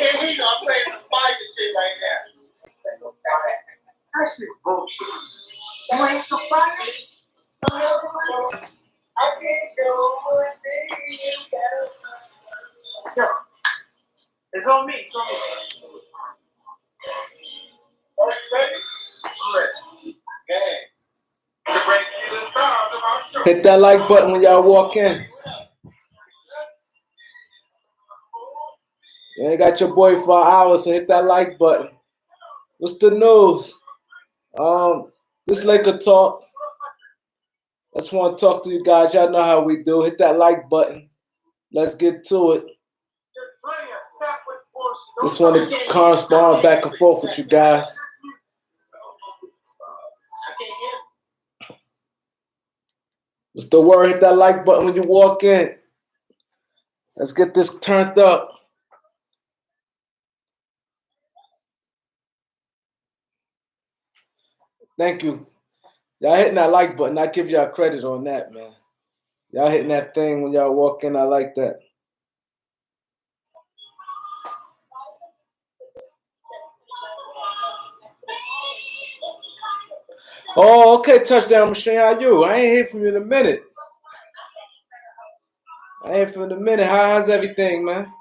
can't hear you. I'm playing some fire shit right now. That shit bullshit. You ain't so funny. I can't go with you. It's on me. It's on me. Are you ready? I'm ready. Hit that like button when y'all walk in. You ain't got your boy for an hour, so hit that like button. What's the news? This Laker talk. I just want to talk to you guys. Y'all know how we do. Hit that like button. Let's get to it. Just want to correspond back and forth with you guys. What's the word? Hit that like button when you walk in. Let's get this turned up. Thank you. Y'all hitting that like button. I give y'all credit on that, man. Y'all hitting that thing when y'all walk in. I like that. Oh, okay, Touchdown Machine. How you? I ain't hear from you in a minute. How's everything, man?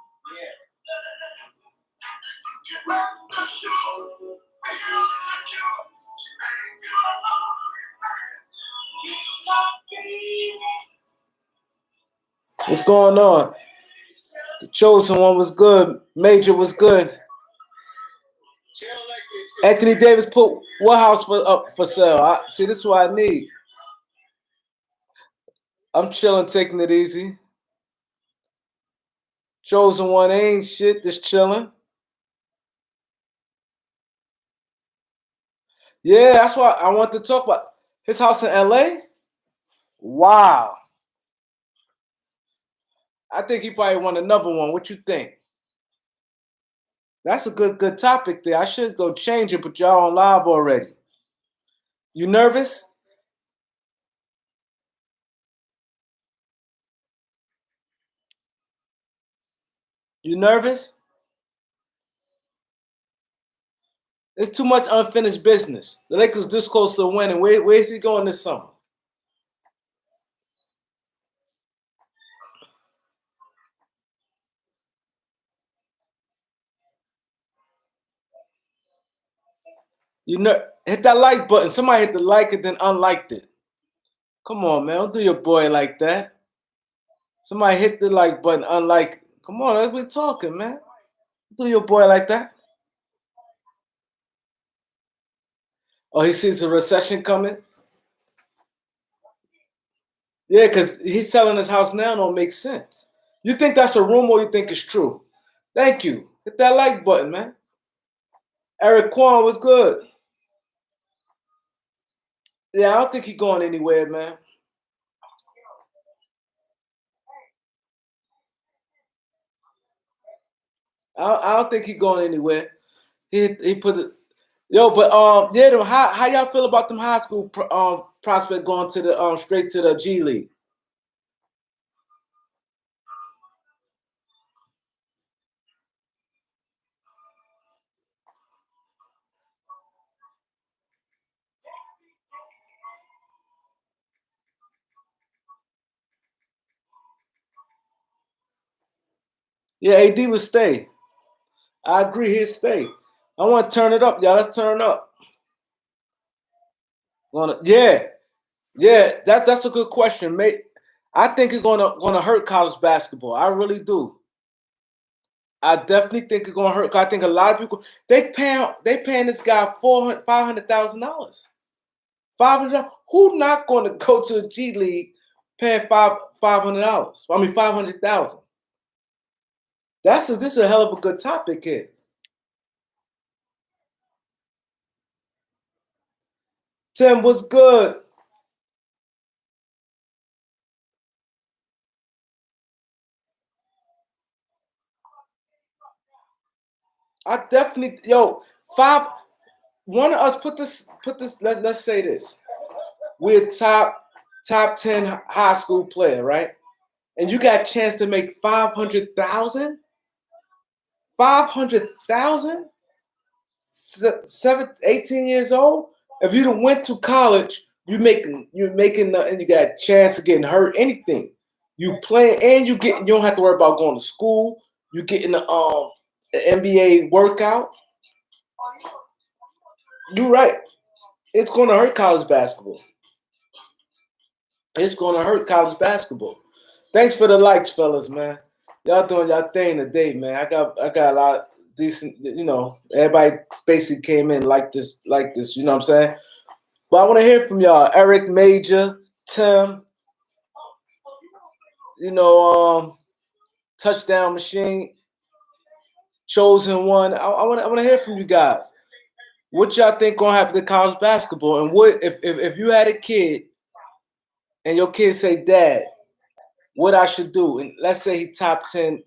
What's going on? The Chosen One was good. Major was good. Anthony Davis put what house up for sale? See, this is what I need. I'm chilling, taking it easy. Chosen One ain't shit, just chilling. Yeah, that's why I want to talk about his house in LA. Wow. I think he probably want another one. What you think? That's a good topic there. I should go change it, but y'all on live already. You nervous? You nervous? It's too much unfinished business. The Lakers this close to winning. Where is he going this summer? Hit that like button. Somebody hit the like and then unliked it. Come on, man. Don't do your boy like that. Somebody hit the like button, unlike it. Come on, let's be talking, man. Don't do your boy like that. Oh, he sees a recession coming? Yeah, because he's selling his house now don't make sense. You think that's a rumor or you think it's true? Thank you. Hit that like button, man. Eric Kwan was good. Yeah, I don't think he's going anywhere, man. I don't think he's going anywhere. He put it. Yo, but yeah, how y'all feel about them high school prospect going to the straight to the G League? Yeah, AD would stay. I agree, he'd stay. I want to turn it up, y'all. Let's turn up. Yeah, that's a good question, mate. I think it's gonna hurt college basketball. I really do. I definitely think it's gonna hurt. I think a lot of people they paying this guy $500,000. $500. Who not going to go to a G League paying $500? I mean $500,000. This is a hell of a good topic here. Tim, what's good? I definitely one of us put this. Let's say this. We're top 10 high school player, right? And you got a chance to make $500,000. $500,000? 18 years old? If you done went to college, you're making and you got a chance of getting hurt, anything. You playing and you don't have to worry about going to school. You getting the NBA workout. You're right. It's gonna hurt college basketball. It's gonna hurt college basketball. Thanks for the likes, fellas, man. Y'all doing y'all thing today, man. I got a lot of decent, everybody basically came in like this, you know what I'm saying? But I want to hear from y'all. Eric Major, Tim, Touchdown Machine, Chosen One. I want to hear from you guys. What y'all think gonna happen to college basketball? And what if you had a kid and your kid say, Dad, what I should do? And let's say he top 10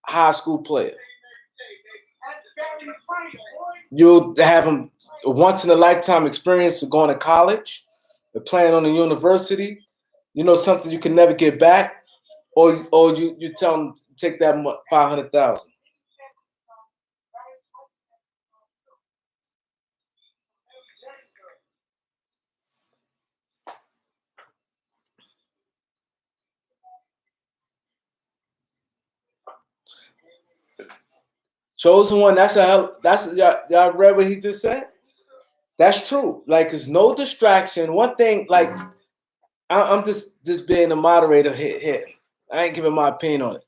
high school player. You'll have him a once in a lifetime experience of going to college, playing on a university, something you can never get back, or you tell him to take that 500,000. Chosen One. Y'all read what he just said. That's true. Like, there's no distraction. One thing, like, I'm just being a moderator here. I ain't giving my opinion on it.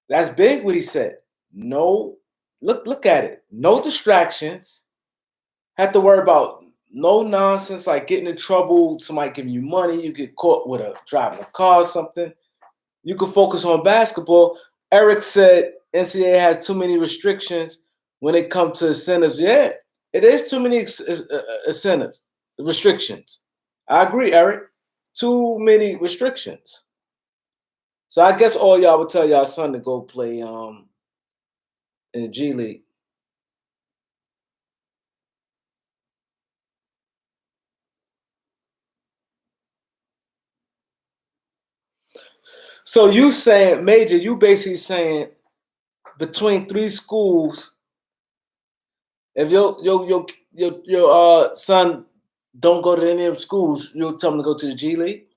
That's big what he said. No, look at it. No distractions. Have to worry about no nonsense like getting in trouble, somebody giving you money, you get caught with driving a car or something. You can focus on basketball. Eric said NCAA has too many restrictions when it comes to incentives. Yeah, it is too many incentives, restrictions. I agree, Eric. Too many restrictions. So I guess all y'all would tell y'all son to go play in the G League. So you saying, Major, you basically saying between 3 schools, if your son don't go to any of them schools, you'll tell him to go to the G League?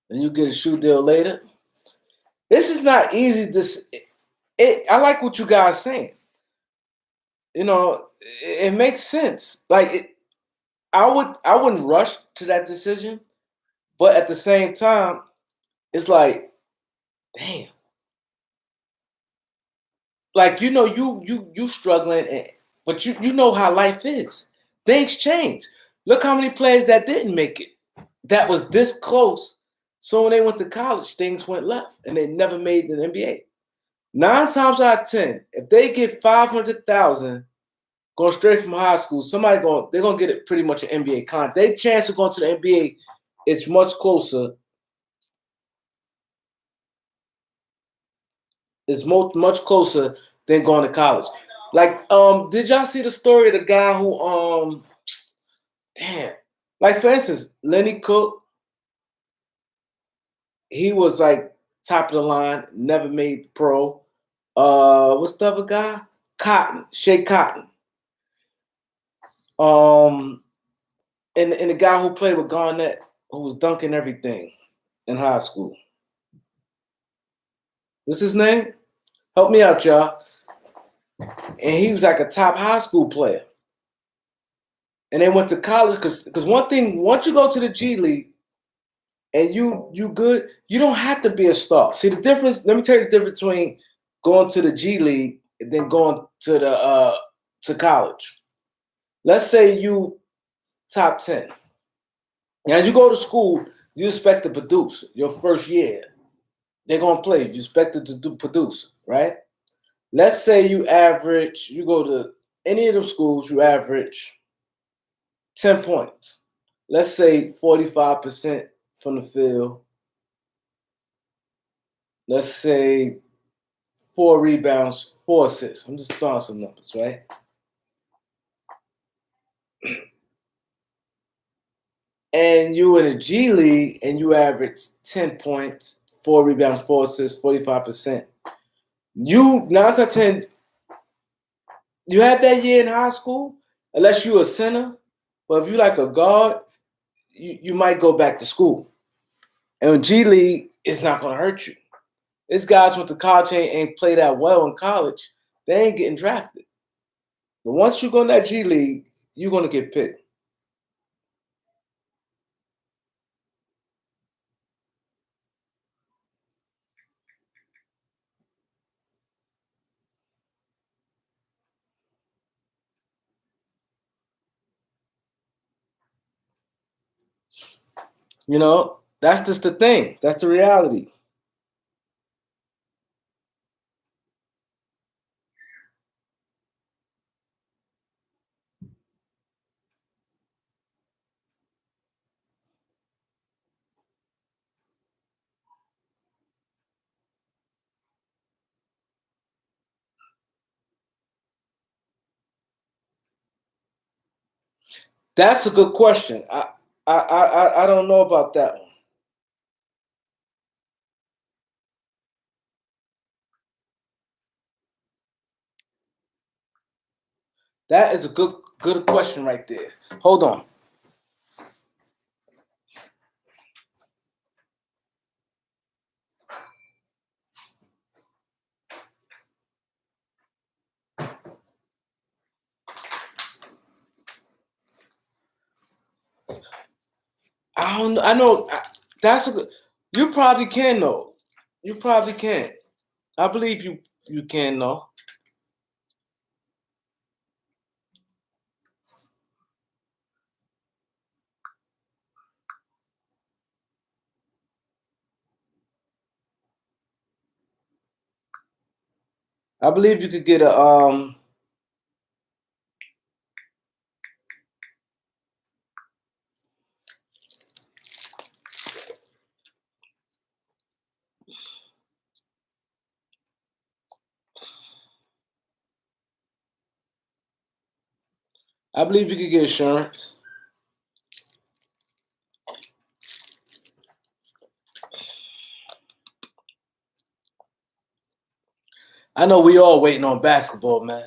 And you get a shoe deal later? This is not easy. I like what you guys saying. It makes sense. Like, I wouldn't rush to that decision, but at the same time, it's like, damn. Like, you struggling, but you know how life is. Things change. Look how many players that didn't make it. That was this close. So when they went to college, things went left, and they never made the NBA. 9 times out of 10, if they get 500,000 going straight from high school, they're gonna get it pretty much an NBA contract. Their chance of going to the NBA is much closer. Is much closer than going to college. Like, did y'all see the story of the guy who like, for instance, Lenny Cook, he was like top of the line, never made pro. What's the other guy? Shea Cotton. And the guy who played with Garnett, who was dunking everything in high school. What's his name? Help me out, y'all. And he was like a top high school player. And they went to college because one thing, once you go to the G League and you good, you don't have to be a star. See the difference? Let me tell you the difference between going to the G League and then going to college. Let's say you top 10. Now you go to school, you expect to produce your first year. They're gonna play. You expect it to produce, right? Let's say you go to any of them schools, you average 10 points. Let's say 45% from the field. Let's say 4 rebounds, 4 assists. I'm just throwing some numbers, right? and you in a G League and you average 10 points, 4 rebounds, 4 assists, 45%. You 9 to 10, you had that year in high school, unless you a center. But if you like a guard, you might go back to school. And in G League, it's not gonna hurt you. These guys went to college ain't play that well in college. They ain't getting drafted. But once you go in that G League, you're gonna get picked. You know, that's just the thing. That's the reality. That's a good question. I don't know about that one. That is a good question right there. Hold on. I don't know. I know that's a good. You probably can know. You probably can. I believe you can know. I believe you could get a I believe you could get insurance. I know we all waiting on basketball, man.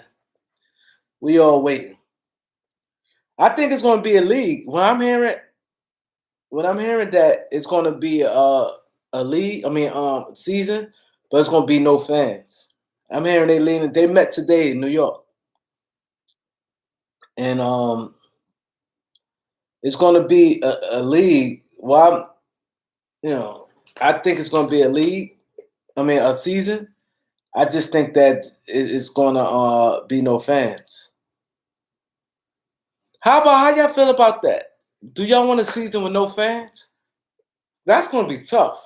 We all waiting. I think it's going to be a league. When I'm hearing that it's going to be a league, season, but it's going to be no fans. I'm hearing they leaning. They met today in New York, and it's going to be a league. Well, I think it's going to be a league. A season. I just think that it's going to be no fans. How y'all feel about that? Do y'all want a season with no fans? That's going to be tough.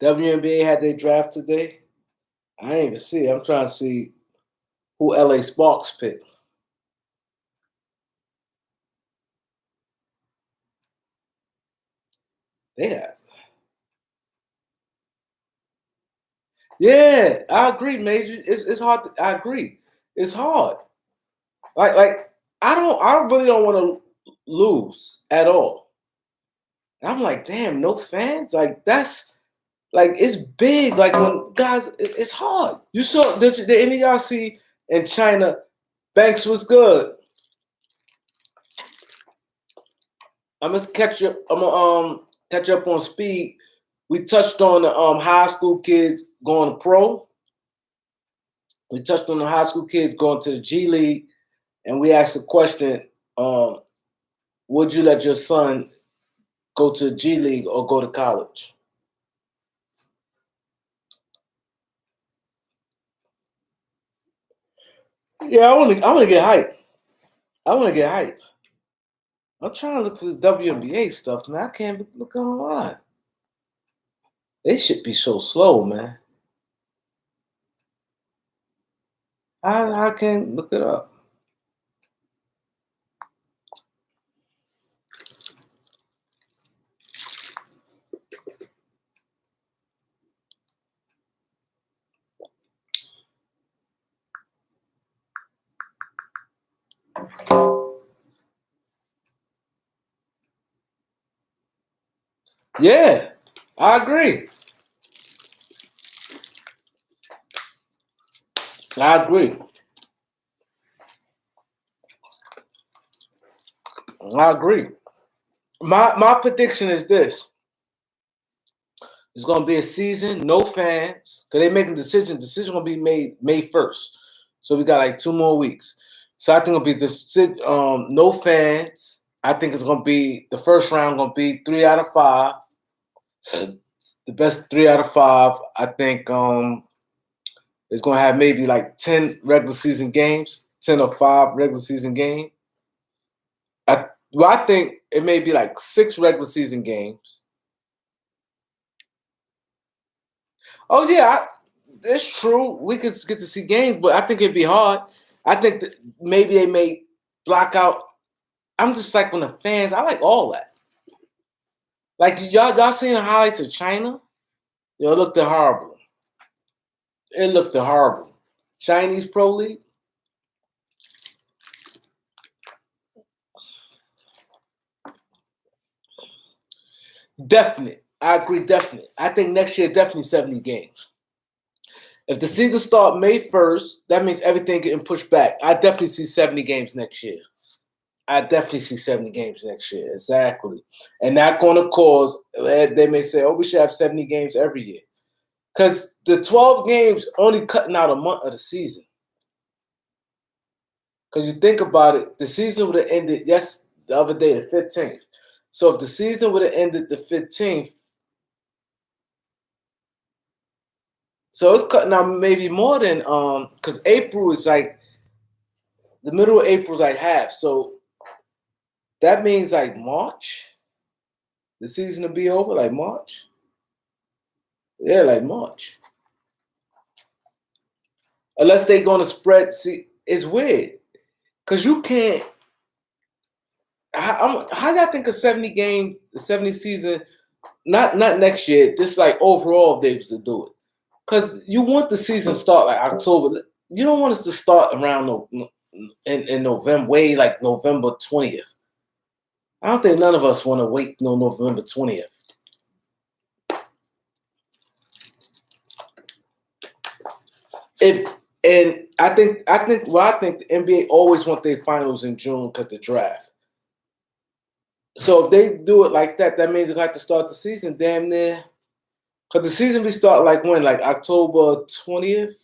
WNBA had their draft today. I ain't even see. I'm trying to see who LA Sparks picked. They have. Yeah, I agree, Major. It's hard. I agree. It's hard. Like I really don't want to lose at all. And I'm like, damn, no fans. Like that's like it's big. Like when guys, it's hard. You saw did any of y'all see in China? Banks was good. I'm gonna catch up. I'm gonna catch up on speed. We touched on the high school kids going pro. We touched on the high school kids going to the G League, and we asked the question: would you let your son go to the G League or go to college? Yeah, I want to get hype. I want to get hype. I'm trying to look for this WNBA stuff, man. I can't look online. They should be so slow, man. I can't look it up. Yeah, I agree. I agree. I agree. My prediction is this. It's gonna be a season, no fans, because they making a decision. Decision gonna be made May 1st. So we got like 2 more weeks. So I think it'll be this no fans. I think it's gonna be the first round gonna be 3 out of 5. The best 3 out of 5. I think it's gonna have maybe like 10 regular season games, 10 or 5 regular season games. I think it may be like 6 regular season games. Oh yeah, it's true. We could get to see games, but I think it'd be hard. I think that maybe they may block out. I'm just like when the fans. I like all that. Like y'all seen the highlights of China? Yo, it looked horrible. It looked horrible. Chinese Pro League. Definite. I agree. Definite. I think next year definitely 70 games. If the season start May 1st, that means everything getting pushed back. I definitely see 70 games next year. I definitely see 70 games next year. Exactly. And that's going to cause, they may say, oh, we should have 70 games every year. Because the 12 games only cutting out a month of the season. Because you think about it, the season would have ended, yes, the other day, the 15th. So if the season would have ended the 15th, so it's cutting out maybe more than, because April is like, the middle of April is like half. So that means like March, the season will be over, like March. Yeah, like March. Unless they're gonna spread. See, it's weird because you can't. How y'all think of 70 game, the 70 season? Not next year. Just like overall, if they was to do it, because you want the season start like October. You don't want us to start around in November, way like November 20th. I don't think none of us want to wait no November 20th. If and I think the NBA always want their finals in June because the draft. So if they do it like that, that means they have to start the season damn near. Because the season we start like when? Like October 20th?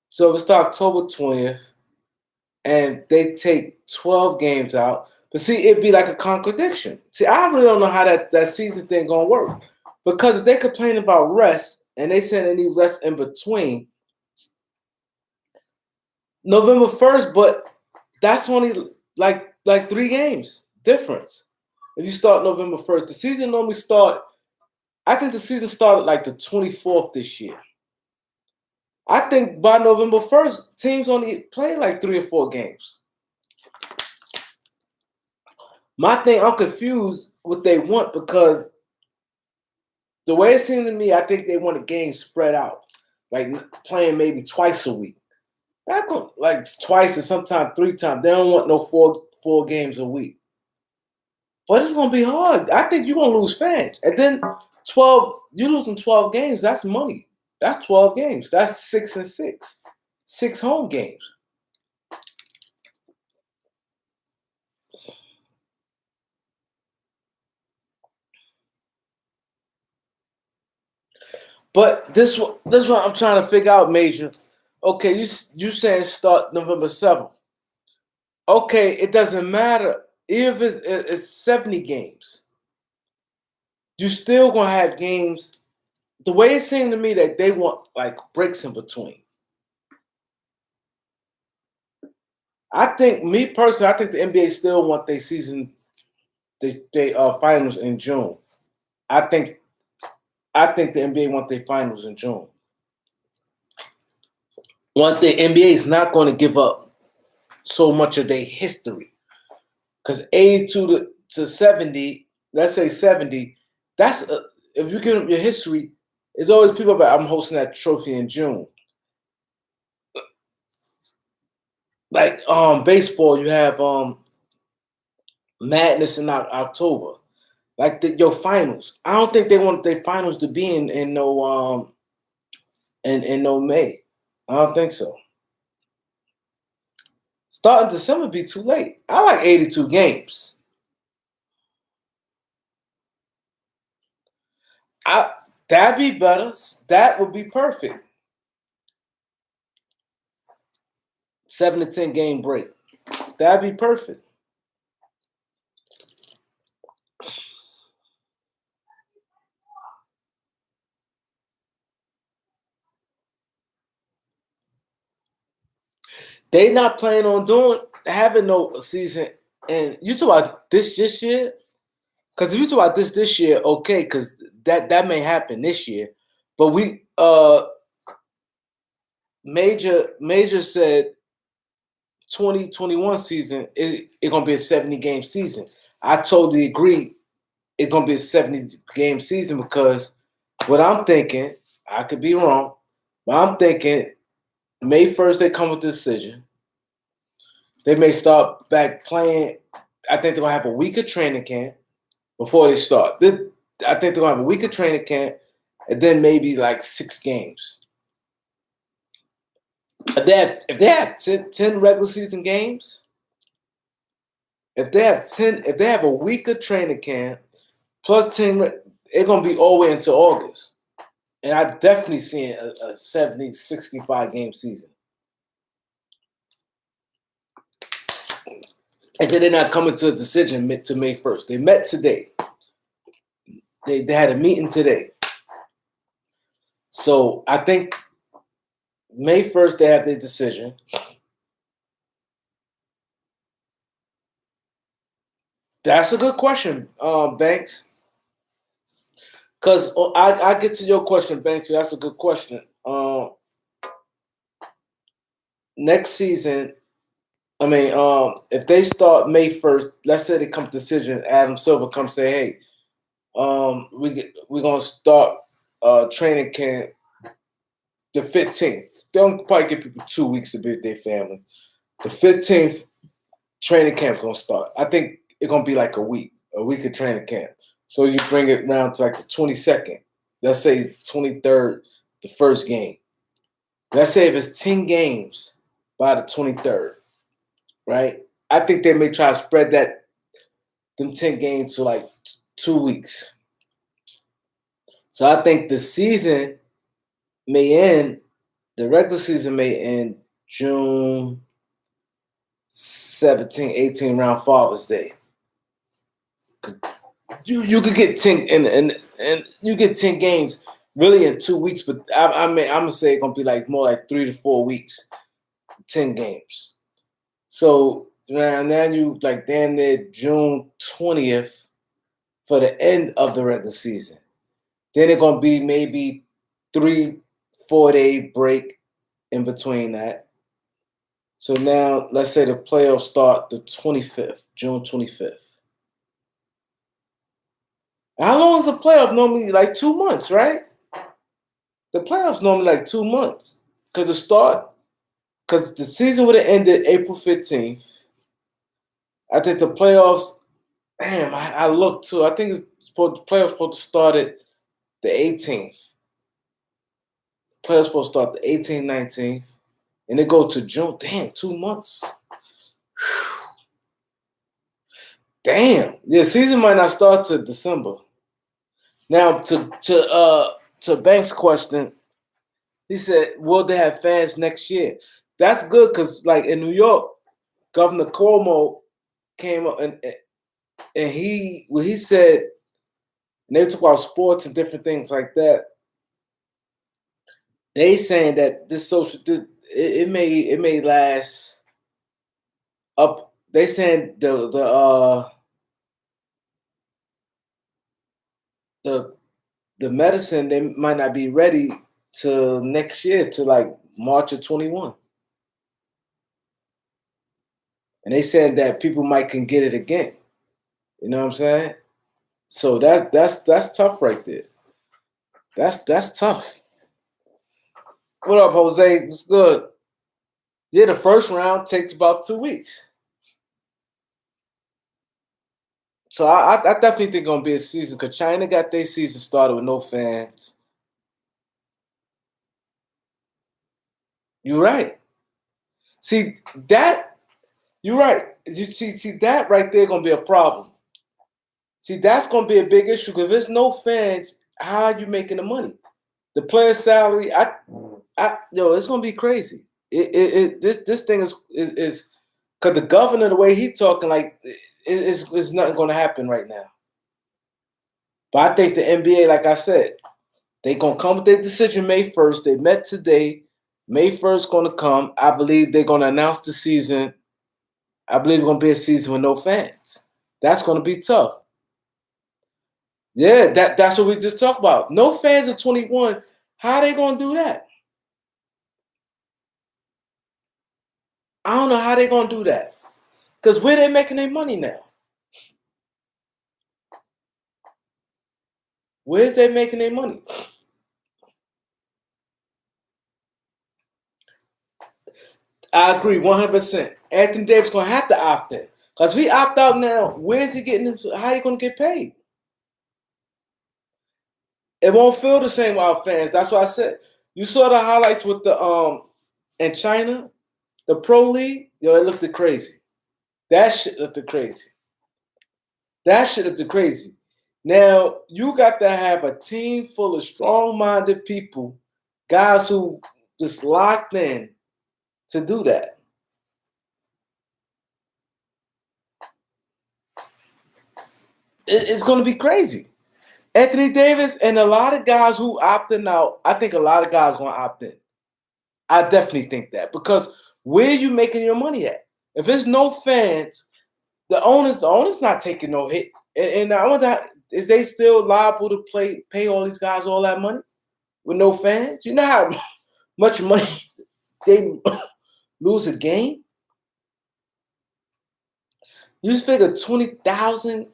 So if it start October 20th and they take 12 games out. But see, it'd be like a contradiction. See, I really don't know how that season thing gonna work. Because if they complain about rest and they say they need rest in between November 1st, but that's only like 3 games difference. If you start November 1st, the season normally start. I think the season started like the 24th this year. I think by November 1st, teams only play like 3 or 4 games. My thing, I'm confused what they want because the way it seems to me, I think they want a game spread out, like playing maybe twice a week. Like twice or sometimes 3 times. They don't want no four games a week. But it's gonna be hard. I think you're gonna lose fans. And then 12, you losing 12 games, that's money. That's 12 games. That's 6 and 6. 6 home games. But this is what I'm trying to figure out, Major. Okay, you saying start November 7th. Okay, it doesn't matter if it's 70 games. You still gonna have games. The way it seemed to me that they want like breaks in between. I think me personally, I think the NBA still want their season, they finals in June. I think the NBA want their finals in June. One thing, NBA is not going to give up so much of their history because 82 to 70, let's say 70, that's if you give them your history, it's always people about I'm hosting that trophy in June. Like baseball, you have Madness in October. Like your finals. I don't think they want their finals to be in no in no May. I don't think so. Starting December be too late. I like 82 games. That'd be better. That would be perfect. 7 to 10 game break. That'd be perfect. They not planning on having no season. And you talk about this year? Because if you talk about this year, okay, because that may happen this year. But we Major said 2021 season it's gonna be a 70 game season. I totally agree. It's gonna be a 70 game season because what I'm thinking, I could be wrong, but I'm thinking May 1st they come with the decision. They may start back playing. I think they're gonna have a week of training camp before they start. I think they're gonna have a week of training camp and then maybe like 6 games. If they have 10 regular season games, if they have a week of training camp plus 10, it's gonna be all the way into August. And I definitely seen a 70, 65 game season. And so they're not coming to a decision to May 1st. They met today. They had a meeting today. So I think May 1st they have their decision. That's a good question, Banks. Because I get to your question, Banks. That's a good question. Next season, I mean, if they start May 1st, let's say they come to decision, Adam Silver comes say, hey, we're gonna start training camp the 15th. They'll probably give people 2 weeks to be with their family. The 15th, training camp gonna start. I think it's gonna be like a week of training camp. So you bring it around to like the 22nd. Let's say 23rd, the first game. Let's say if it's 10 games by the 23rd, right? I think they may try to spread them 10 games to like 2 weeks. So I think the season may end, the regular season may end June 17, 18 around Father's Day. You could get 10 and you get 10 games really in 2 weeks, but I'm gonna say it's gonna be like more like 3 to 4 weeks, 10 games. So now you like then there June 20th for the end of the regular season. Then it's gonna be maybe 3-4 day break in between that. So now let's say the playoffs start the 25th, June 25th. How long is the playoff? Normally like 2 months, right? The playoffs normally like 2 months. Because the season would have ended April 15th. I think the playoffs, I looked too. I think the playoffs supposed to start at the 18th. The playoffs supposed to start the 18th, 19th. And it goes to June. Damn, 2 months. Whew. Damn. The season might not start till December. Now to Banks' question, he said, will they have fans next year? That's good because like in New York, Governor Cuomo came up and he said, and they talk about sports and different things like that. They saying that it may last up. They saying the medicine they might not be ready till next year to like March of 21. And they said that people might can get it again. You know what I'm saying? So that's tough right there. That's tough. What up, Jose? What's good? Yeah, the first round takes about 2 weeks. So I definitely think it's gonna be a season because China got their season started with no fans. You're right. See that you're right. You see that right there gonna be a problem. See, that's gonna be a big issue because if there's no fans, how are you making the money? The player salary, it's gonna be crazy. This thing is because the governor, the way he talking, like, is nothing gonna happen right now. But I think the NBA, like I said, they gonna come with their decision May 1st. They met today. May 1st gonna come. I believe they're gonna announce the season. I believe it's gonna be a season with no fans. That's gonna be tough. Yeah, that's what we just talked about. No fans at 21. How are they gonna do that? I don't know how they gonna do that. Because where they making their money now? Where's they making their money? I agree 100%. Anthony Davis gonna have to opt in. Because if he opt out now, where's he getting this? How are you gonna get paid? It won't feel the same without fans. That's why I said you saw the highlights with the in China, the pro league. Yo, it looked crazy. That shit looked crazy. That shit looked crazy. Now you got to have a team full of strong-minded people, guys who just locked in to do that. It's going to be crazy. Anthony Davis and a lot of guys who opting out, I think a lot of guys going to opt in. I definitely think that because where are you making your money at? If there's no fans, the owner's not taking no hit. And I wonder, is they still liable to pay all these guys all that money with no fans? You know how much money they lose a game? You just figure 20,000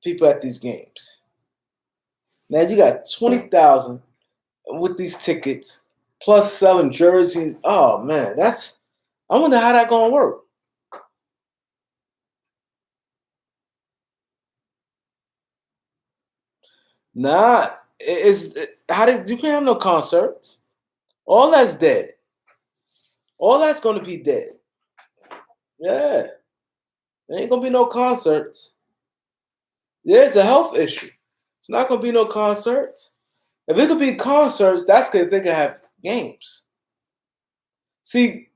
people at these games. Now you got 20,000 with these tickets, plus selling jerseys. Oh man, I wonder how that gonna work. Nah, you can't have no concerts. All that's dead. All that's gonna be dead. Yeah, there ain't gonna be no concerts. Yeah, it's a health issue. It's not gonna be no concerts. If it could be concerts, that's because they can have games. See,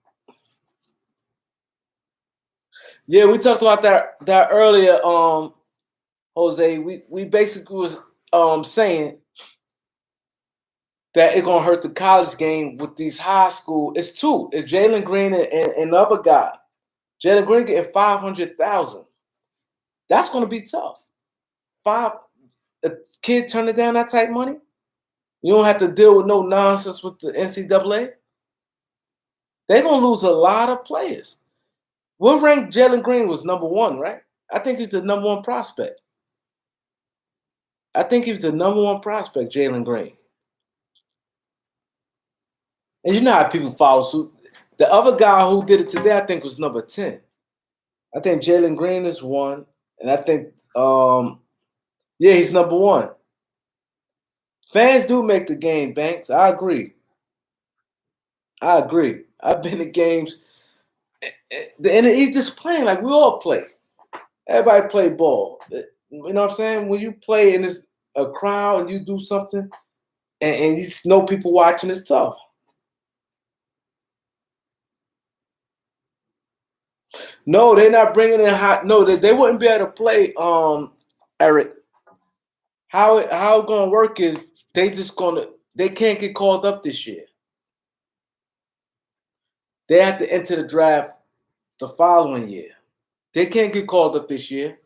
yeah, we talked about that earlier, Jose. We basically was saying that it's gonna hurt the college game with these high school. It's two. It's Jalen Green and another guy. Jalen Green getting 500,000. That's gonna be tough. A kid turning down that type money. You don't have to deal with no nonsense with the NCAA. They're gonna lose a lot of players. What ranked Jalen Green was number one, right? I think he's the number one prospect. Jalen Green. And you know how people follow suit. The other guy who did it today, I think, was number 10. I think Jalen Green is one. And I think, he's number one. Fans do make the game, Banks. I agree. I've been to games. And he's just playing like we all play. Everybody play ball. You know what I'm saying? When you play and it's a crowd and you do something and you know people watching, it's tough. No, they're not bringing in hot. No, they wouldn't be able to play. Eric, how it gonna work is they can't get called up this year. They have to enter the draft the following year. They can't get called up this year.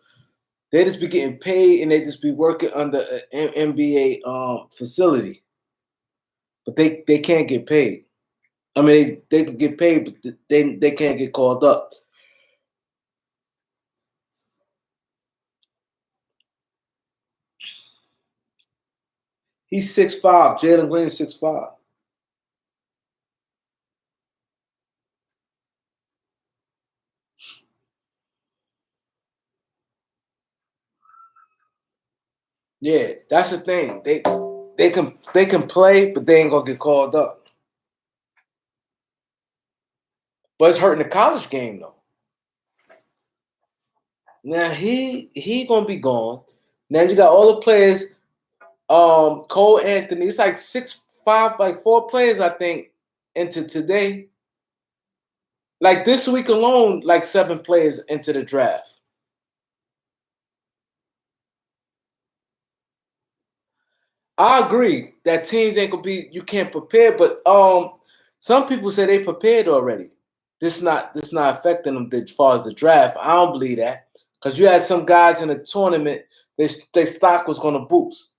They just be getting paid and they just be working under an NBA facility, but they can't get paid. I mean, they could get paid, but they can't get called up. He's 6'5". Jalen Green is 6'5". Yeah, that's the thing. They can play, but they ain't gonna get called up. But it's hurting the college game though. Now he gonna be gone. Now you got all the players. Cole Anthony. It's like 6, 5, like 4 players I think into today. Like this week alone, like 7 players into the draft. I agree that teams ain't gonna be. You can't prepare, but some people say they prepared already. This not affecting them as far as the draft. I don't believe that because you had some guys in the tournament. Their stock was gonna boost.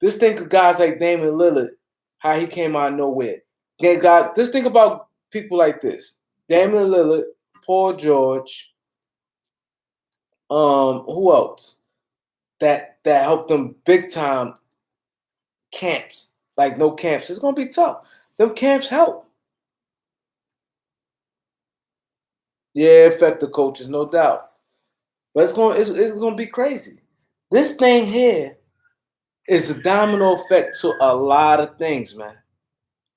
Just think of guys like Damian Lillard, how he came out of nowhere. Just think about people like this: Damian Lillard, Paul George. Who else that helped them big time? Camps, like no camps. It's gonna be tough. Them camps help. Yeah, affect the coaches, no doubt. But it's gonna be crazy. This thing here is a domino effect to a lot of things, man.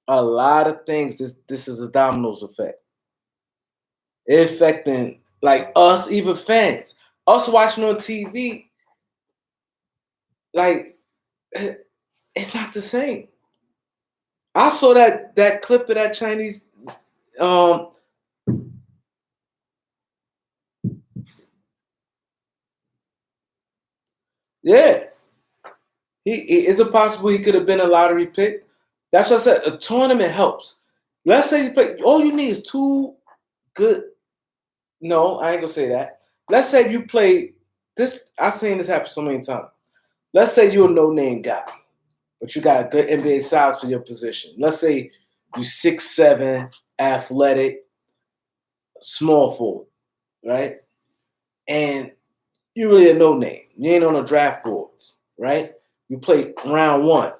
A lot of things. This is a dominoes effect. It affecting like us, even fans. Us watching on TV, like it's not the same. I saw that clip of that Chinese um yeah. Is it possible he could have been a lottery pick? That's what I said. A tournament helps. Let's say you play. All you need is 2 good. No, I ain't gonna say that. Let's say you play this. I've seen this happen so many times. Let's say you're a no-name guy, but you got a good NBA size for your position. Let's say you 6'7", athletic, small forward, right? And you really a no-name. You ain't on the draft boards, right? You play round 1.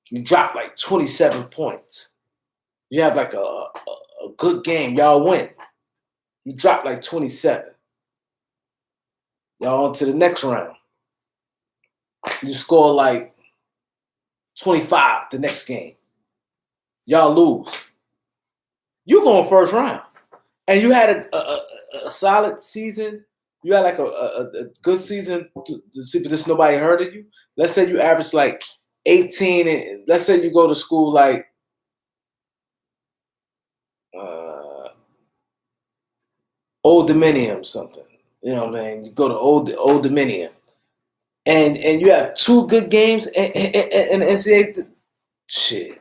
You drop like 27 points. You have like a good game. Y'all win. You drop like 27. Y'all on to the next round. You score like 25 the next game. Y'all lose. You going first round. And you had a solid season. You had like a good season to see, but just nobody heard of you. Let's say you average like 18, and let's say you go to school like Old Dominion something. You know what I mean? You go to Old Dominion. And you have 2 good games in the NCAA, shit.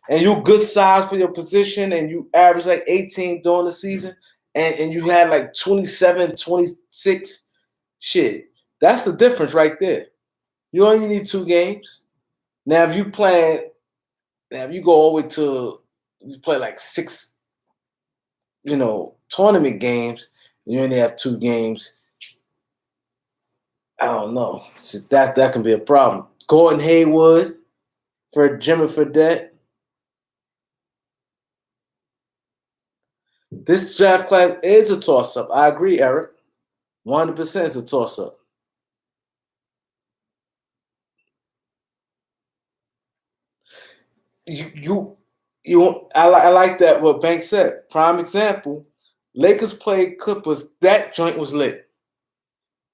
And you good size for your position, and you average like 18 during the season, and you had like 27, 26, shit. That's the difference right there. You only need 2 games. Now, if you go all the way to you play like 6, tournament games, you only have 2 games. I don't know. So that can be a problem. Gordon Hayward for Jimmy Fredette. This draft class is a toss-up. I agree, Eric. 100% is a toss-up. I like that what Bank said. Prime example, Lakers played Clippers. That joint was lit.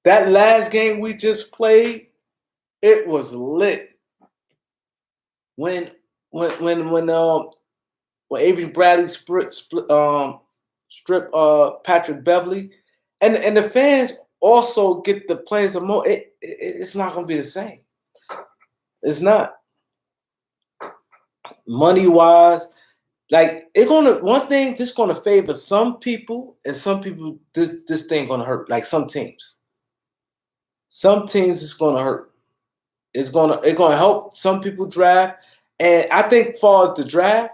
That last game we just played, it was lit. When Avery Bradley strip Patrick Beverly, and the fans also get the players more. It's not gonna be the same. It's not. Money wise, like it's gonna one thing this gonna favor some people, and some people this thing gonna hurt. Like some teams it's gonna hurt. It's gonna help some people draft, and I think far as the draft,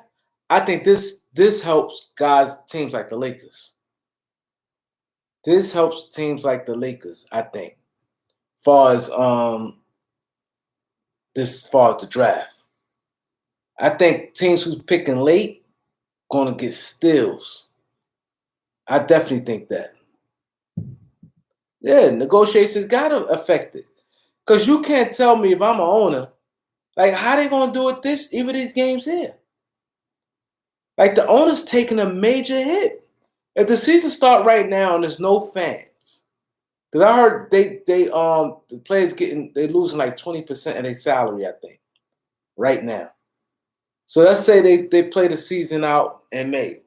I think this helps guys teams like the Lakers. This helps teams like the Lakers. I think far as far as the draft. I think teams who's picking late gonna get steals. I definitely think that. Yeah, negotiations gotta affect it. Because you can't tell me if I'm an owner, like how they gonna do it even these games here. Like the owner's taking a major hit. If the season start right now and there's no fans, because I heard the players they losing like 20% of their salary, I think, right now. So let's say they play the season out in May,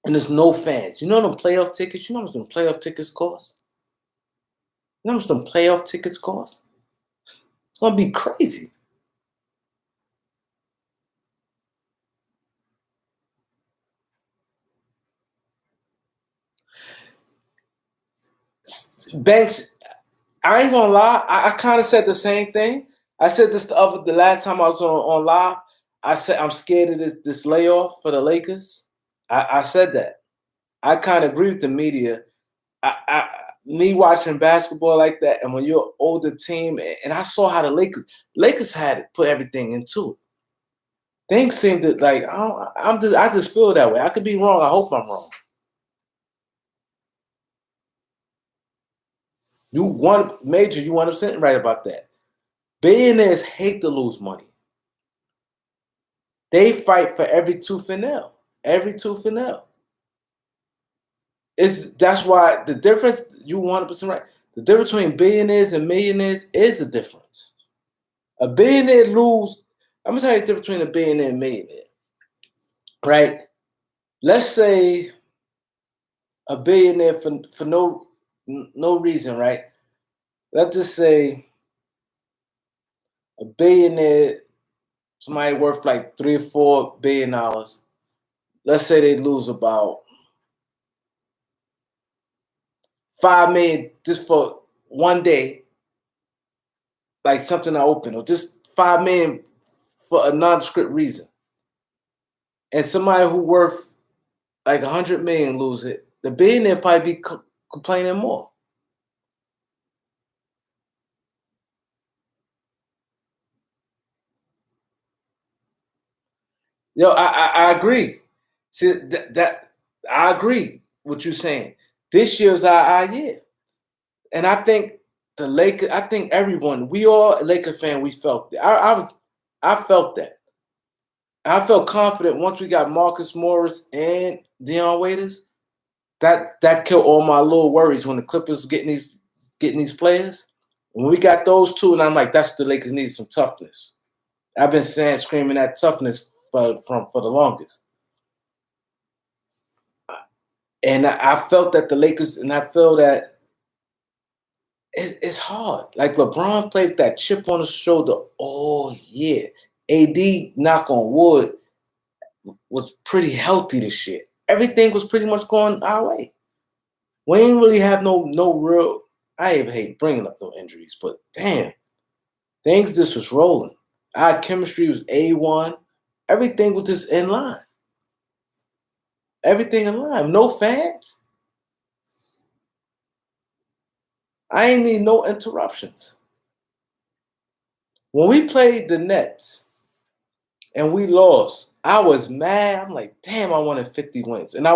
and there's no fans. You know them playoff tickets? You know how much them playoff tickets cost? You know how much them playoff tickets cost? It's gonna be crazy. Banks, I ain't gonna lie. I kind of said the same thing. I said this the last time I was on live. I said I'm scared of this layoff for the Lakers. I said that. I kind of agree with the media. Me watching basketball like that, and when you're an older team, and I saw how the Lakers had to put everything into it. Things seem to like I just feel that way. I could be wrong. I hope I'm wrong. You 100% right about that. Billionaires hate to lose money. They fight for every tooth and nail. Every tooth and nail. That's why the difference, you 100% right. The difference between billionaires and millionaires is a difference. A billionaire lose. I'm gonna tell you the difference between a billionaire and millionaire. Right? Let's say a billionaire for no reason, right? Let's just say a billionaire, somebody worth like $3 or $4 billion. Let's say they lose about $5 million just for one day, like something I open, or just $5 million for a nondescript reason. And somebody who worth like $100 million lose it, the billionaire probably be complaining more. Yo, I agree. See that I agree with you saying. This year's our year, and I think the Lakers. I think everyone, we all Laker fan, we felt that. I felt that. I felt confident once we got Marcus Morris and Dion Waiters. That killed all my little worries when the Clippers getting these players. When we got those two, and I'm like, that's the Lakers need some toughness. I've been screaming that toughness for the longest. And I felt that the Lakers, and I feel that it's hard. Like LeBron played that chip on his shoulder all year. AD, knock on wood, was pretty healthy this year. Everything was pretty much going our way. We didn't really have no real. I even hate bringing up no injuries, but damn, things just was rolling. Our chemistry was A1. Everything was just in line. Everything in line. No fans. I ain't need no interruptions. When we played the Nets and we lost, I was mad. I'm like, damn, I wanted 50 wins. And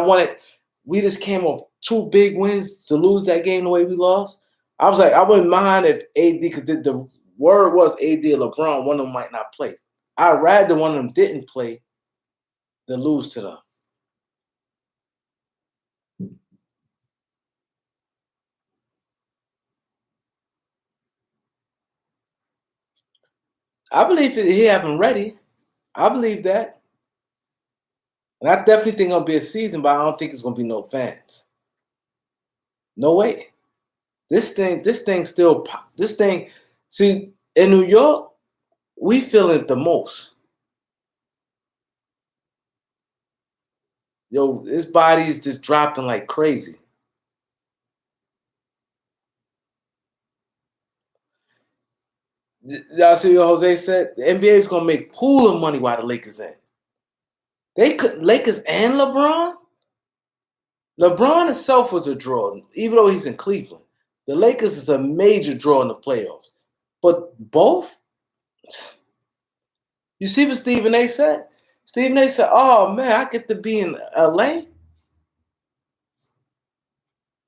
we just came off 2 big wins to lose that game the way we lost. I was like, I wouldn't mind if AD, because the word was AD or LeBron, one of them might not play. I'd rather one of them didn't play than lose to them. I believe he have him ready. I believe that. And I definitely think it'll be a season, but I don't think it's gonna be no fans. No way. This thing, see, in New York, we feel it the most. Yo, his body is just dropping like crazy. Y'all see what Jose said? The NBA is gonna make pool of money while the Lakers in. Lakers and LeBron? LeBron himself was a draw, even though he's in Cleveland. The Lakers is a major draw in the playoffs. But both? You see what Stephen A said? Stephen A said, oh man, I get to be in LA.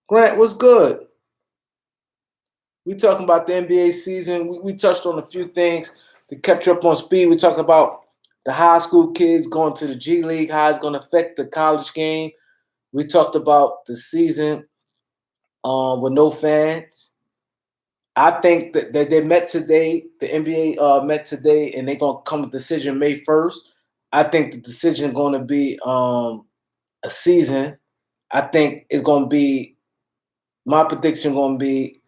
Grant, what's good? We talking about the NBA season. We touched on a few things to catch you up on speed. We talked about the high school kids going to the G League, how it's going to affect the college game. We talked about the season with no fans. I think that they met today. The NBA met today, and they're gonna come with a decision May 1st. I think the decision is going to be a season. I think it's going to be my prediction. Going to be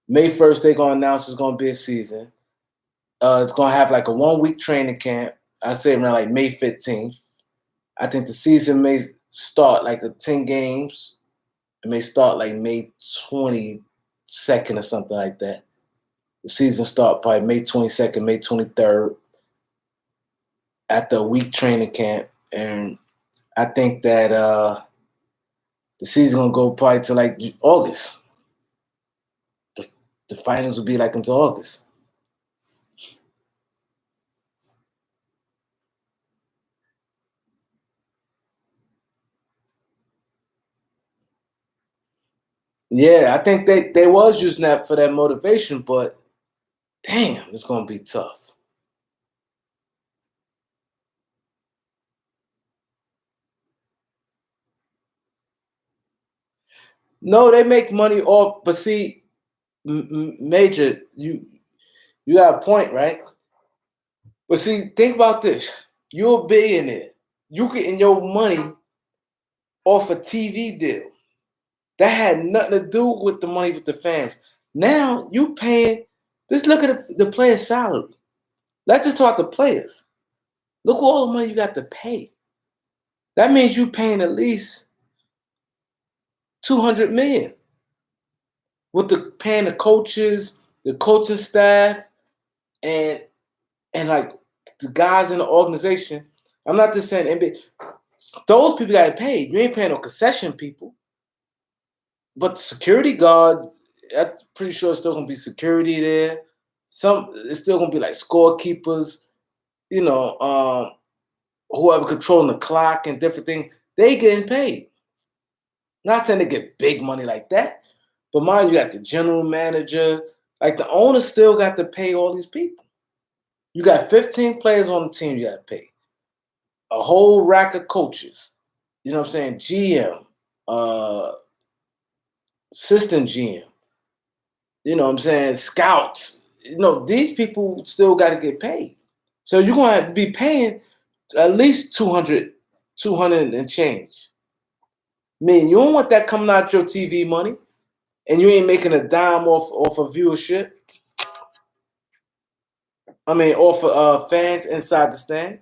May 1st. They're going to announce it's going to be a season. It's going to have like a 1 week training camp. I say around like May 15th. I think the season may start like a 10 games. It may start like May 22nd or something like that. The season start probably May 22nd, May 23rd after a week training camp. And I think that the season gonna go probably to like August. The finals will be like until August. Yeah, I think they was using that for that motivation, but damn, it's gonna be tough. No, they make money off, but see, Major, you got a point, right? But see, think about this: you're a billionaire. You getting your money off a TV deal. That had nothing to do with the money with the fans. Now you paying. Just look at the player's salary. Let's just talk the players. Look at all the money you got to pay. That means you paying at least $200 million with the paying the coaches, the coaching staff, and like the guys in the organization. I'm not just saying NBA. Those people got paid. You ain't paying no concession people. But the security guard, I'm pretty sure it's still gonna be security there. It's still gonna be like scorekeepers, you know, whoever controlling the clock and different things. They getting paid. Not saying they get big money like that, but mind you, got the general manager, like the owner still got to pay all these people. You got 15 players on the team you got to pay. A whole rack of coaches. You know what I'm saying? GM, assistant GM. You know what I'm saying? Scouts. You know, these people still got to get paid. So you're going to have to be paying at least 200 and change. I mean, you don't want that coming out your TV money and you ain't making a dime off of viewership. I mean, off of fans inside the stand.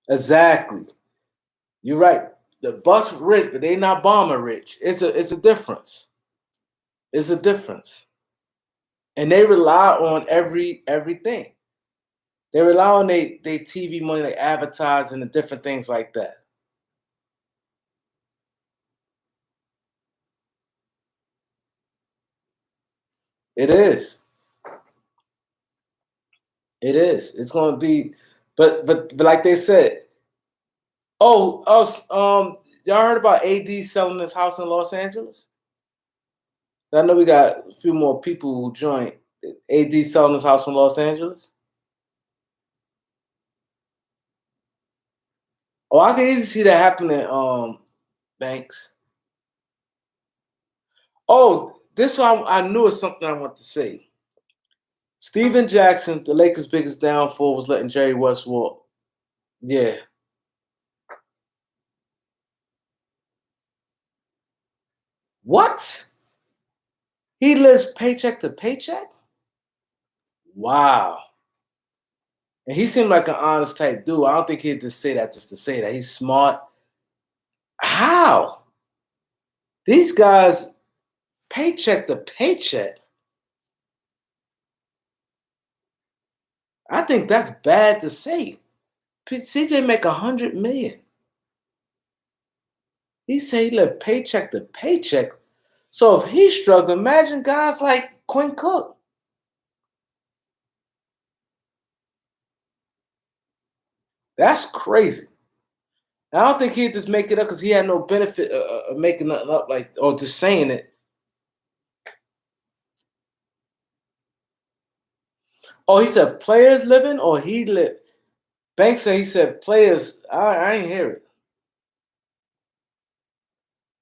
Exactly. You're right. The bus rich, but they not bomber rich. It's a difference. It's a difference. And they rely on everything. They rely on their TV money, like advertising and different things like that. It is. It is. It's gonna be, but like they said, y'all heard about AD selling his house in Los Angeles? I know we got a few more people who joined. AD selling his house in Los Angeles. Oh, I can easily see that happening. Banks. Oh, this one I knew it's something I want to say. Steven Jackson, the Lakers' biggest downfall was letting Jerry West walk. Yeah. What? He lives paycheck to paycheck? Wow. And he seemed like an honest type dude. I don't think he'd just say that just to say that. He's smart. How? These guys paycheck to paycheck. I think that's bad to say. CJ make $100 million. He say he live paycheck to paycheck. So if he struggled, imagine guys like Quinn Cook. That's crazy. And I don't think he'd just make it up because he had no benefit of making nothing up, like, or just saying it. Oh, he said players living, or he lived. Banks said he said players. I ain't hear it.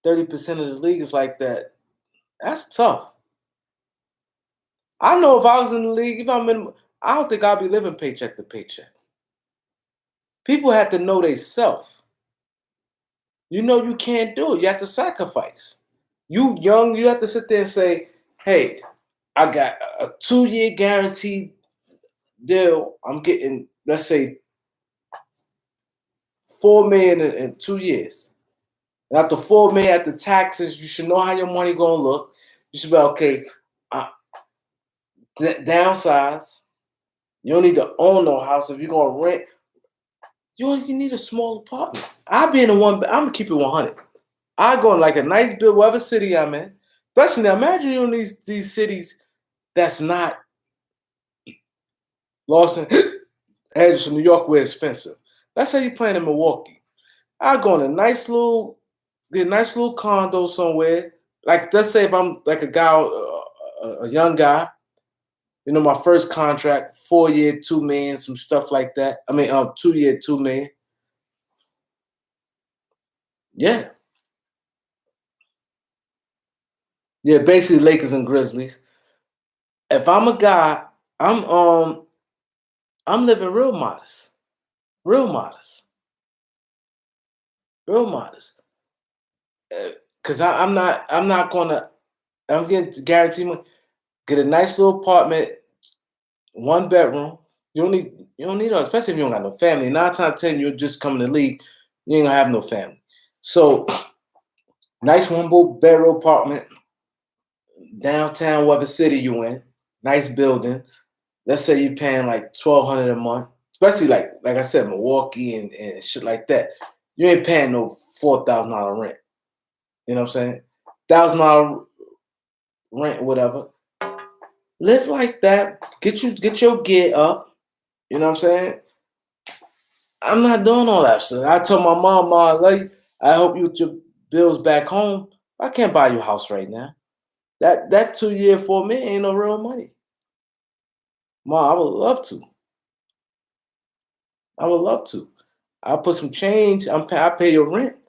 30% of the league is like that. That's tough. I know if I was in the league, if I'm in, I don't think I'll be living paycheck to paycheck. People have to know they self. You know you can't do it. You have to sacrifice. You young, you have to sit there and say, hey, I got a 2-year guaranteed deal. I'm getting, let's say, $4 million in 2 years. And after $4 million after taxes, you should know how your money gonna look. You should be okay. Downsize. You don't need to own no house. If you're gonna rent, you need a small apartment. I'll be in the one. I'm gonna keep it 100. I go in like a nice build, whatever city I'm in. Especially now, imagine you're in these cities that's not Los Angeles, New York, where it's expensive. Let's say you're playing in Milwaukee. I go in get a nice little condo somewhere. Like, let's say if I'm like a guy, a young guy, you know, my first contract, 4-year, $2 million, some stuff like that. I mean, 2-year, $2 million. Yeah. Yeah, basically Lakers and Grizzlies. If I'm a guy, I'm living real modest. Real modest. Real modest. Cause I'm not gonna, I'm getting to guarantee money. Get a nice little apartment, 1 bedroom. You don't need especially if you don't got no family. 9 times out of 10, you're just coming to the league, you ain't gonna have no family. So nice 1 bedroom apartment, downtown, whatever city you in, nice building. Let's say you're paying like $1,200 a month, especially like I said, Milwaukee and shit like that. You ain't paying no $4,000 rent. You know what I'm saying? $1,000 rent, whatever. Live like that. Get your gear up. You know what I'm saying? I'm not doing all that stuff. I told my mom, I love you. I hope you with your bills back home. I can't buy you a house right now. That 2-year for me ain't no real money. Mom, I would love to. I would love to. I'll put some change. I pay your rent.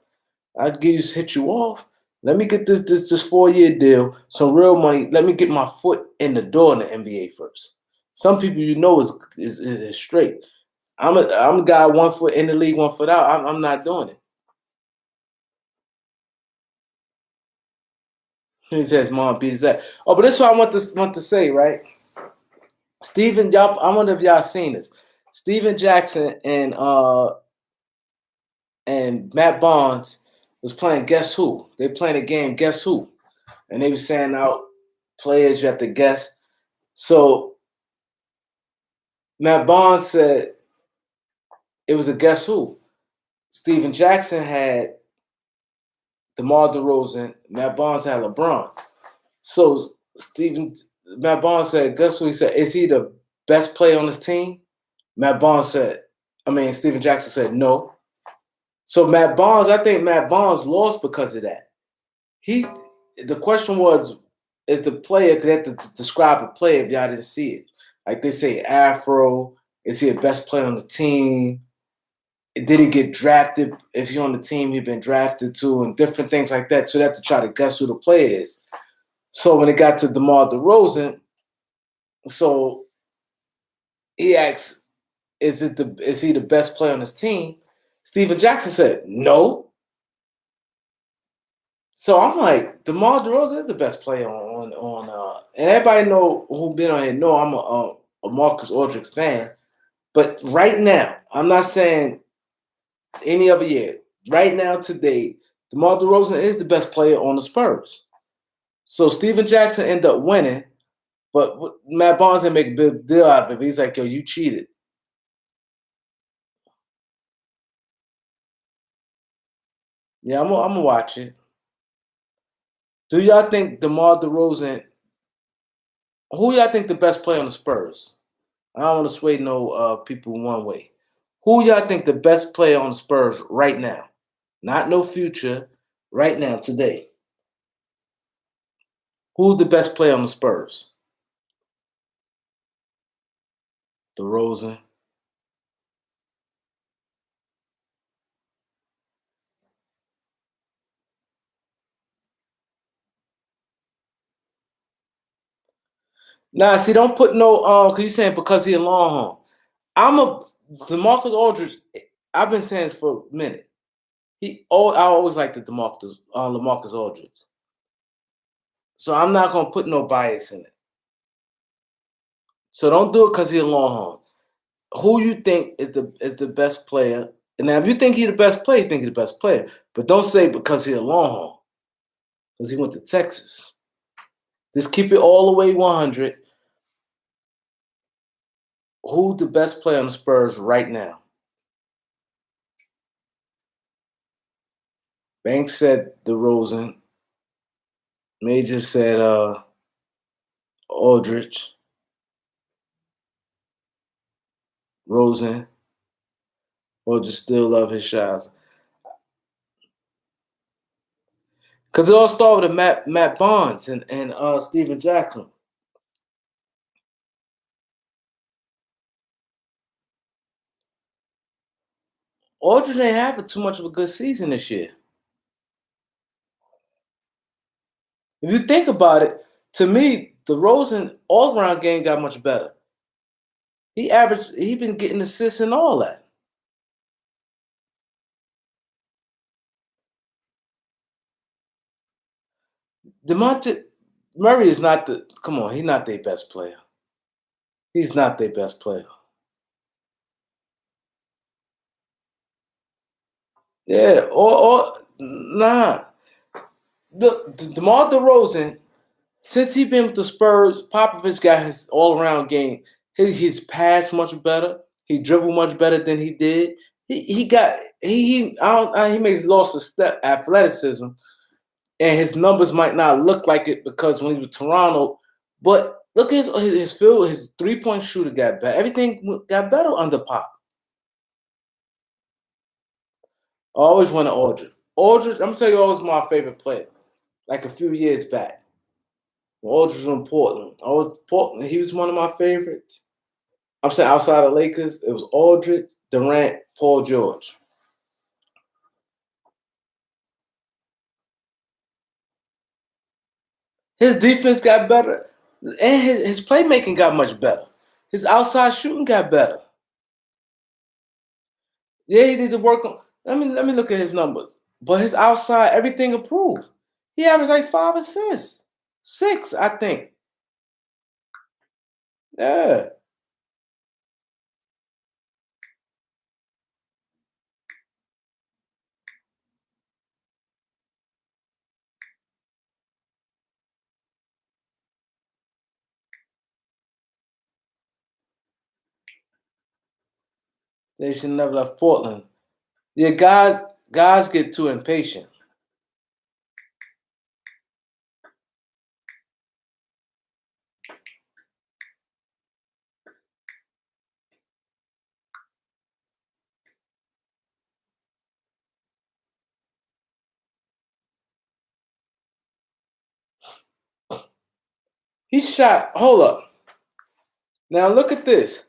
I'll hit you off. Let me get this 4-year deal, some real money. Let me get my foot in the door in the NBA first. Some people is straight. I'm a guy 1 foot in the league, 1 foot out. I'm not doing it. He says, "Mom, beat his ass." Oh, but this is what I want to say, right? Steven, y'all. I wonder if y'all seen this. Steven Jackson and Matt Barnes was playing Guess Who. They playing a game Guess Who, and they were saying out players you have to guess. So Matt Barnes said it was a Guess Who. Steven Jackson had DeMar DeRozan. Matt Barnes had LeBron. So Matt Barnes said, guess who? He said, is he the best player on his team? Steven Jackson said no. So I think Matt Barnes lost because of that. The question was, is the player, because they have to describe a player if y'all didn't see it. Like they say Afro, is he the best player on the team? Did he get drafted? If you're on the team, he'd been drafted to, and different things like that. So they have to try to guess who the player is. So when it got to DeMar DeRozan, so he asked, is he the best player on his team? Steven Jackson said no. So I'm like, DeMar DeRozan is the best player on and everybody know who been on here know I'm a Marcus Aldridge fan. But right now, I'm not saying any other year. Right now, today, DeMar DeRozan is the best player on the Spurs. So Steven Jackson ended up winning, but Matt Barnes didn't make a big deal out of it. He's like, yo, you cheated. Yeah, I'm gonna watch it. Do y'all think DeMar DeRozan? Who y'all think the best player on the Spurs? I don't want to sway no people one way. Who y'all think the best player on the Spurs right now? not no future, right now, today. Who's the best player on the Spurs? DeRozan. Nah, see, don't put no cause you saying because he a Longhorn. I'm a DeMarcus Aldridge. I've been saying this for a minute. I always like the LaMarcus Aldridge. So I'm not gonna put no bias in it. So don't do it because he's a Longhorn. Who you think is the best player? And now if you think he's the best player, you think he's the best player. But don't say because he's a Longhorn. Because he went to Texas. Just keep it all the way 100. Who's the best player on the Spurs right now? Banks said DeRozan. Major said Aldridge. Rosen. Aldridge still love his shots. Because it all started with Matt Barnes and Steven Jackson. Aldridge ain't having too much of a good season this year. If you think about it, to me, DeRozan all-around game got much better. He been getting assists and all that. DeMonte Murray is not he's not their best player. He's not their best player. Yeah, or nah. DeMar DeRozan, since he been with the Spurs, Popovich got his all-around game. His pass much better. He dribbled much better than he did. He makes lost a step athleticism, and his numbers might not look like it because when he was Toronto, but look at his field, his 3-point shooter got better. Everything got better under Pop. I always wanted Aldridge. Aldridge, I'm gonna tell you, always my favorite player. Like a few years back, Aldridge was in Portland. He was one of my favorites. I'm saying outside of Lakers, it was Aldridge, Durant, Paul George. His defense got better, and his playmaking got much better. His outside shooting got better. Yeah, he needs to work on. Let me look at his numbers. But his outside, everything improved. He averaged like 5 assists, 6, I think. Yeah. They should never left Portland. Yeah, guys get too impatient. He shot. Hold up. Now look at this.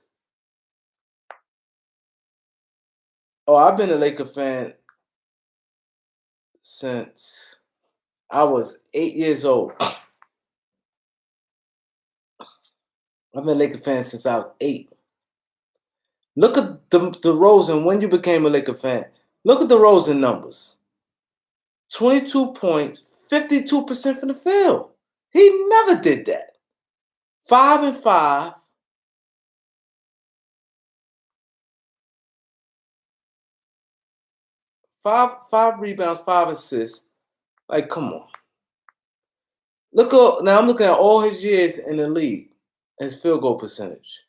Oh, I've been a Laker fan since I was 8 years old. I've been a Laker fan since I was 8. Look at the DeRozan when you became a Laker fan. Look at the DeRozan numbers. 22 points, 52% from the field. He never did that. 5 and 5. 5 rebounds, 5 assists. Like, come on. Now I'm looking at all his years in the league. His field goal percentage.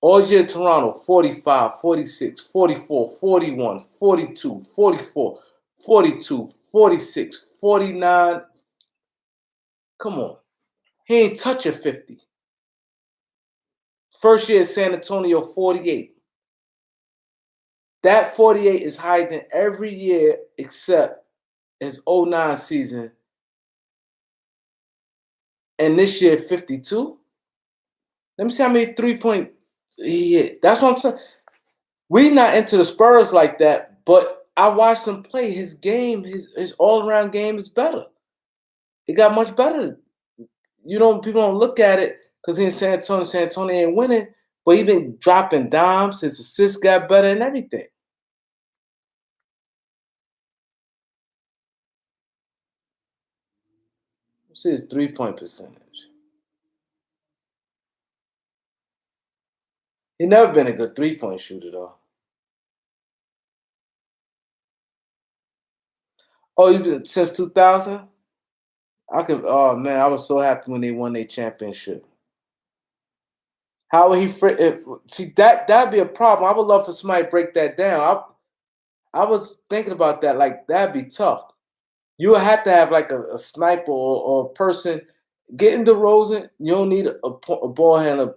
All year Toronto, 45, 46, 44, 41, 42, 44, 42, 46, 49. Come on. He ain't touching 50. First year San Antonio, 48. That 48 is higher than every year except his 09 season. And this year, 52. Let me see how many 3-point he hit. That's what I'm saying. We not into the Spurs like that, but I watched him play. His game, his all-around game is better. It got much better. People don't look at it because he's in San Antonio. San Antonio ain't winning, but he been dropping dimes. His assists got better and everything. Let's see his 3-point percentage. He never been a good 3-point shooter though. Oh, you been since 2000? Oh man, I was so happy when they won their championship. How would he see that'd be a problem. I would love for somebody to break that down. I was thinking about that. Like that'd be tough. You would have to have like a sniper or a person getting DeRozan. You don't need a ball handler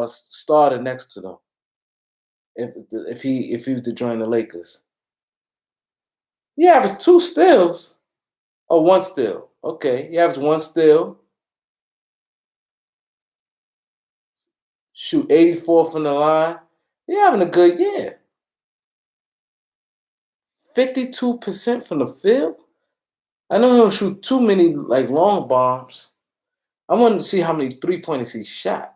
starter next to them. If he was to join the Lakers, he averaged 2 steals or 1 steal. Okay, he averaged 1 steal. Shoot 84 from the line. He having a good year. 52% from the field. I know he don't shoot too many like long bombs. I wanted to see how many 3-pointers he shot.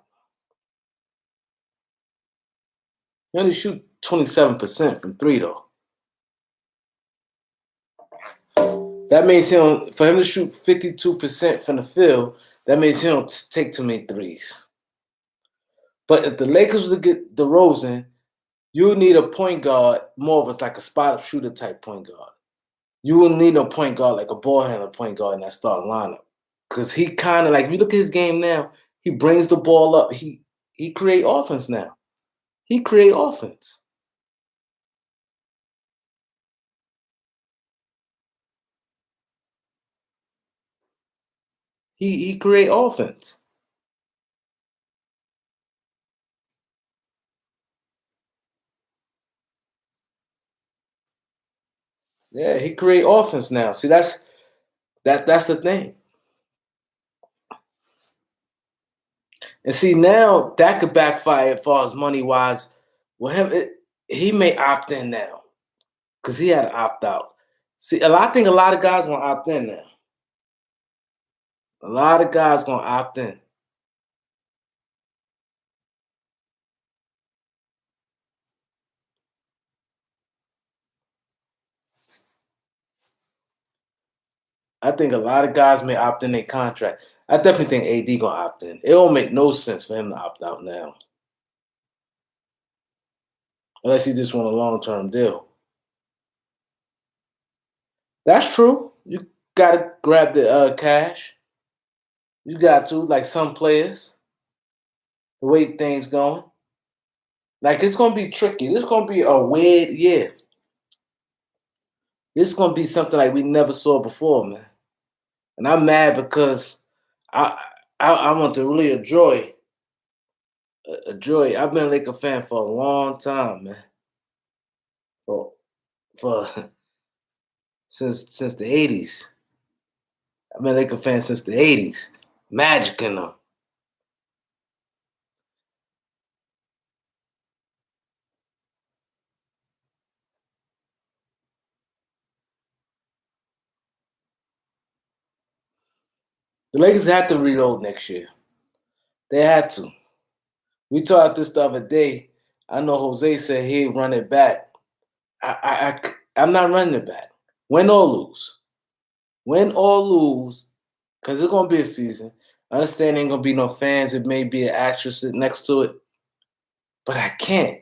He only shoot 27% from 3 though. That means for him to shoot 52% from the field, that means he don't take too many threes. But if the Lakers was to get DeRozan, you need a point guard, more of like a spot-up shooter type point guard. You will need a point guard like a ball handler point guard in that starting lineup. Because he kind of like, if you look at his game now, he brings the ball up. He create offense now. He create offense. He create offense. Yeah, he create offense now. See, that's the thing. And see, now that could backfire as far as money wise. Well, he may opt in now because he had to opt out. See, I think a lot of guys gonna opt in now. A lot of guys gonna opt in. I think a lot of guys may opt in their contract. I definitely think AD gonna opt in. It don't make no sense for him to opt out now, unless he just want a long-term deal. That's true. You gotta grab the cash. You got to, like some players, the way things going. Like it's gonna be tricky. This is gonna be a weird year. This is gonna be something like we never saw before, man. And I'm mad because I want to really enjoy. I've been a Laker fan for a long time, man. For since the '80s. I've been a Laker fan since the '80s. Magic in them. The Lakers had to reload next year. They had to. We talked this the other day. I know Jose said he'd run it back. I'm not running it back. Win or lose. Win or lose, because it's going to be a season. I understand there ain't going to be no fans. It may be an actress sitting next to it. But I can't.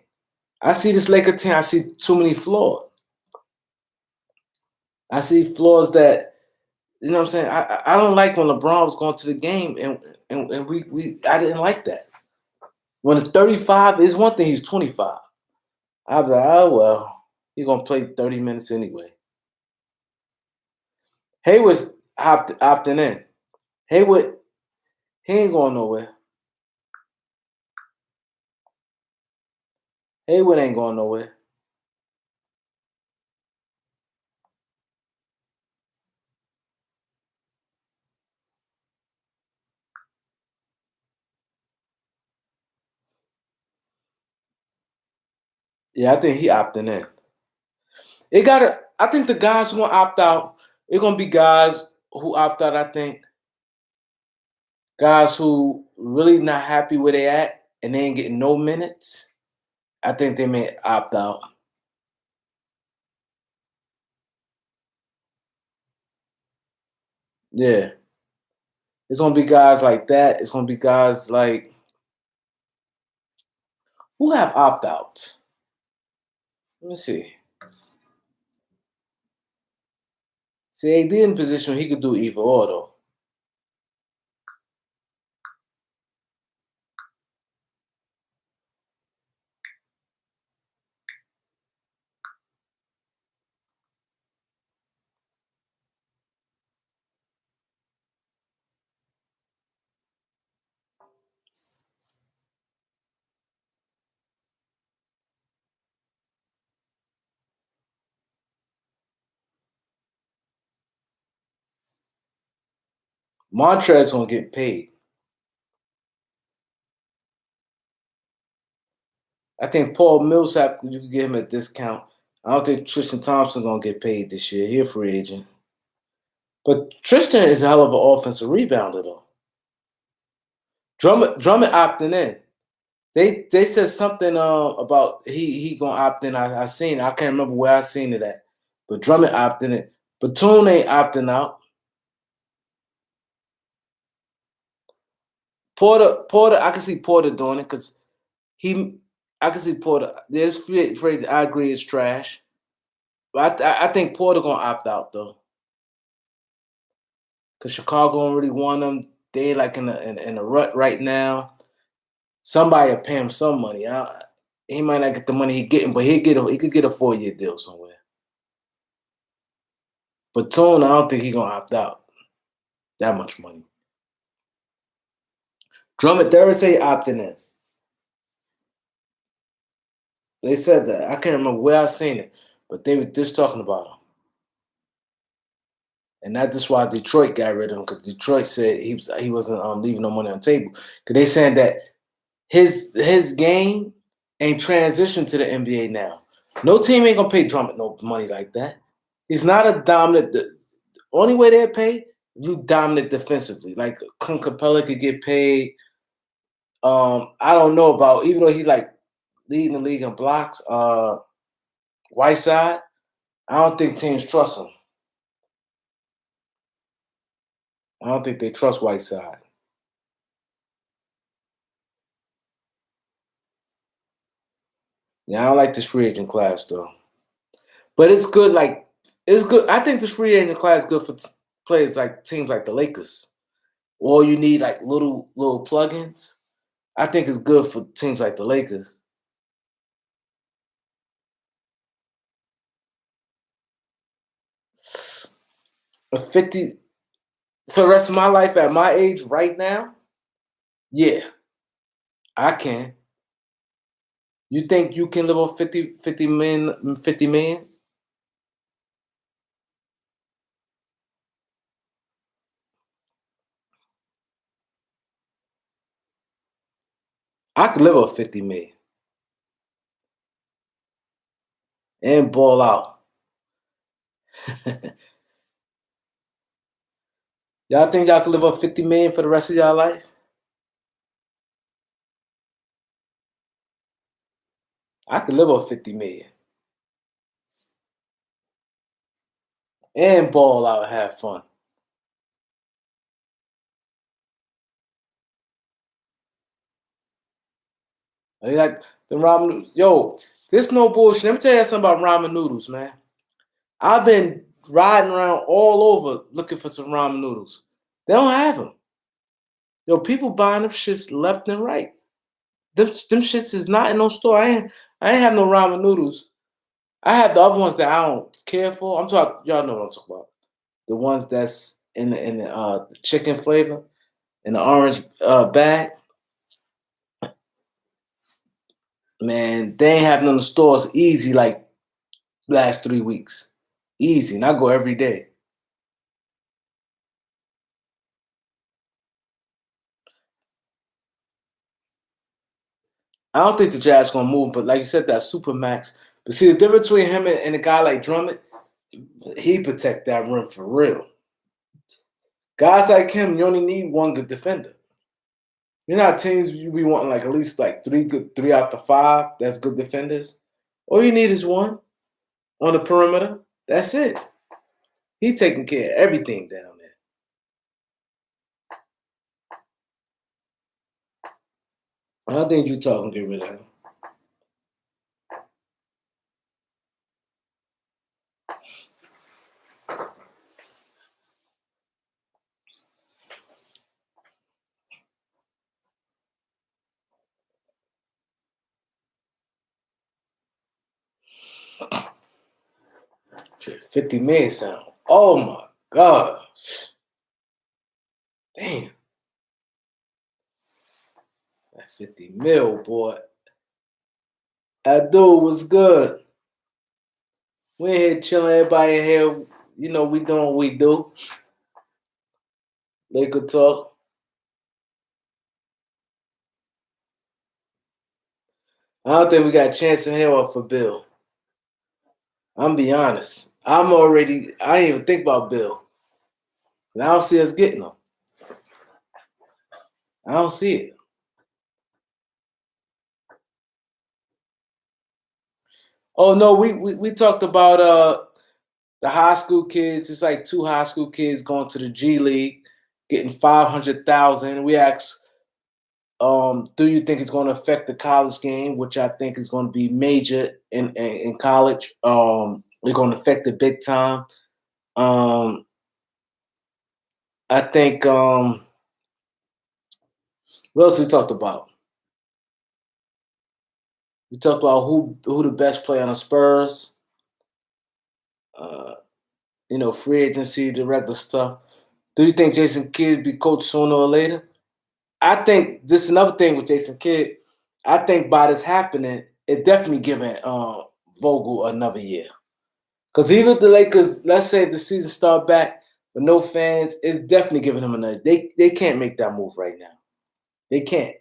I see this Laker team. I see too many flaws. I see flaws that, you know what I'm saying? I don't like when LeBron was going to the game, and I didn't like that. When it's 35, is one thing, he's 25. I'd be like, oh, well, he's going to play 30 minutes anyway. Hayward's opting in. Hayward, he ain't going nowhere. Haywood ain't going nowhere. Yeah, I think he opting in. It gotta. I think the guys who gonna opt out, it's gonna be guys who opt out. I think guys who really not happy where they at and they ain't getting no minutes. I think they may opt out. Yeah, it's gonna be guys like that. It's gonna be guys like who have opt outs. Let me see. See, AD in position he could do either or though. Montrez gonna get paid. I think Paul Millsap you can get him a discount. I don't think Tristan Thompson gonna get paid this year. He a free agent. But Tristan is a hell of an offensive rebounder though. Drummond opting in. They said something about he gonna opt in. I seen it. I can't remember where I seen it at. But Drummond opting in. Batum ain't opting out. Porter, I can see Porter doing it because I can see Porter. There's phrase I agree is trash. But I think Porter gonna opt out though. Because Chicago don't really want him. They like in a rut right now. Somebody will pay him some money. He might not get the money he getting, but he could get a 4-year deal somewhere. But Tone, I don't think he's gonna opt out that much money. Drummond, they say opting in. They said that. I can't remember where I seen it, but they were just talking about him. And that's why Detroit got rid of him because Detroit said he wasn't leaving no money on the table. Because they saying that his game ain't transitioned to the NBA now. No team ain't gonna pay Drummond no money like that. He's not a dominant. The only way they'll pay you dominant defensively. Like Clint Capella could get paid. I don't know about even though he like leading the league in blocks. Whiteside, I don't think teams trust him. I don't think they trust Whiteside. Yeah, I don't like this free agent class though. But it's good. Like it's good. I think this free agent class is good for players like teams like the Lakers. Or you need like little plugins. I think it's good for teams like the Lakers. A 50 for the rest of my life at my age right now, yeah, I can. You think you can live on 50 million, 50 million? I could live on 50 million and ball out. Y'all think y'all could live on 50 million for the rest of y'all life? I could live on 50 million and ball out and have fun. Like the ramen, yo, this no bullshit. Let me tell you something about ramen noodles, man. I've been riding around all over looking for some ramen noodles. They don't have them. Yo, people buying them shits left and right. Them shits is not in no store. I ain't have no ramen noodles. I have the other ones that I don't care for. I'm talking. Y'all know what I'm talking about. The ones that's in the chicken flavor in the orange bag. Man, they ain't have none of the stores easy like last 3 weeks. Easy. And I go every day. I don't think the Jazz gonna move, but like you said, that super max. But see, the difference between him and a guy like Drummond, he protect that rim for real. Guys like him, you only need one good defender. You're not teams you be wanting like at least like three out the five. That's good defenders. All you need is one on the perimeter. That's it. He taking care of everything down there. I don't think Utah can get rid of him. Shit, 50 million sound. Oh my God. Damn. That 50 mil, boy. That dude was good. We in here chilling, everybody in here, you know, we doing what we do. Laker talk. I don't think we got a chance in hell for Bill. I'm be honest. I didn't even think about Bill. And I don't see us getting him. I don't see it. Oh no, we talked about the high school kids. It's like 2 high school kids going to the G League, getting 500,000. We asked, do you think it's going to affect the college game, which I think is going to be major in college. We're going to affect it big time. I think what else we talked about? We talked about who the best player on the Spurs. You know, free agency, the regular stuff. Do you think Jason Kidd be coached sooner or later? I think this is another thing with Jason Kidd. I think by this happening, it definitely giving Vogel another year. Because even if the Lakers, let's say if the season start back with no fans, it's definitely giving him another. They can't make that move right now. They can't.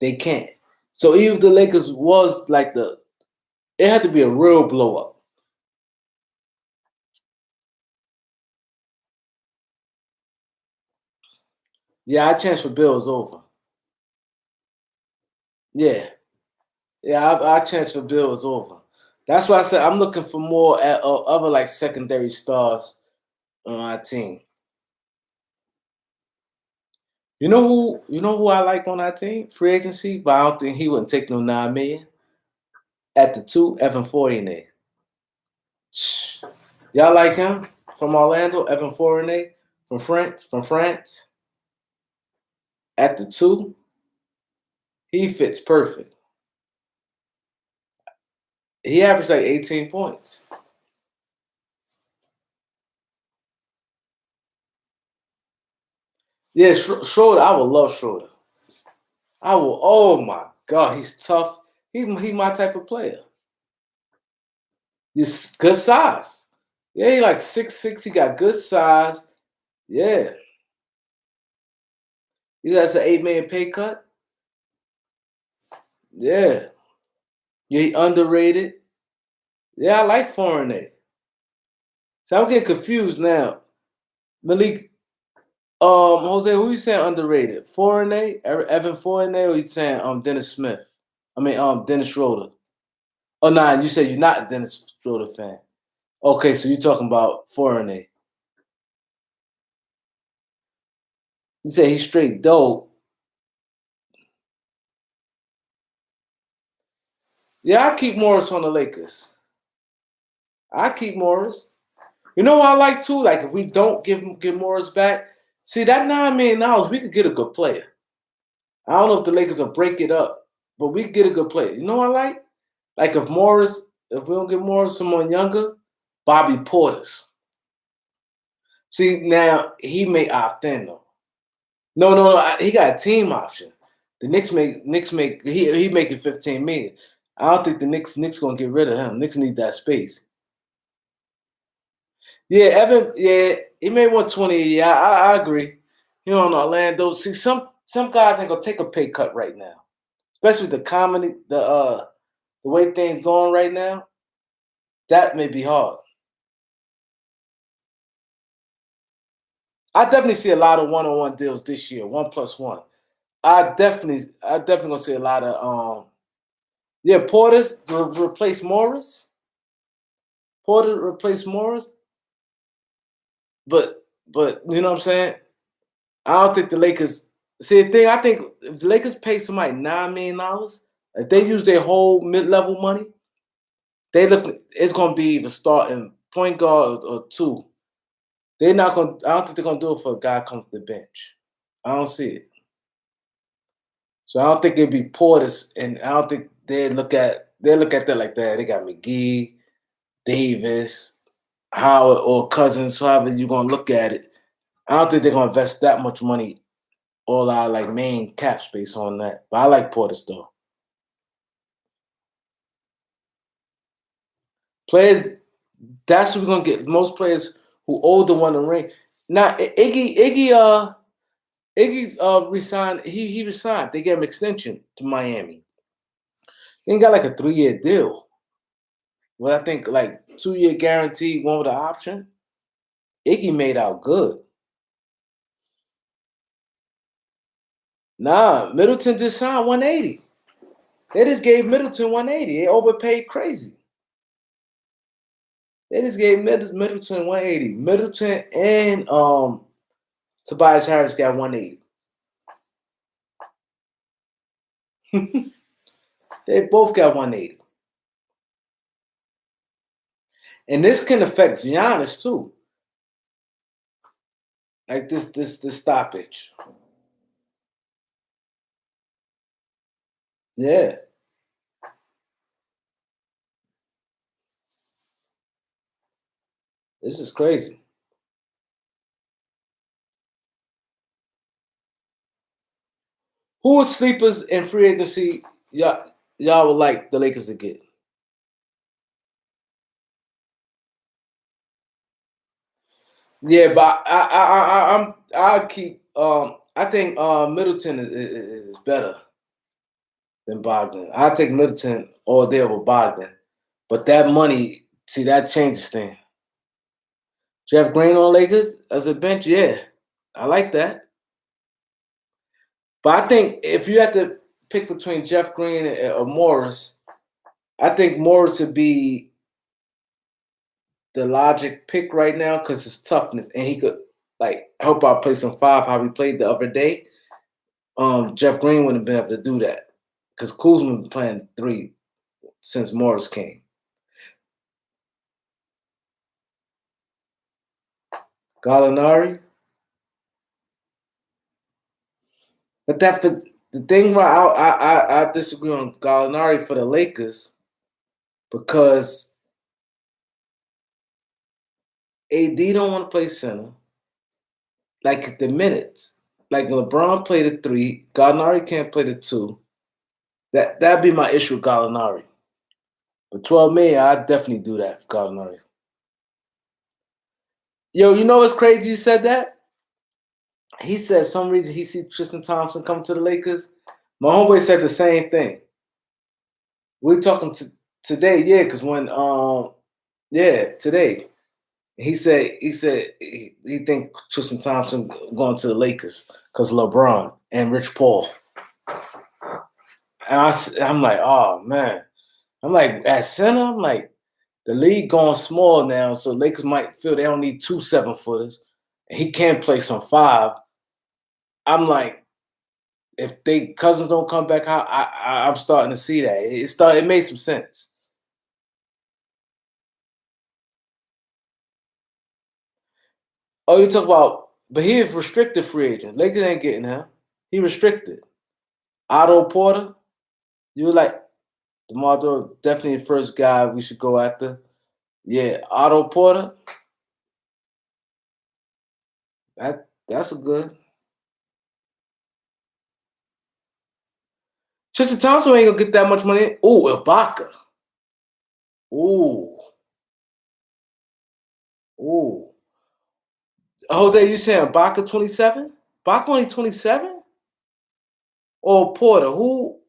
They can't. So even if the Lakers was like it had to be a real blow up. Yeah, our chance for Bill is over. Yeah. Yeah, our chance for Bill is over. That's why I said I'm looking for more at other like secondary stars on our team. You know who I like on our team? Free agency, but I don't think he wouldn't take no 9 million. At the 2, Evan Fournier. Y'all like him from Orlando? Evan Fournier from France. At the 2, he fits perfect. He averaged like 18 points. Yeah, Schroeder. I would love Schroeder. I will. Oh my God, he's tough. He my type of player. He's good size. Yeah, he like 6'6". He got good size. Yeah. He has an 8 million pay cut. Yeah. Yeah, he underrated. Yeah, I like Fournier. So I'm getting confused now. Malik, Jose, who you saying underrated? Fournier, Evan Fournier, or you saying Dennis Smith? I mean Dennis Schroeder. Oh nah, you said you're not a Dennis Schroeder fan. Okay, so you're talking about Fournier. You say he's straight dope. Yeah, I keep Morris on the Lakers. I keep Morris. You know what I like too? Like if we don't give Morris back, see that $9 million, we could get a good player. I don't know if the Lakers will break it up, but we could get a good player. You know what I like? Like if we don't get Morris, someone younger, Bobby Portis. See now he may opt in though. No, he got a team option. The Knicks make he making 15 million. I don't think the Knicks gonna get rid of him. Knicks need that space. Yeah, Evan. Yeah, he made 120 a year. I agree. You know, in Orlando, see some guys ain't gonna take a pay cut right now, especially with the comedy, the way things going right now. That may be hard. I definitely see a lot of one-on-one deals this year, 1+1. I definitely gonna see a lot of yeah, Porter's replace Morris. Porter replace Morris, but you know what I'm saying? I don't think the Lakers see the thing. I think if the Lakers pay somebody $9 million, if they use their whole mid-level money, they look it's gonna be either starting point guard or two. They're not gonna I don't think they're gonna do it for a guy come from the bench. I don't see it. So I don't think it'd be Portis, and I don't think they look at that like that. They got McGee, Davis, Howard, or Cousins, however you're gonna look at it. I don't think they're gonna invest that much money all our like main cap space on that. But I like Portis though. Players, that's what we're gonna get. Most players who older want the ring. Now Iggy resigned. He resigned. They gave him extension to Miami. They got like a 3-year deal. Well, I think like 2-year guarantee, one with an option. Iggy made out good. Nah, Middleton just signed 180. They just gave Middleton 180. They overpaid crazy. They just gave Middleton 180. Middleton and Tobias Harris got 180. They both got 180. And this can affect Giannis too. Like this stoppage. Yeah. This is crazy. Who are sleepers in free agency y'all would like the Lakers to get? Yeah, but I'll keep I think Middleton is better than Bogdan. I take Middleton all day over Bogdan. But that money, see that changes things. Jeff Green on Lakers as a bench, yeah. I like that. But I think if you had to pick between Jeff Green or Morris, I think Morris would be the logic pick right now because his toughness, and he could like help out play some five how we played the other day. Jeff Green wouldn't have been able to do that because Kuzma been playing 3 since Morris came. Gallinari, but the thing where I disagree on Gallinari for the Lakers because AD don't want to play center. Like the minutes, like LeBron played the 3, Gallinari can't play the 2. That'd be my issue with Gallinari. But 12 million, I'd definitely do that for Gallinari. Yo, you know what's crazy? You said that. He said some reason he see Tristan Thompson come to the Lakers. My homeboy said the same thing. We're talking today, yeah, because when today. He think Tristan Thompson going to the Lakers because LeBron and Rich Paul. And I'm like, oh man. I'm like, at center, I'm like, the league going small now, so Lakers might feel they don't need 2 7-footers. And he can't play some 5. I'm like, if they Cousins don't come back out, I'm starting to see that. It made some sense. Oh, you talk about, but he is restricted free agent. Lakers ain't getting him. He restricted. Otto Porter, you like DeMar definitely the first guy we should go after. Yeah, Otto Porter. That's a good. Tristan Thompson ain't gonna get that much money. Ooh, Ibaka. Ooh. Ooh. Jose, you saying Ibaka 27? Ibaka only 27? Or Porter? Who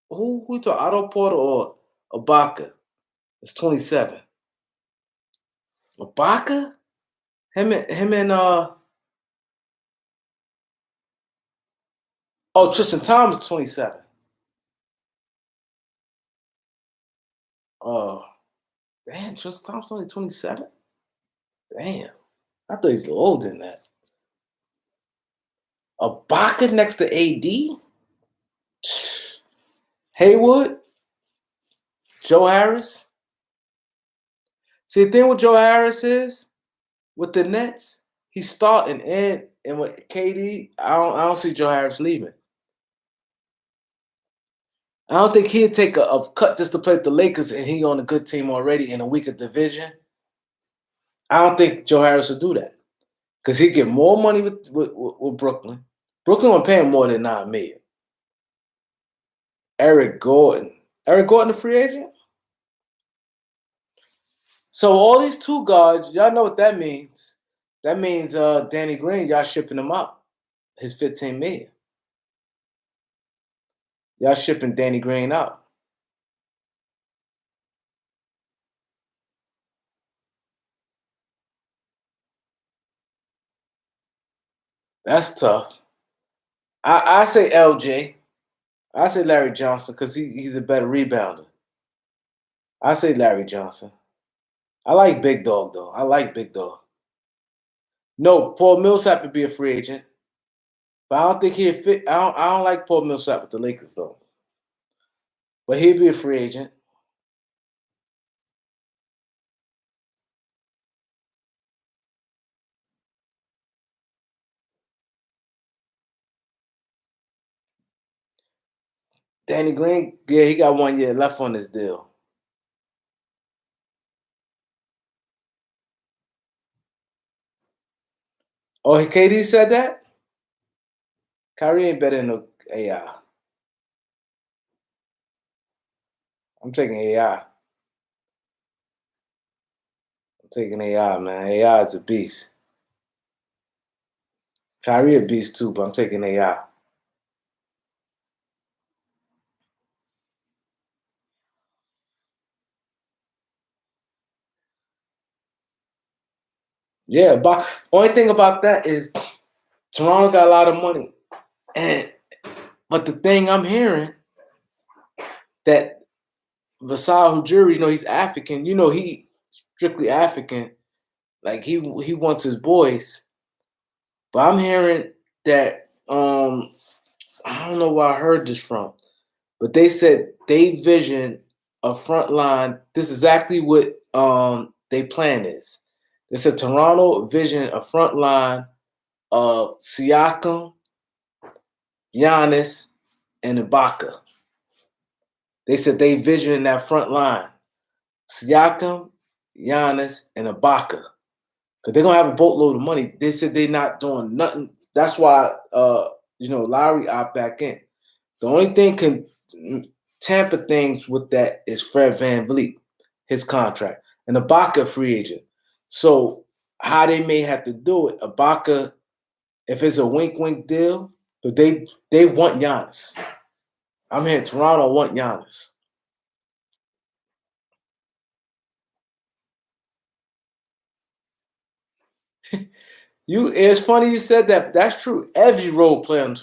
to Otto Porter or Ibaka? It's 27. Ibaka? Him and Tristan Thompson 27. Damn, Tristan Thompson only 27? Damn. I thought he's a little older than that. Ibaka next to AD? Haywood? Joe Harris? See, the thing with Joe Harris is, with the Nets, he's starting, and with KD, I don't see Joe Harris leaving. I don't think he'd take a cut just to play with the Lakers, and he on a good team already in a weaker division. I don't think Joe Harris would do that because he'd get more money with Brooklyn. Brooklyn will pay him more than $9 million. Eric Gordon, a free agent. So all these two guards, y'all know what that means. That means Danny Green, y'all shipping him up. His $15 million. Y'all shipping Danny Green out. That's tough. I say LJ. I say Larry Johnson because he's a better rebounder. I say Larry Johnson. I like Big Dog though. I like Big Dog. No, Paul Millsap would be a free agent, but I don't think he'd fit. I don't like Paul Millsap with the Lakers though. But he'd be a free agent. Danny Green, yeah, he got 1 year left on his deal. Oh, KD said that? Kyrie ain't better than no AI. I'm taking AI. I'm taking AI, man. AI is a beast. Kyrie a beast too, but I'm taking AI. Yeah, but only thing about that is Toronto got a lot of money. But the thing I'm hearing that Vasal Ujiri, he's African. He strictly African. Like he wants his boys. But I'm hearing that I don't know where I heard this from, but they said they vision a front line. This is exactly what their plan is. They said Toronto vision a front line of Siakam, Giannis, and Ibaka. They said they vision that front line. Siakam, Giannis, and Ibaka. Because they're going to have a boatload of money. They said they're not doing nothing. That's why, Lowry opt back in. The only thing can tamper things with that is Fred VanVleet, his contract. And Ibaka, free agent. So how they may have to do it, Ibaka, if it's a wink-wink deal, but they want Giannis. I'm here. Toronto want Giannis. It's funny you said that. That's true. Every role player.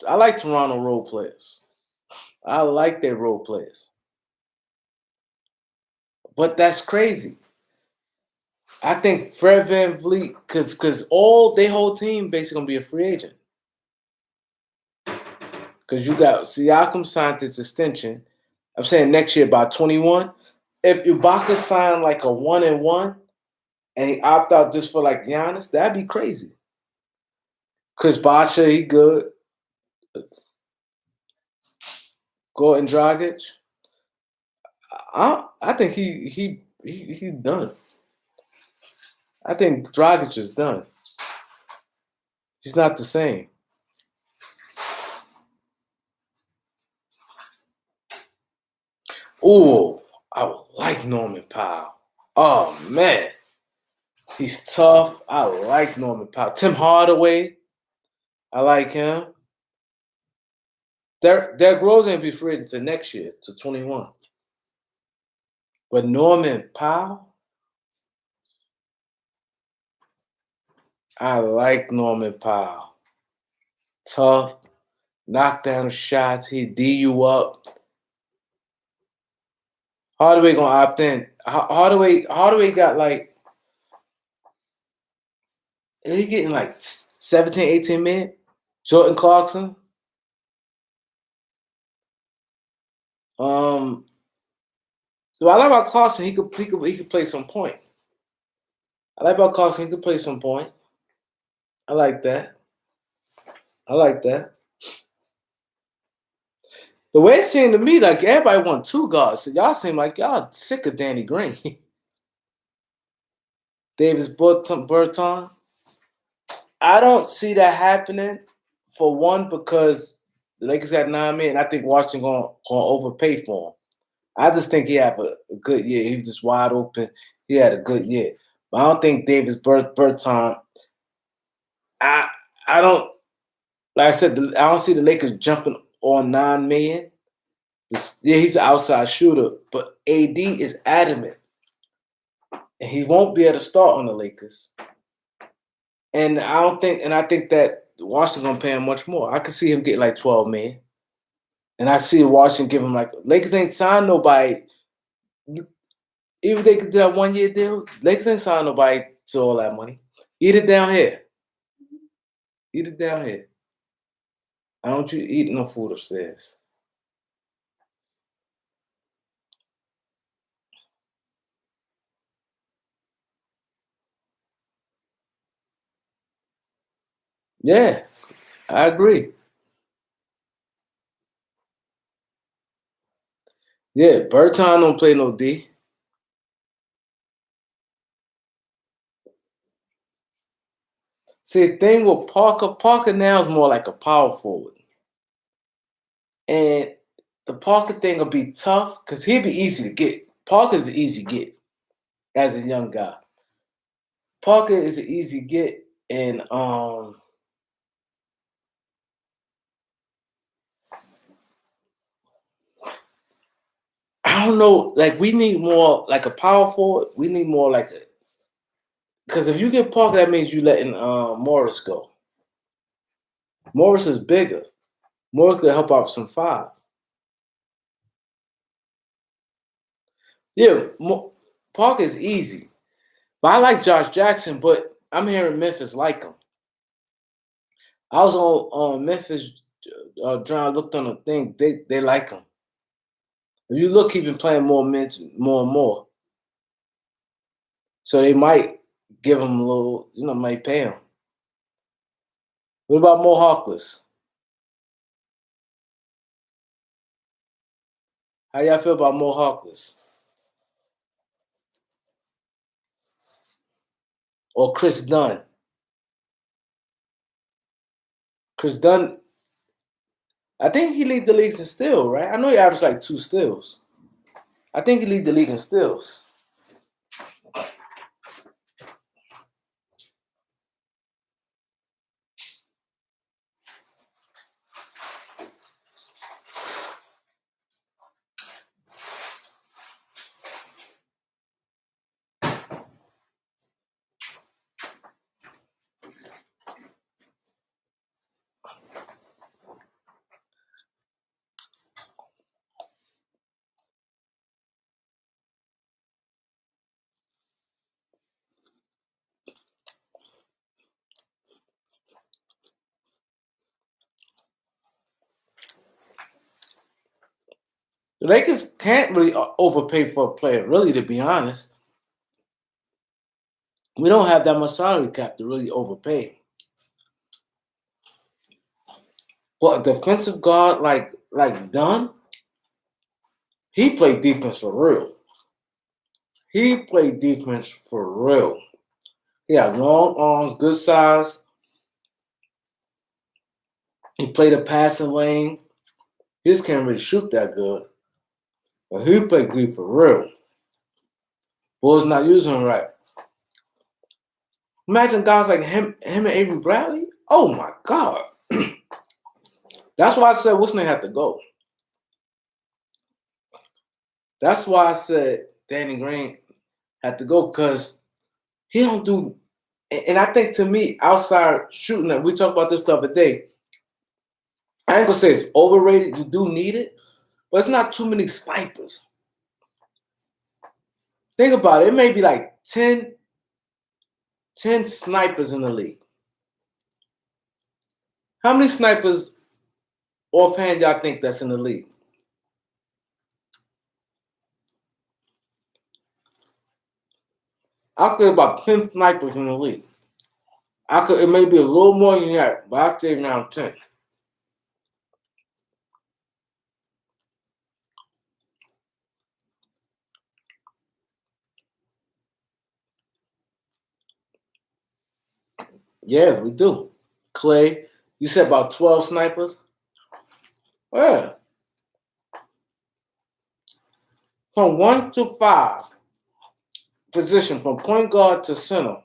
I like Toronto role players. I like their role players. But that's crazy. I think Fred VanVleet, because all their whole team basically gonna be a free agent. Because you got Siakam signed his extension. I'm saying next year about 21. If Ibaka signed like a 1-1 and he opt out just for like Giannis, that'd be crazy. Chris Bosh, he good. Gordon Dragic. I think he's done. I think Dragic is done. He's not the same. Oh, I like Norman Powell. Oh man, he's tough. I like Norman Powell. Tim Hardaway, I like him. Derrick Rose ain't be free until next year, to 21. But Norman Powell, I like Norman Powell. Tough, knock down shots, he D you up. Hardaway gonna opt in. Hardaway got like, he getting like 17, 18 men. Jordan Clarkson. So I like about Clarkson, he could play some point. I like about Clarkson, he could play some point. I like that. The way it seemed to me, like everybody want two guards. So y'all seem like y'all sick of Danny Green. Davis Berton. I don't see that happening. For one, because the Lakers got 9 million. I think Washington gonna overpay for him. I just think he had a good year. He was just wide open. He had a good year. But I don't think Davis Berton. I don't, like I said, I don't see the Lakers jumping on 9 million. Yeah, he's an outside shooter, but AD is adamant, and he won't be able to start on the Lakers. And I think that Washington gonna pay him much more. I could see him get like 12 million, and I see Washington give him like, Lakers ain't signed nobody. Even if they could do that 1 year deal, Lakers ain't signed nobody to all that money. Eat it down here. Eat it down here. I don't want you eating no food upstairs. Yeah, I agree. Yeah, Berton don't play no D. See, the thing with Parker now is more like a power forward. And the Parker thing will be tough because he'll be easy to get. Parker's an easy get as a young guy. Parker is an easy get, and I don't know. Like, we need more like a power forward. We need more like a, because if you get Parker, that means you letting Morris go. Morris is bigger. Morris could help out some 5. Yeah, Parker is easy. But I like Josh Jackson, but I'm hearing Memphis like him. I was on Memphis. John looked on the thing. They like him. If you look, he's been playing more minutes, more and more. So they might give him a little, might pay him. What about Mo Harkless? How y'all feel about Mo Harkless? Or Chris Dunn? Chris Dunn, I think he lead the leagues in steals, right? I know he averaged like 2 steals. I think he lead the league in steals. The Lakers can't really overpay for a player, really, to be honest. We don't have that much salary cap to really overpay. But a defensive guard like Dunn, he played defense for real. He played defense for real. He had long arms, good size. He played a passing lane. He just can't really shoot that good. But he played good for real. Bulls not using him right. Imagine guys like him and Avery Bradley. Oh my God. That's why I said what's name had to go. That's why I said Danny Green had to go because he don't do. And I think to me, outside shooting, we talked about this the other day. I ain't gonna say it's overrated. You do need it, but it's not too many snipers. Think about it. It may be like 10 snipers in the league. How many snipers offhand y'all think that's in the league? I think about 10 snipers in the league. It may be a little more than that, but I'd say around 10. Yeah, we do. Clay, you said about 12 snipers? Yeah. From 1 to 5 position, from point guard to center.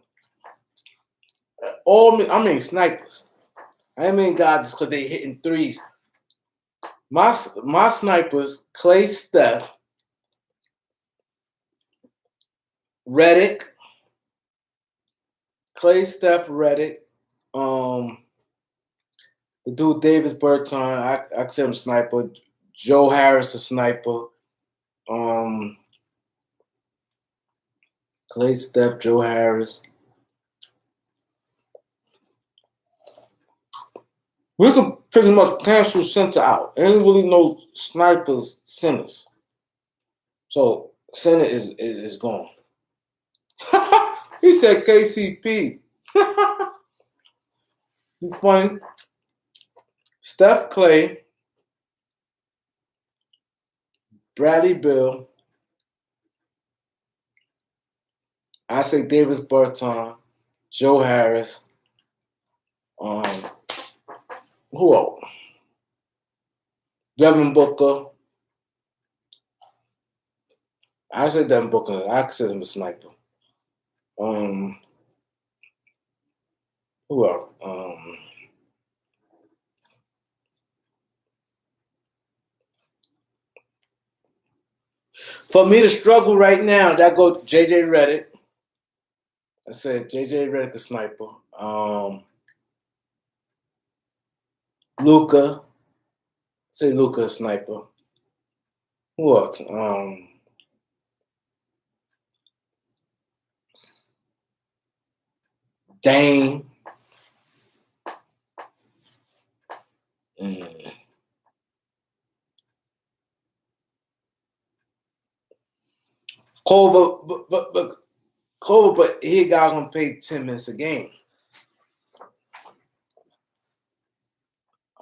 I mean snipers. I mean guys just because they hitting threes. My snipers, Clay, Steph, Redick, Clay, Steph, Redick, the dude Davis Berton, I consider him a sniper. Joe Harris a sniper. Clay, Steph, Joe Harris. We could pretty much cancel center out. Ain't really no snipers centers. So center is gone. He said KCP. You funny. Steph Clay, Bradley Beal. I say Davis Berton, Joe Harris. Who else? Devin Booker. I say Devin Booker. I consider him a sniper. Who else? For me to struggle right now, that go JJ Redick. I said JJ Redick, the sniper. Luka. Say Luka, sniper. Who else? Dane. Culver, but Culver, but he got gonna pay 10 minutes a game.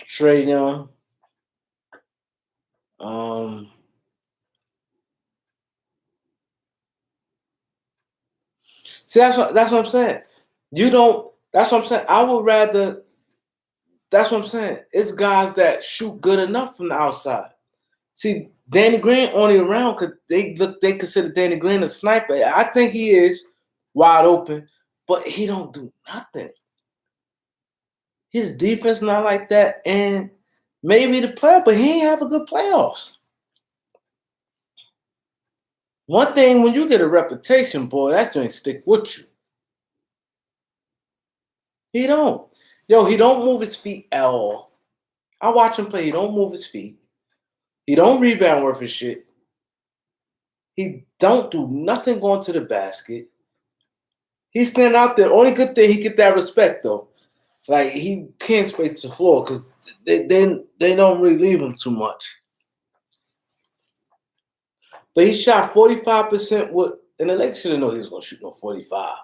Trae Young. See, that's what I'm saying. You don't. That's what I'm saying. I would rather. That's what I'm saying. It's guys that shoot good enough from the outside. See, Danny Green only around because they consider Danny Green a sniper. I think he is wide open, but he don't do nothing. His defense not like that, and maybe the player, but he ain't have a good playoffs. One thing when you get a reputation, boy, that joint stick with you. He don't. Yo, he don't move his feet at all. I watch him play. He don't move his feet. He don't rebound worth his shit. He don't do nothing going to the basket. He stand out there. Only good thing he get that respect though. Like he can't space the floor because they don't really leave him too much. But he shot 45% with, and the Lakers should have known he was gonna shoot no 45.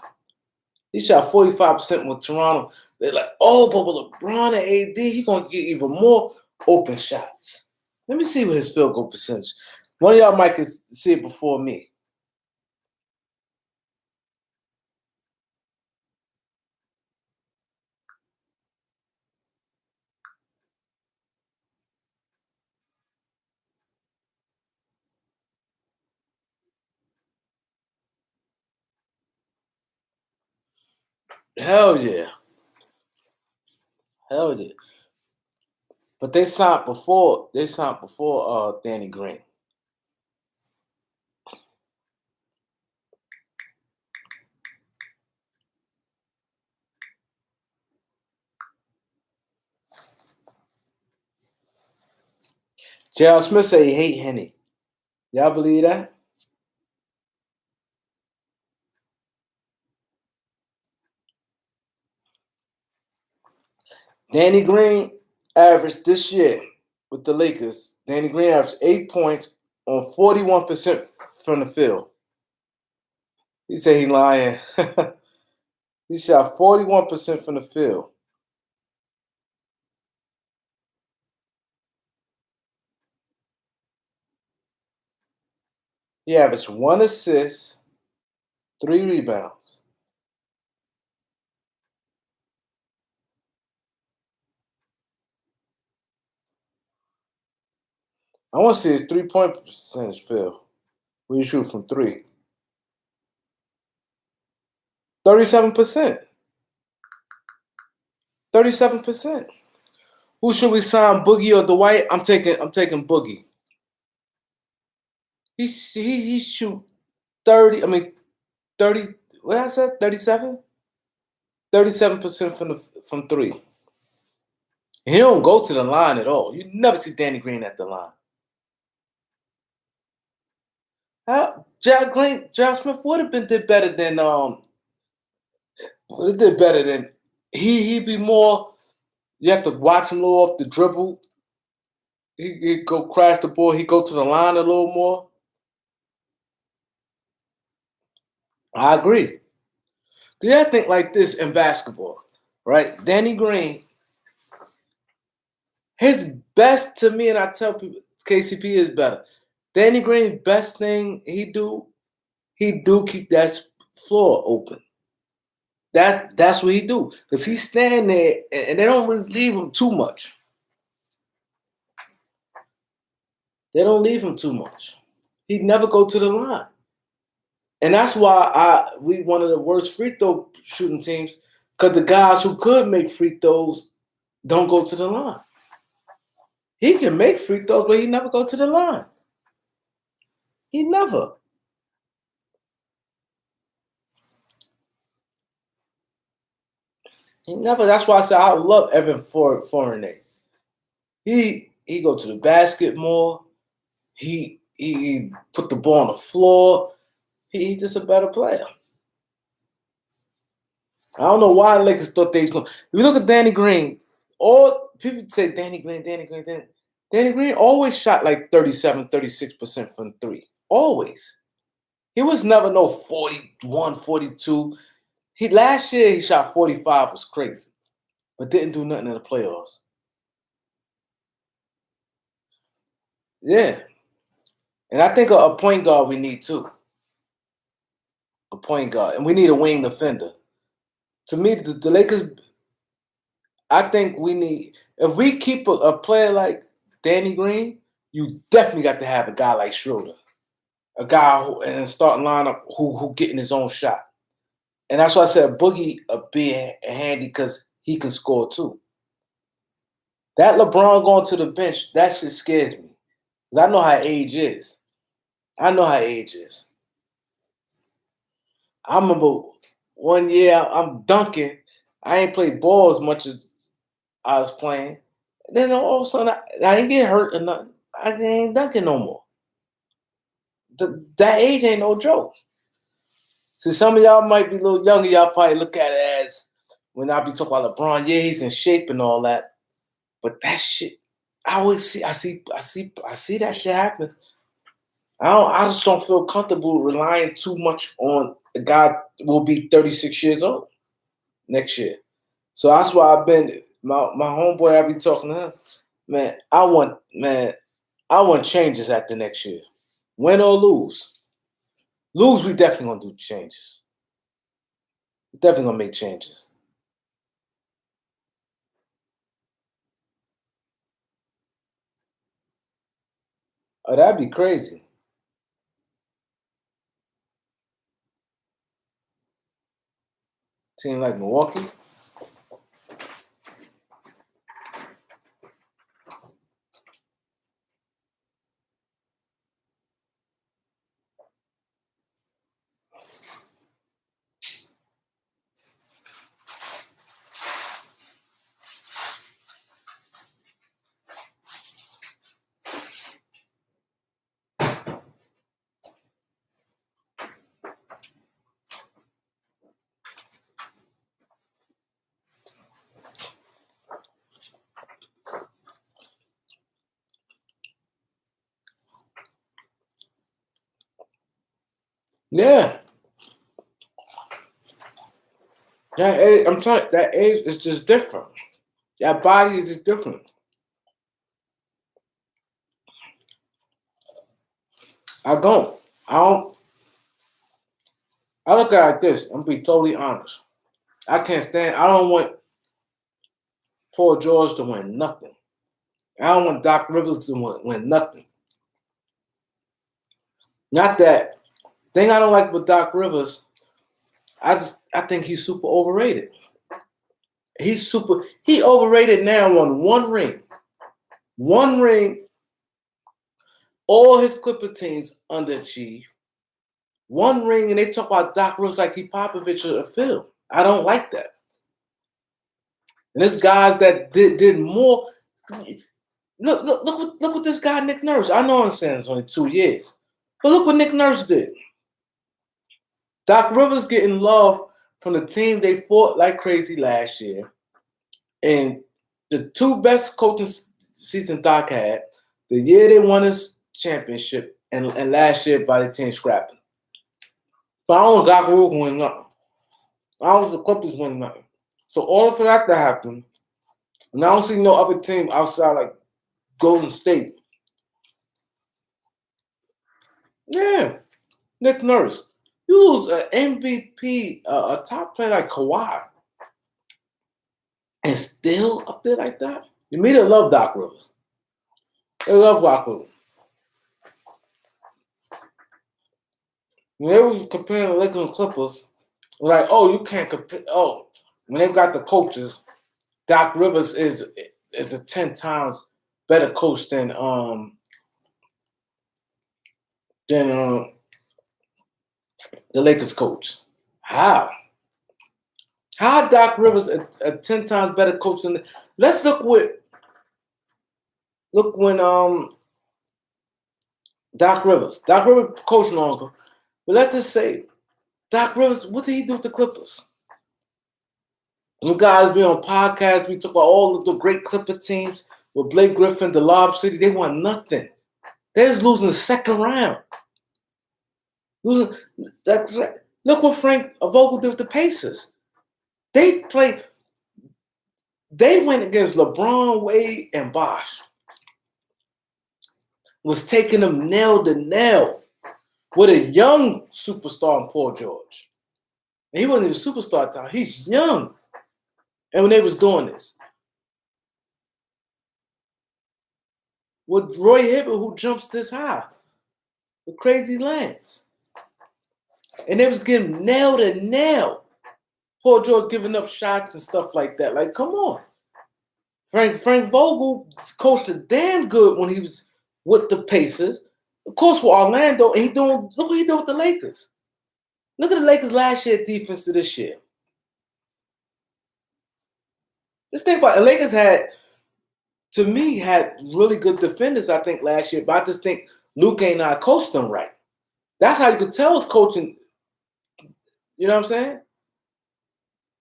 He shot 45% with Toronto. They're like, oh, but with LeBron and AD, he's gonna get even more open shots. Let me see what his field goal percentage. One of y'all might see it before me. Hell yeah. Hell yeah. But they signed before Danny Green. J.R. Smith say he hate Henny. Y'all believe that? Danny Green averaged this year with the Lakers. Danny Green averaged 8 points on 41% from the field. He said he lying. He shot 41% from the field. He averaged 1 assist, 3 rebounds. I want to see his 3-point percentage, Phil. Where you shoot from 3. 37%. 37%. Who should we sign, Boogie or Dwight? I'm taking Boogie. He shoot 30. I mean 30. What I said? 37. 37% from 3. He don't go to the line at all. You never see Danny Green at the line. Gerald Smith would have been did better than would have did better than he'd be more. You have to watch him a little off the dribble. He'd go crash the ball. He'd go to the line a little more. I agree. You have to think like this in basketball, right? Danny Green, his best to me, and I tell people KCP is better. Danny Green, best thing he do keep that floor open. That's what he do. Because he's standing there and they don't really leave him too much. They don't leave him too much. He'd never go to the line. And that's why we one of the worst free throw shooting teams, because the guys who could make free throws don't go to the line. He can make free throws, but he never go to the line. He never. He never. That's why I said I love Evan Fournier. He go to the basket more. He put the ball on the floor. He's just a better player. I don't know why the Lakers thought they was going. If you look at Danny Green, all people say Danny Green. Danny Green always shot like 37, 36% from 3. Always. He was never no 41, 42. Last year he shot 45, was crazy, but didn't do nothing in the playoffs. Yeah. And I think a point guard we need too. A point guard. And we need a wing defender. To me, the Lakers, I think we need, if we keep a player like Danny Green, you definitely got to have a guy like Schroeder. A guy who in a starting lineup who getting his own shot. And that's why I said Boogie being handy because he can score too. That LeBron going to the bench, that shit scares me. Because I know how age is. I remember one year I'm dunking. I ain't played ball as much as I was playing. And then all of a sudden I ain't get hurt or nothing. I ain't dunking no more. That age ain't no joke. See, some of y'all might be a little younger. Y'all probably look at it as when I be talking about LeBron, yeah, he's in shape and all that. But that shit, I see that shit happen. I just don't feel comfortable relying too much on a guy who will be 36 years old next year. So that's why I've been my homeboy. I be talking to him, man. I want changes at the next year, win or lose. Lose, we definitely gonna do changes. We definitely gonna make changes. Oh, that'd be crazy. Team like Milwaukee. Yeah. That age, I'm telling you, that age is just different. That body is just different. I don't. I don't. I look at it like this. I'm gonna be totally honest. I can't stand. I don't want Paul George to win nothing. I don't want Doc Rivers to win nothing. Not that thing I don't like with Doc Rivers. I think he's super overrated. He overrated now on one ring. One ring. All his Clipper teams underachieve. One ring, and they talk about Doc Rivers like he Popovich or Phil. I don't like that. And there's guys that did more. Look what this guy Nick Nurse. I know I'm saying it's only 2 years, but look what Nick Nurse did. Doc Rivers getting love from the team they fought like crazy last year, and the two best coaching seasons Doc had, the year they won his championship, and last year by the team scrapping. So I don't want Doc Rivers winning nothing. I don't want the Clippers winning nothing. So all for that to happen, and I don't see no other team outside like Golden State. Yeah, Nick Nurse. You lose an MVP, a top player like Kawhi, and still up there like that? You mean they love Doc Rivers. They love Doc Rivers. When they was comparing the Lakers and Clippers, like, oh, you can't compare. Oh, when they got the coaches, Doc Rivers is a 10 times better coach than the Lakers coach. How? How Doc Rivers a 10 times better coach than let's look when Doc Rivers coached longer. But let's just say Doc Rivers, what did he do with the Clippers? You guys be on podcasts, we talk about all of the great Clipper teams with Blake Griffin, the Lob City, they won nothing. They was losing the second round. Look what Frank Vogel did with the Pacers. They went against LeBron, Wade, and Bosh. Was taking them nail to nail with a young superstar in Paul George. And he wasn't even a superstar at the time. He's young. And when they was doing this. With Roy Hibbert, who jumps this high. With Crazy Lance. And they was getting nail to nail. Paul George giving up shots and stuff like that. Like, come on. Frank Vogel coached it damn good when he was with the Pacers. Of course, with Orlando, and look what he did with the Lakers. Look at the Lakers last year defense to this year. Just think about it. The Lakers had really good defenders, I think, last year. But I just think Luke ain't not coached them right. That's how you could tell his coaching. You know what I'm saying?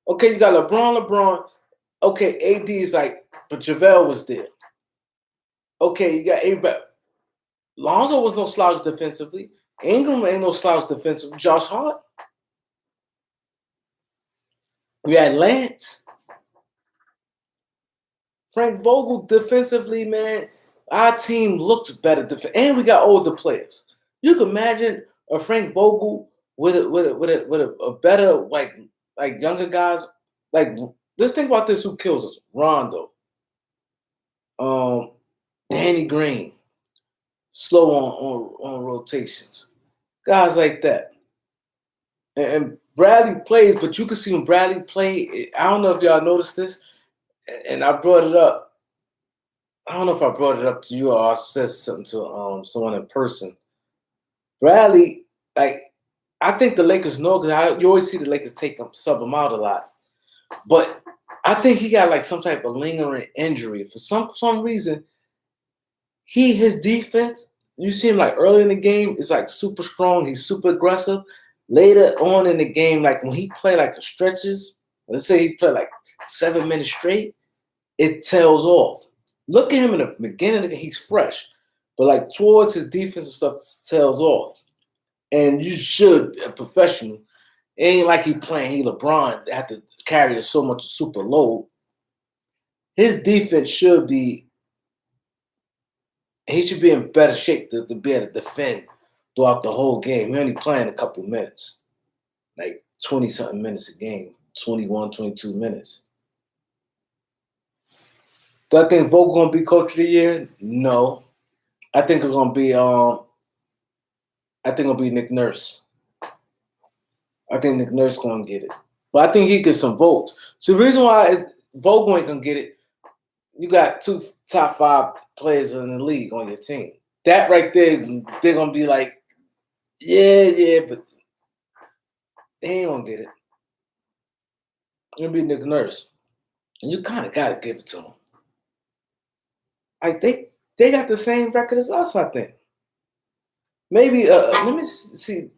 Okay, you got LeBron. Okay, AD is like, but JaVale was there. Okay, you got everybody. Lonzo was no slouch defensively. Ingram ain't no slouch defensively. Josh Hart. We had Lance. Frank Vogel defensively, man. Our team looked better. And we got older players. You can imagine a Frank Vogel with a better, like younger guys. Like, let's think about this. Who kills us? Rondo. Danny Green. Slow on rotations. Guys like that. And Bradley plays, but you can see when Bradley play. I don't know if y'all noticed this, and I brought it up. I don't know if I brought it up to you or I said something to someone in person. Bradley, like, I think the Lakers know because you always see the Lakers sub him out a lot. But I think he got like some type of lingering injury. For some reason, his defense, you see him like early in the game, is like super strong. He's super aggressive. Later on in the game, like when he play like stretches, let's say he play like 7 minutes straight, it tails off. Look at him in the beginning of the game, he's fresh. But like towards his defensive stuff tails off. And you should, a professional, it ain't like he playing, he LeBron, have to carry so much super load. His defense should be, he should be in better shape to be able to defend throughout the whole game. He only playing a couple minutes, like 20-something minutes a game, 21, 22 minutes. Do I think Vogel gonna be coach of the year? No. I think it's gonna be Nick Nurse. I think Nick Nurse gonna get it. But I think he gets some votes. So the reason why is Vogel ain't gonna get it, you got 2 top 5 players in the league on your team. That right there, they're gonna be like, yeah, but they ain't gonna get it. It's gonna be Nick Nurse. And you kind of gotta give it to him. Like they got the same record as us, I think. Maybe let me see.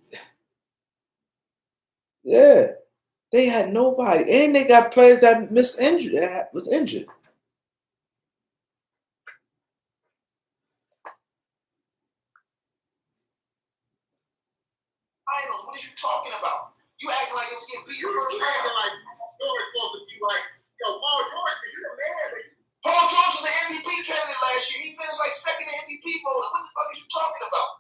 Yeah, they had nobody, and they got players that was injured. Finals, what are you talking about? You acting like it was getting beat first round. Like George supposed to be like, yo, Paul George, you the man. Paul George was an MVP candidate last year. He finished like second in MVP voting. What the fuck are you talking about?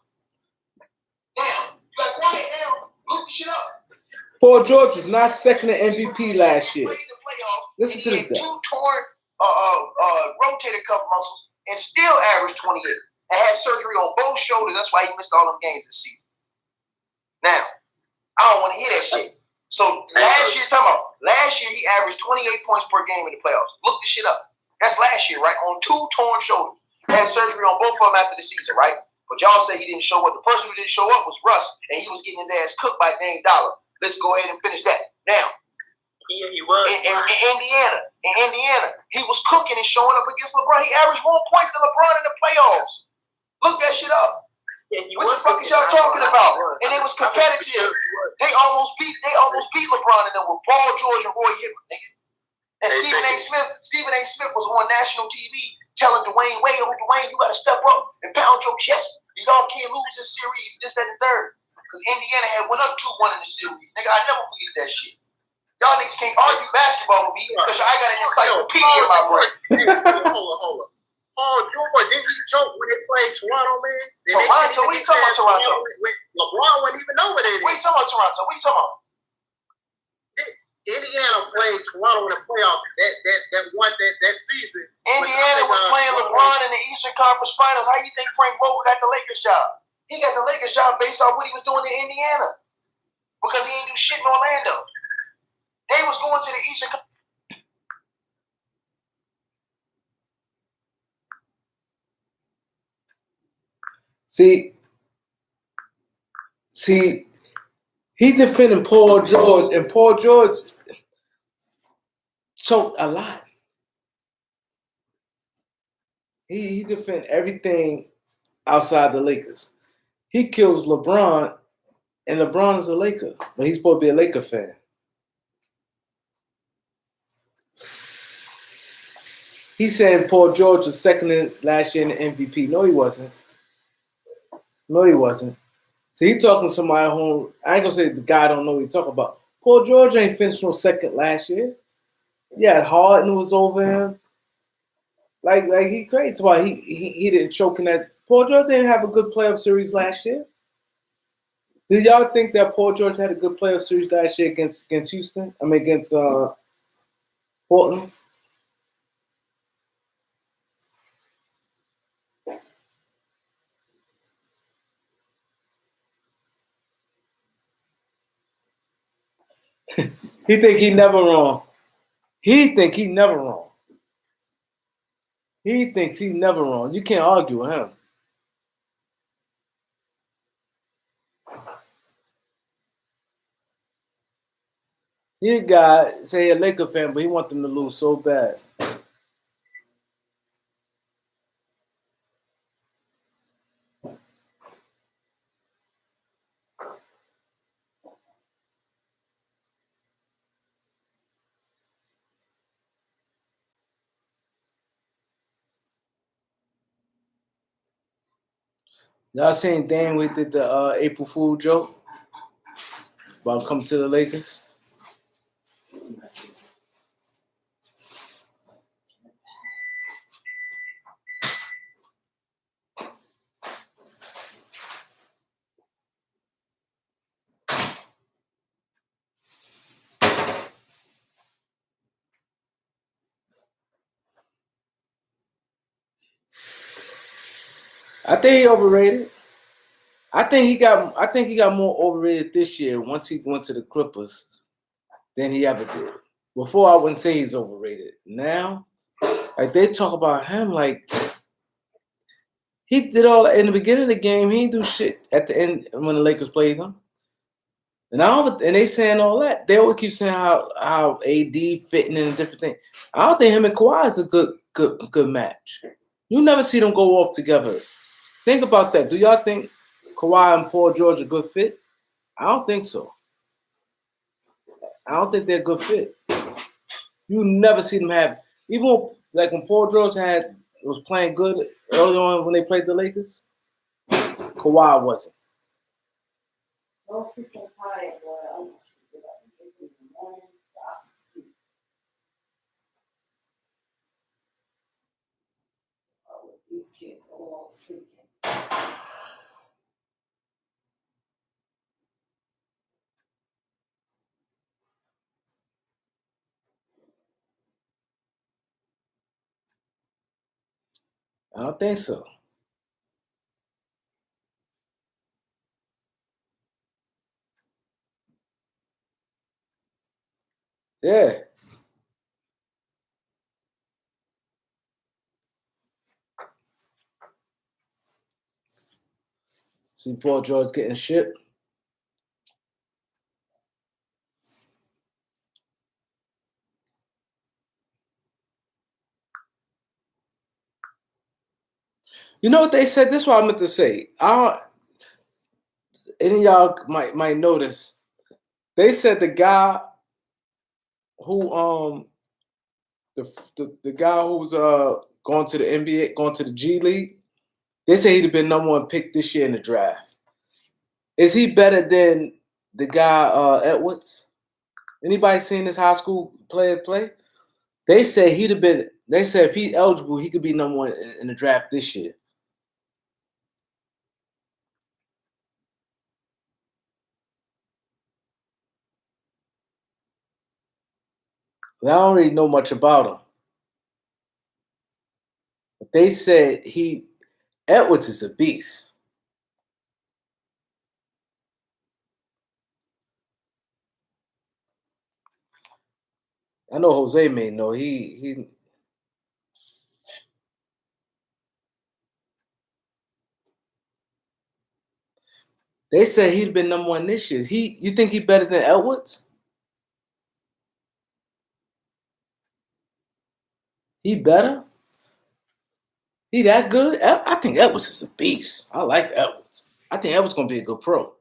Now, you got quiet now. Look the shit up. Paul George was not second in MVP last year. Listen to this guy. 2 torn rotator cuff muscles and still averaged 28. And had surgery on both shoulders. That's why he missed all them games this season. Now, I don't want to hear that shit. So last year he averaged 28 points per game in the playoffs. Look this shit up. That's last year, right? On 2 torn shoulders. Had surgery on both of them after the season, right? But y'all say he didn't show up. The person who didn't show up was Russ, and he was getting his ass cooked by Dame Dollar. Let's go ahead and finish that. Now, he was. In Indiana, he was cooking and showing up against LeBron. He averaged more points than LeBron in the playoffs. Look that shit up. Yeah, what the fuck is y'all talking about? And it was competitive. They almost beat LeBron and them with Paul George and Roy Hibbert, nigga. And Stephen A. Smith was on national TV telling Dwayne Wade, Dwayne, you gotta step up and pound your chest. Y'all can't lose this series, this, that, and third. Because Indiana had went up 2-1 in the series. Nigga, I never forget that shit. Y'all niggas can't argue basketball with me because I got an encyclopedia in my brain. Hold up. Paul George, didn't he choke when they played Toronto, man? Toronto? What are you talking about, Toronto? LeBron wasn't even over there. What are you talking about, Toronto? What are you talking about? Indiana played Toronto in the playoffs that season. Indiana was playing LeBron in the Eastern Conference Finals. How you think Frank Vogel got the Lakers job? He got the Lakers job based off what he was doing in Indiana. Because he ain't do shit in Orlando. They was going to the Eastern Conference. See, he defending Paul George, and Paul George choked a lot. He defend everything outside the Lakers. He kills LeBron, and LeBron is a Laker, but he's supposed to be a Laker fan. He's saying Paul George was second in last year in the MVP. No, he wasn't. So he talking to somebody who, I ain't gonna say the guy don't know what he talking about. Paul George ain't finished no second last year. Yeah, Harden was over him. Like he crazy. Why he didn't choke in that. Paul George didn't have a good playoff series last year. Did y'all think that Paul George had a good playoff series last year against Houston? I mean against Portland? He think he never wrong. He think he never wrong. He thinks he never wrong. You can't argue with him. He a guy, say a Laker fan, but he want them to lose so bad. Y'all seen Dame we did the April Fool joke about coming to the Lakers? I think he overrated. I think he got more overrated this year once he went to the Clippers than he ever did. Before I wouldn't say he's overrated. Now, like they talk about him like he did all in the beginning of the game. He didn't do shit at the end when the Lakers played them. And they saying all that. They always keep saying how AD fitting in a different thing. I don't think him and Kawhi is a good match. You never see them go off together. Think about that. Do y'all think Kawhi and Paul George a good fit? I don't think so. I don't think they're a good fit. You never see them have, even like when Paul George was playing good early on when they played the Lakers, Kawhi wasn't. These kids are all freaking. I don't think so. Yeah. See Paul George getting shipped. You know what they said? This is what I meant to say. Any of y'all might notice. They said the guy who the guy who was going to the NBA, going to the G League, they say he'd have been number one pick this year in the draft. Is he better than the guy Edwards? Anybody seen this high school player play? They say he'd have been. They said if he's eligible, he could be number one in the draft this year. I don't really know much about him, but they said Edwards is a beast. I know Jose may know. He They said he'd been number one this year. You think he better than Edwards? He better? He that good? I think Edwards is a beast. I like Edwards. I think Edwards gonna be a good pro.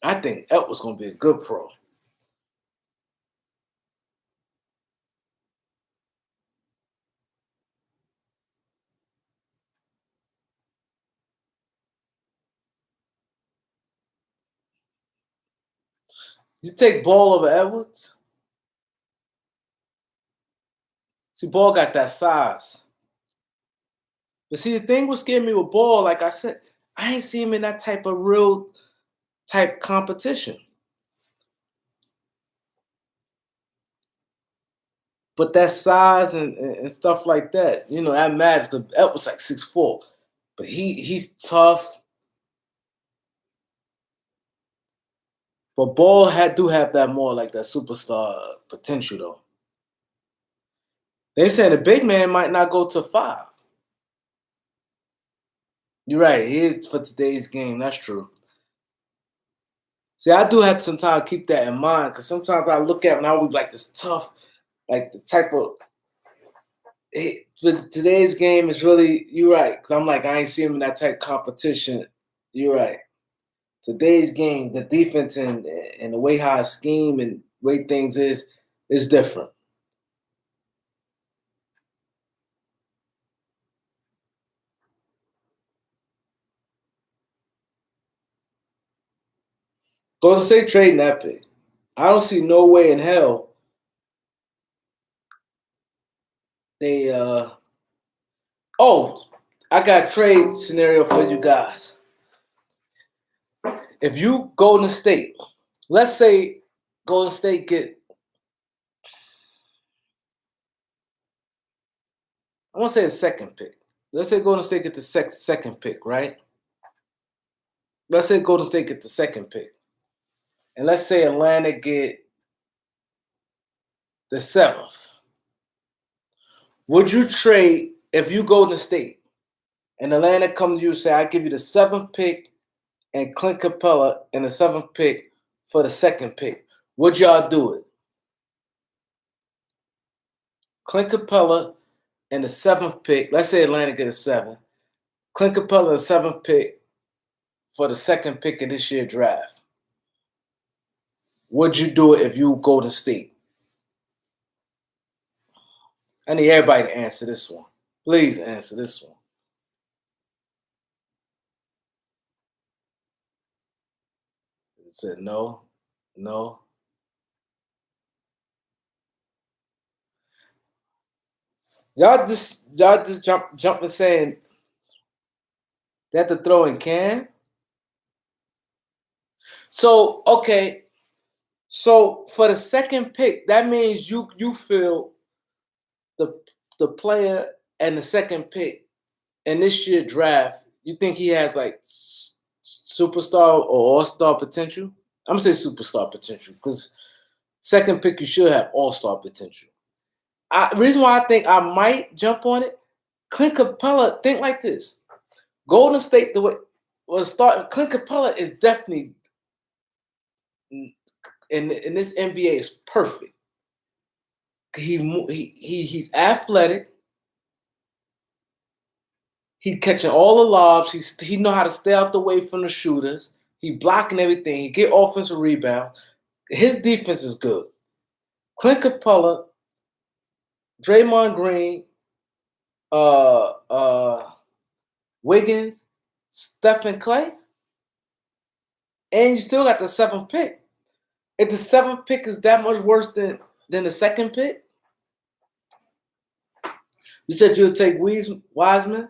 I think Edwards gonna be a good pro. You take Ball over Edwards? See, Ball got that size. But see, the thing what scared me with Ball, like I said, I ain't see him in that type of real type competition. But that size and stuff like that, that matters. Because Edwards like 6'4", but he's tough. But Ball do have that more like that superstar potential though. They saying the big man might not go to 5. You're right. He is for today's game. That's true. See, I do have to sometimes keep that in mind because sometimes I look at when I would like this tough, like the type of. But today's game is really, you're right. Because I'm like, I ain't seeing him in that type of competition. You're right. Today's game, the defense and the way how I scheme and way things is different. Golden State trading that pick. I don't see no way in hell they oh, I got a trade scenario for you guys. If you Golden State, let's say Golden State get, I want to say the second pick. Let's say Golden State get the second pick, right? Let's say Golden State get the second pick. And let's say Atlanta get the 7th. Would you trade if you Golden State and Atlanta come to you and say, I give you the 7th pick and Clint Capella and the 7th pick for the second pick? Would y'all do it? Clint Capella and the 7th pick. Let's say Atlanta get a 7. Clint Capella, the 7th pick for the second pick of this year's draft. Would you do it if you Golden State? I need everybody to answer this one. Please answer this one. It said no, no. Y'all just jumping saying they have to throw in Cam. So okay. So for the second pick, that means you feel the player and the second pick in this year's draft, you think he has like superstar or all-star potential? I'm gonna say superstar potential because second pick you should have all-star potential. The reason why I think I might jump on it, Clint Capella, think like this. Golden State, the way was start. Clint Capella is definitely in this NBA is perfect. He's athletic. He catching all the lobs. He know how to stay out the way from the shooters. He blocking everything. He get offensive rebounds. His defense is good. Clint Capella, Draymond Green, Wiggins, Stephen Clay, and you still got the 7th pick. If the 7th pick is that much worse than the second pick, you said you would take Wiseman.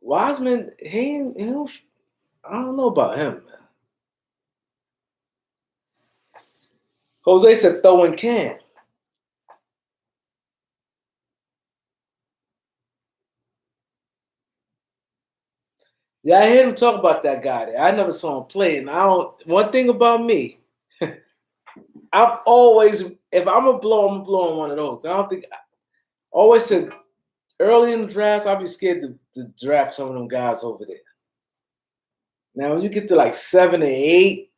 Wiseman, I don't know about him, man. Jose said throw in Cam. Yeah, I heard him talk about that guy there. I never saw him play. And one thing about me, I've always, if I'm a blow, I'm blowing one of those. I always said early in the draft, I'd be scared to draft some of them guys over there. Now, when you get to like 7 and 8,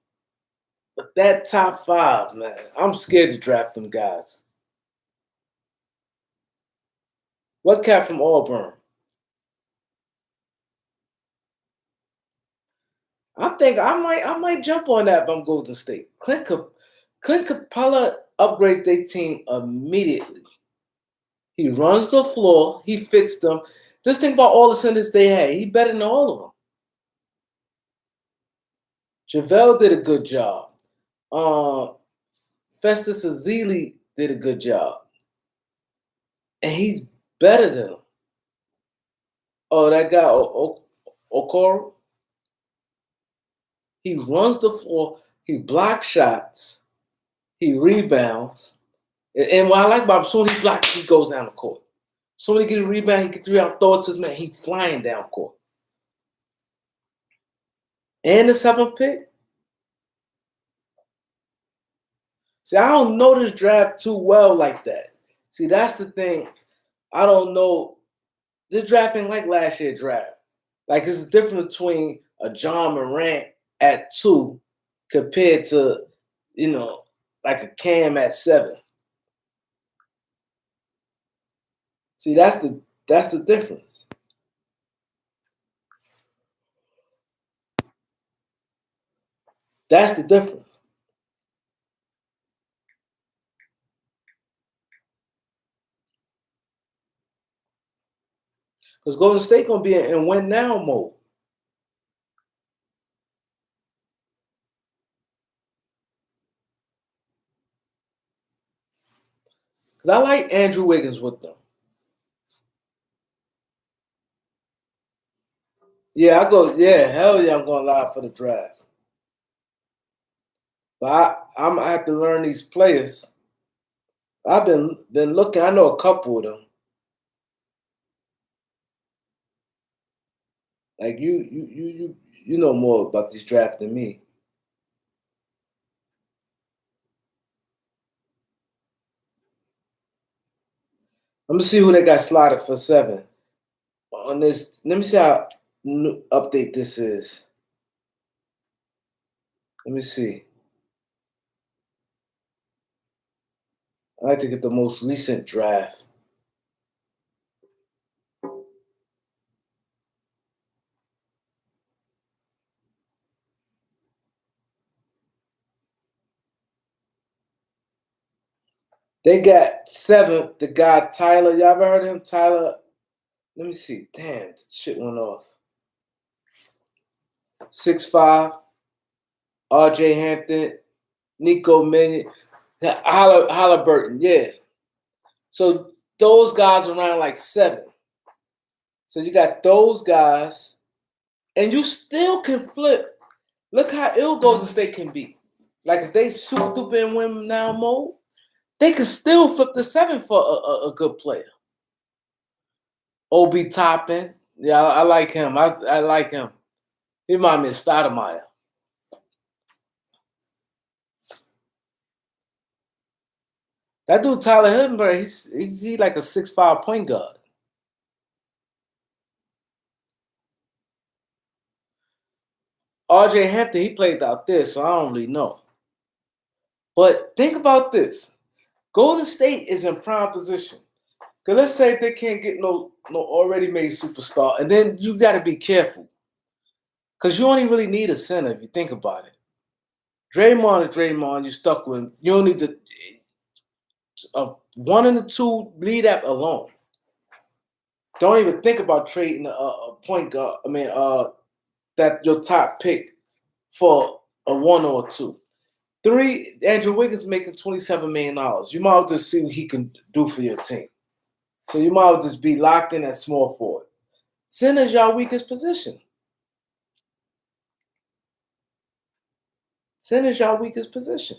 but that top 5, man, I'm scared to draft them guys. What cat from Auburn? I think I might jump on that if I'm Golden State. Clint Capella upgrades their team immediately. He runs the floor. He fits them. Just think about all the centers they had. He better than all of them. JaVale did a good job. Festus Ezeli did a good job. And he's better than them. Oh, that guy, Okoro. He runs the floor. He blocks shots. He rebounds. And what I like about him, as soon as he blocks, he goes down the court. As soon as he gets a rebound, he gets 3 out, throw it to his man. He's flying down court. and the 7th pick. See, I don't know this draft too well like that. See, that's the thing. I don't know. This draft ain't like last year's draft. Like, it's different between a John Morant at 2 compared to, like a Cam at 7. See, that's the difference. That's the difference. Because Golden State gonna be in win now mode. Because I like Andrew Wiggins with them. Yeah, hell yeah, I'm going live for the draft. But I'm gonna have to learn these players. I've been looking. I know a couple of them. Like you know more about these drafts than me. Let me see who they got slotted for 7 on this. Let me see how update this is. Let me see. I like to get the most recent draft. They got 7th, the guy Tyler. Y'all ever heard of him? Tyler. Let me see. Damn, shit went off. 6'5", RJ Hampton, Nico Mannion, Halliburton. Yeah. So those guys around like 7. So you got those guys, and you still can flip. Look how ill Golden State can be. Like if they super in win now mode, they can still flip the 7 for a good player. Obi Toppin. Yeah, I like him. I like him. He reminds me of Stoudemire. That dude Tyler Hildenberg, he like a 6'5" point guard. RJ Hampton, he played out there, so I don't really know. But think about this. Golden State is in prime position. Because let's say if they can't get no already made superstar, and then you got to be careful. Because you only really need a center if you think about it. Draymond is Draymond, you're stuck with him. You don't need to 1 and a 2, leave that alone. Don't even think about trading a point guard. I mean, that your top pick for a 1 or a 2. 3, Andrew Wiggins making $27 million. You might as well just see what he can do for your team. So you might as well just be locked in at small forward. Center's your weakest position. Center's your weakest position.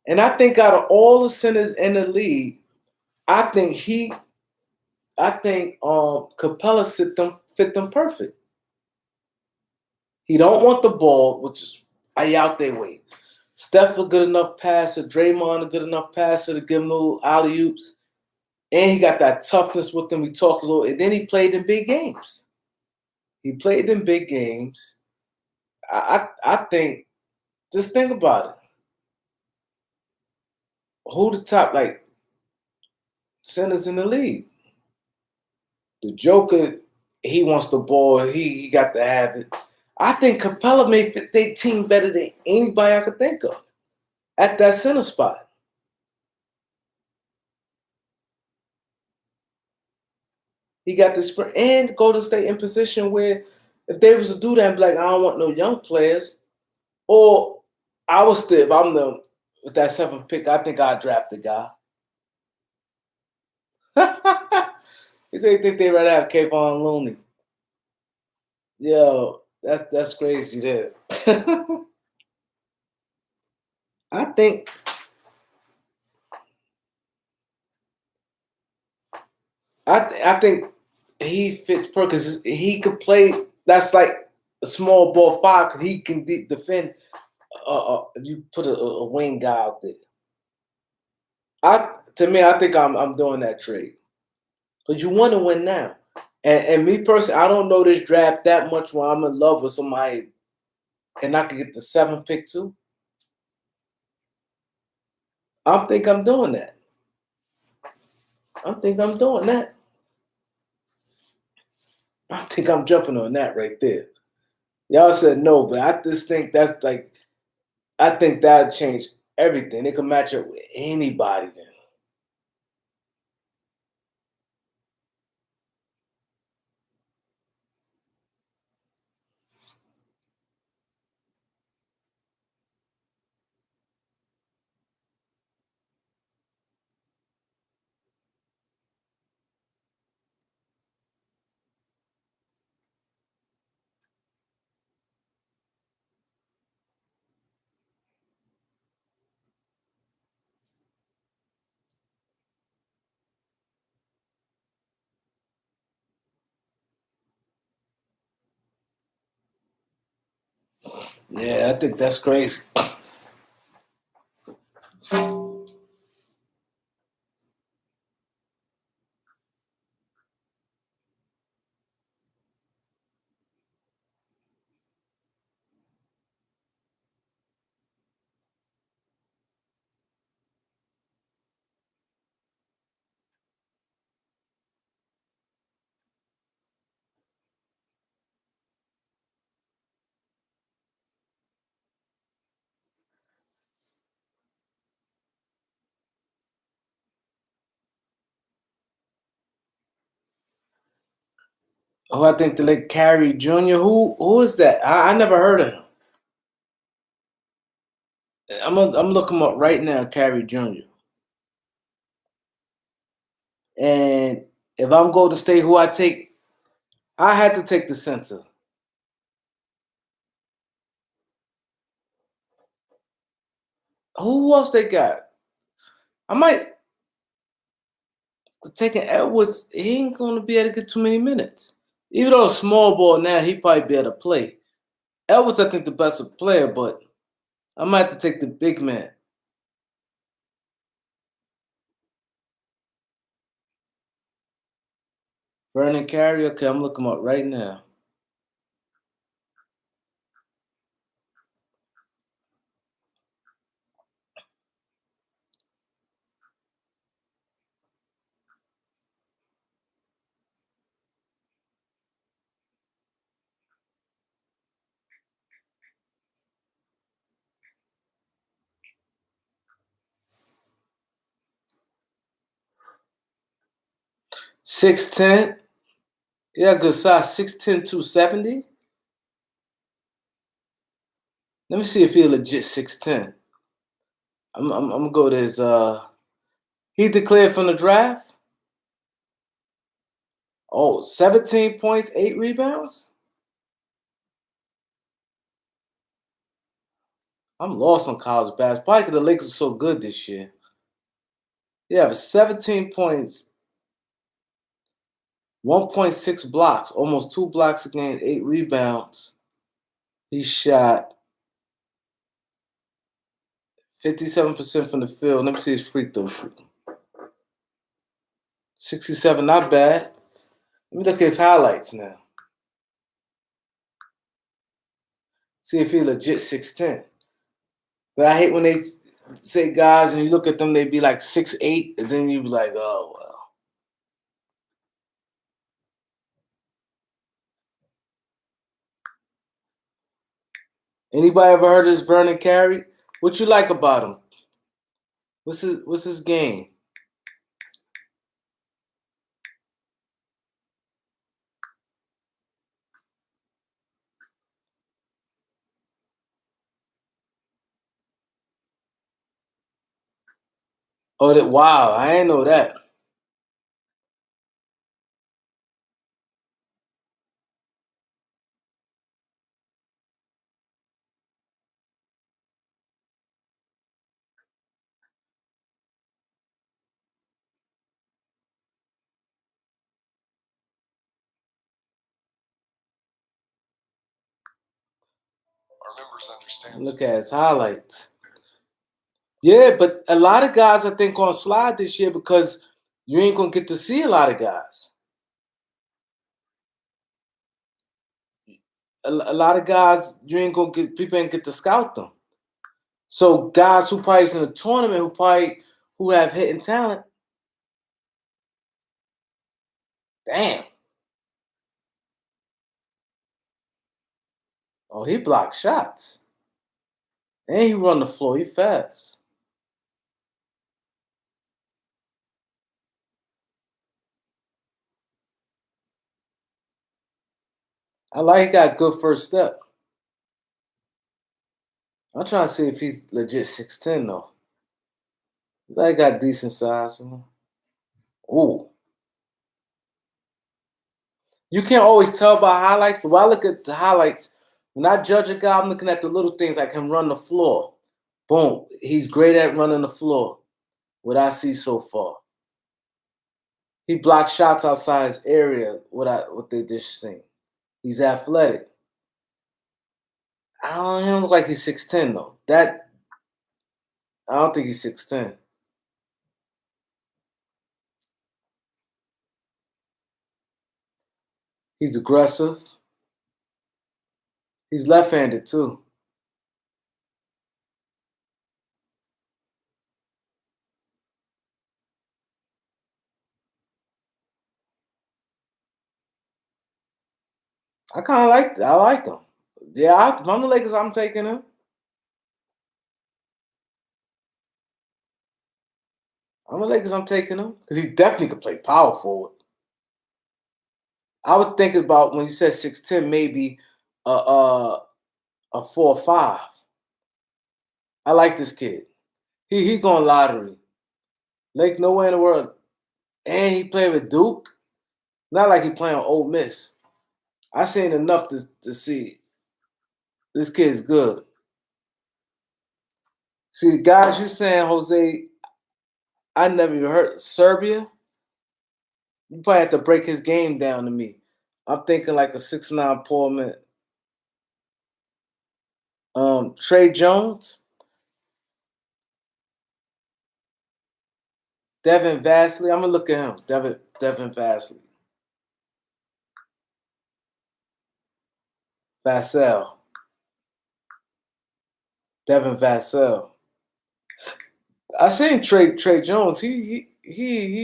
And I think out of all the centers in the league, I think Capella fit them perfect. He don't want the ball, which is out their way. Steph a good enough passer, Draymond a good enough passer to give him little alley-oops. And he got that toughness with him. We talked a little, and then he played in big games. I think, just think about it. Who the top centers in the league? The Joker, he wants the ball. He got to have it. I think Capella may fit their team better than anybody I could think of at that center spot. He got the sprint and Golden State in position where if they was to do that, and be like, I don't want no young players, or I was still, if I'm with that 7th pick, I think I'd draft the guy. They think they'd rather have Kevon Looney. Yo, that's crazy there. I think he fits because he could play. That's like a small ball five because he can defend. If you put a wing guy out there, I think I'm doing that trade because you want to win now. And me personally, I don't know this draft that much where I'm in love with somebody and I can get the 7th pick too. I think I'm doing that. I think I'm doing that. I think I'm jumping on that right there. Y'all said no, but I just think that's like I think that'd change everything. They can match up with anybody then. Yeah, I think that's crazy. Oh, I think the late Carey Jr. Who is that? I never heard of him. I'm looking him up right now, Carey Jr. And if I'm going to stay, who I take, I had to take the center. Who else they got? I might taking Edwards. He ain't going to be able to get too many minutes. Even though a small ball now, he probably be able to play. Edwards, I think the best player, but I might have to take the big man. Vernon Carey. Okay, I'm looking him up right now. .6'10". Yeah, good size. 6'10", 270. Let me see if he legit 6'10". I'm gonna go to his. He declared from the draft. Oh, 17 points, 8 rebounds. I'm lost on college basketball. Probably because the Lakers are so good this year. Yeah, 17 points, 1.6 blocks, almost 2 blocks a game, 8 rebounds. He shot 57% from the field. Let me see his free throw shooting. 67, not bad. Let me look at his highlights now. See if he legit 6'10". But I hate when they say guys and you look at them, they be like 6'8", and then you be like, oh well. Anybody ever heard of this Vernon Carey? What you like about him? What's his game? Oh, wow, I ain't know that. members understand. Look at his highlights. Yeah, but a lot of guys I think gonna slide this year because you ain't gonna get to see a lot of guys. A lot of guys you ain't gonna get, people ain't get to scout them. So guys who probably is in a tournament who have hitting talent. Damn. Oh, he blocked shots. And he run the floor. He fast. I like he got good first step. I'm trying to see if he's legit 6'10 though. He got decent size. Ooh. You can't always tell by highlights, but when I look at the highlights, when I judge a guy, I'm looking at the little things like him run the floor. Boom. He's great at running the floor. What I see so far. He blocks shots outside his area, what they just seen. He's athletic. He don't look like he's 6'10 though. I don't think he's 6'10. He's aggressive. He's left-handed too. I kind of like I like him. Yeah, if I'm the Lakers, I'm taking him. I'm the Lakers, I'm taking him. Because he definitely could play power forward. I was thinking about when you said 6'10", maybe a 4 or 5. I like this kid. He going lottery. Lake nowhere in the world. And he played with Duke. Not like he playing with Ole Miss. I seen enough to see this kid's good. See, the guys you saying, Jose, I never even heard Serbia. You probably have to break his game down to me. I'm thinking like a 6'9" Pullman. Trey Jones, Devin Vassell. I'm gonna look at him. Devin Vassell. Vassell. Devin Vassell. I seen Trey Jones. He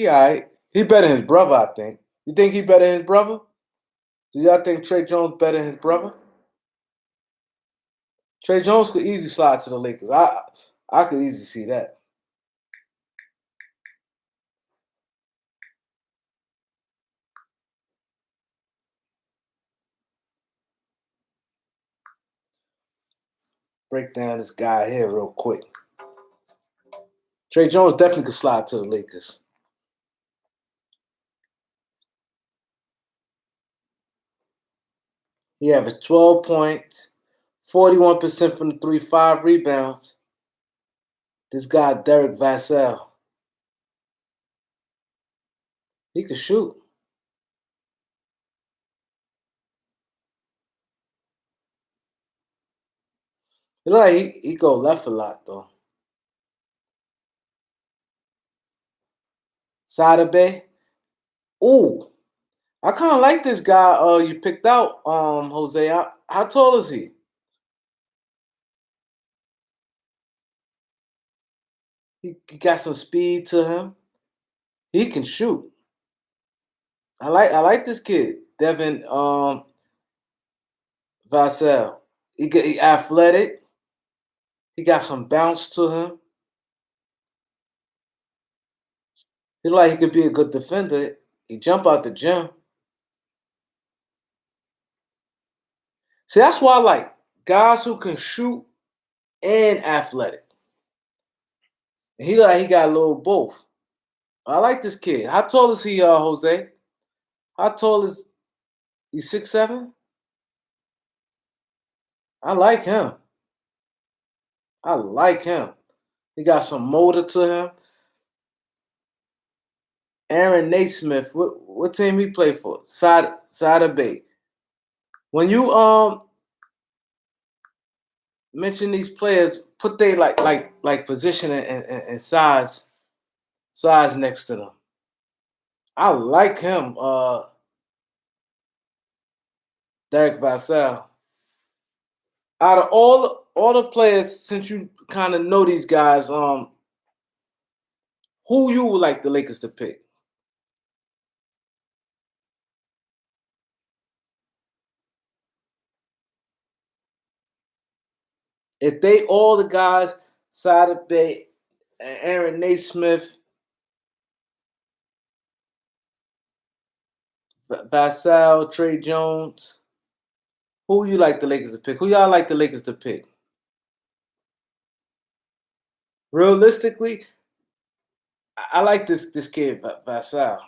all right. He better than his brother, I think. You think he better than his brother? Do y'all think Trey Jones better than his brother? Trey Jones could easily slide to the Lakers. I could easily see that. Break down this guy here real quick. Trey Jones definitely could slide to the Lakers. He averaged 12 points, 41% from the 3, 5 rebounds. This guy, Derek Vassell. He could shoot. He like he go left a lot though. Sada Bay. Ooh. I kind of like this guy you picked out, Jose. How tall is he? He got some speed to him. He can shoot. I like this kid, Devin Vassell. He athletic. He got some bounce to him. He's like he could be a good defender. He jump out the gym. See, that's why I like guys who can shoot and athletic. And he got a little both. I like this kid. How tall is he, Jose? How tall is he? 6'7"? I like him. I like him. He got some motor to him. Aaron Naismith, what team he play for? Sada Bay. When you mention these players, put they like position and size next to them. I like him, Derek Vassell. Out of all the players, since you kind of know these guys, who you would like the Lakers to pick? If they all the guys, Sada Bay, Aaron Naismith, Vassell, Trey Jones, who you like the Lakers to pick? Who y'all like the Lakers to pick? Realistically, I like this kid Vassell.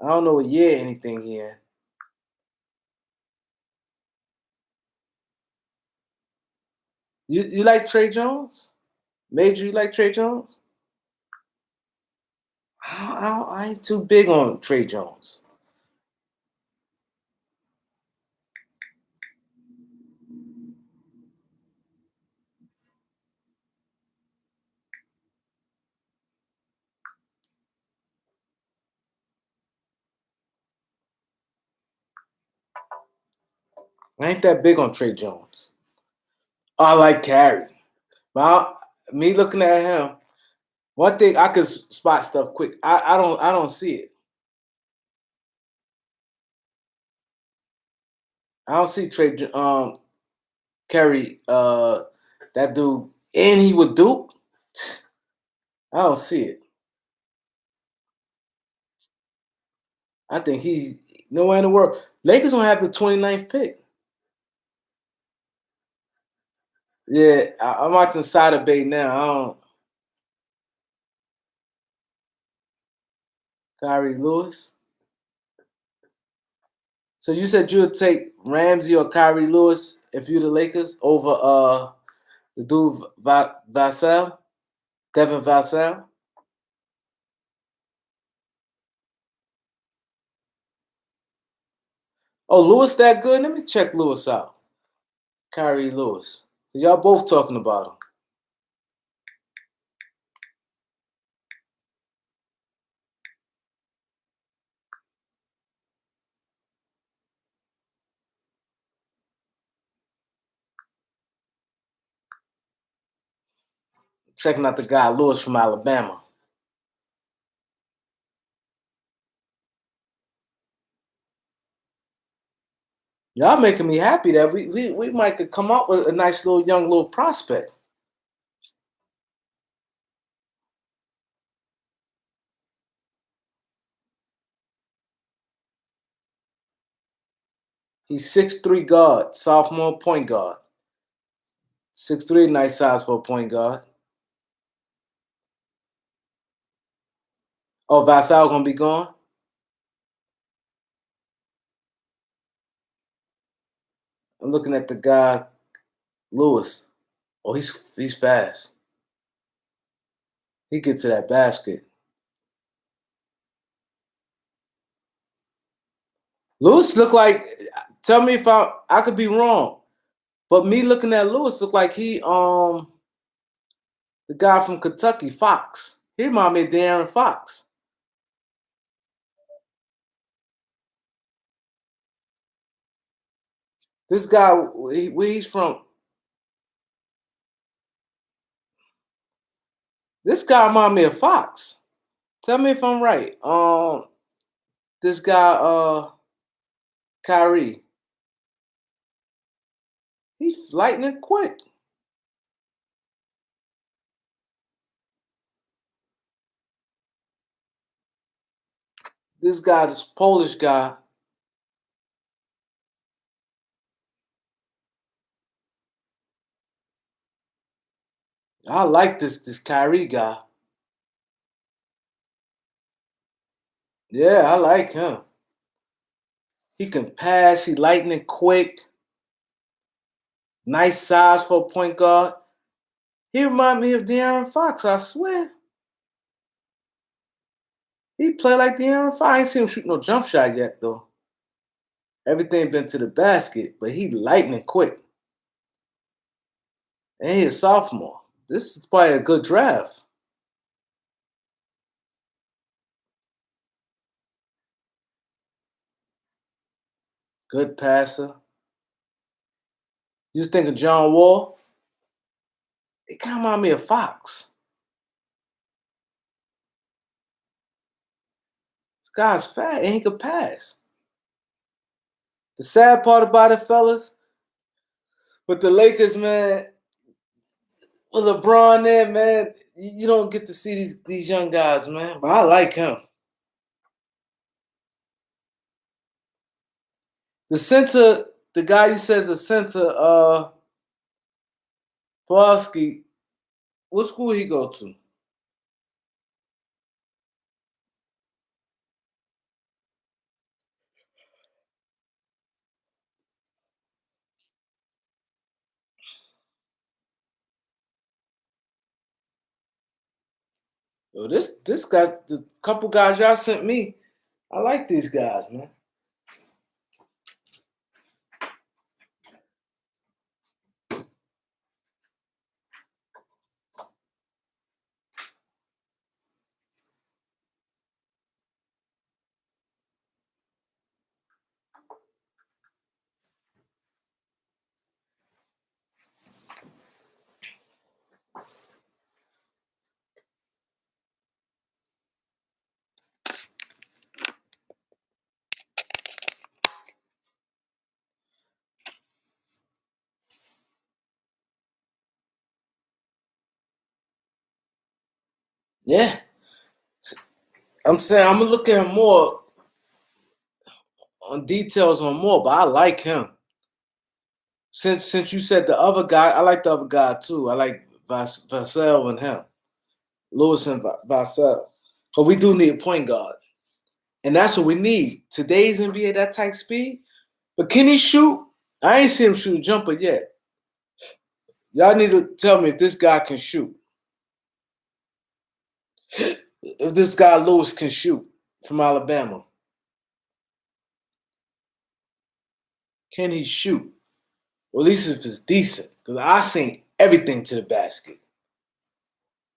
I don't know what year anything he in. You like Trey Jones? Major, you like Trey Jones? I ain't too big on Trey Jones. I ain't that big on Trey Jones. I like Carey. But me looking at him, one thing I could spot stuff quick. I don't see it. I don't see Trey Carey that dude, and he would Duke. I don't see it. I think he's nowhere in the world. Lakers don't have the 29th pick. Yeah, I'm watching Sada Bay now. Kyrie Lewis. So you said you would take Ramsey or Kyrie Lewis if you're the Lakers over the dude Vassell, Devin Vassell? Oh, Lewis that good? Let me check Lewis out. Kyrie Lewis. Y'all both talking about him. Checking out the guy Lewis from Alabama. Y'all making me happy that we might could come up with a nice young prospect. He's 6'3" guard, sophomore point guard. 6'3", nice size for a point guard. Oh, Vassell gonna be gone? I'm looking at the guy, Lewis. Oh, he's fast. He get to that basket. Lewis look like. Tell me if I could be wrong, but me looking at Lewis look like he the guy from Kentucky, Fox. He remind me of De'Aaron Fox. This guy, where he's from? This guy remind me of Fox. Tell me if I'm right. This guy, Kyrie. He's lightning quick. This guy, this Polish guy. I like this Kyrie guy. Yeah, I like him. He can pass. He lightning quick. Nice size for a point guard. He remind me of De'Aaron Fox, I swear. He play like De'Aaron Fox. I ain't seen him shoot no jump shot yet, though. Everything been to the basket, but he lightning quick. And he's a sophomore. This is probably a good draft. Good passer. You just think of John Wall? It kind of reminds me of Fox. This guy's fat and he could pass. The sad part about it, fellas, with the Lakers, man, with LeBron there, man, you don't get to see these young guys, man. But I like him. The center, the guy you says the center, Pulaski, what school he go to? Yo, this guy, the couple guys y'all sent me, I like these guys, man. Yeah. I'm saying I'm gonna look at him more on details on more, but I like him. Since you said the other guy, I like the other guy too. I like Vassell and him, Lewis and Vassell. But we do need a point guard, and that's what we need. Today's NBA that tight speed, but can he shoot? I ain't seen him shoot a jumper yet. Y'all need to tell me if this guy can shoot. If this guy Lewis can shoot from Alabama, can he shoot? Well, at least if it's decent, because I seen everything to the basket.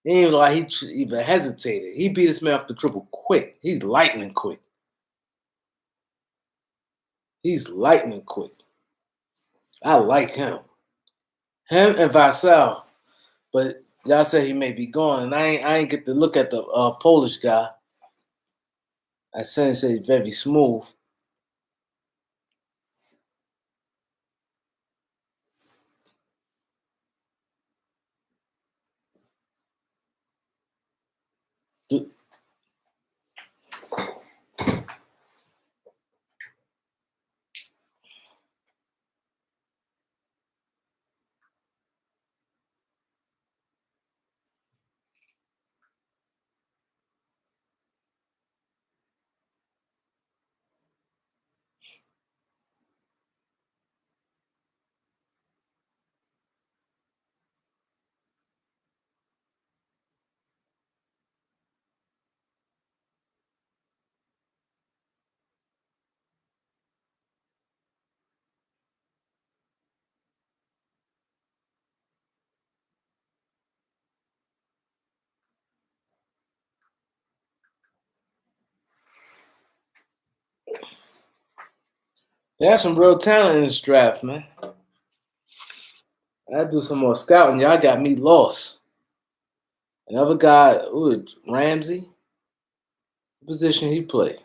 He ain't even like he even hesitated. He beat this man off the dribble quick. He's lightning quick. He's lightning quick. I like him. Him and Vassell. But y'all said he may be gone. And I ain't get to look at the Polish guy. I said he said very smooth. There's some real talent in this draft, man. I do some more scouting. Y'all got me lost. Another guy, Ramsey. What position he play?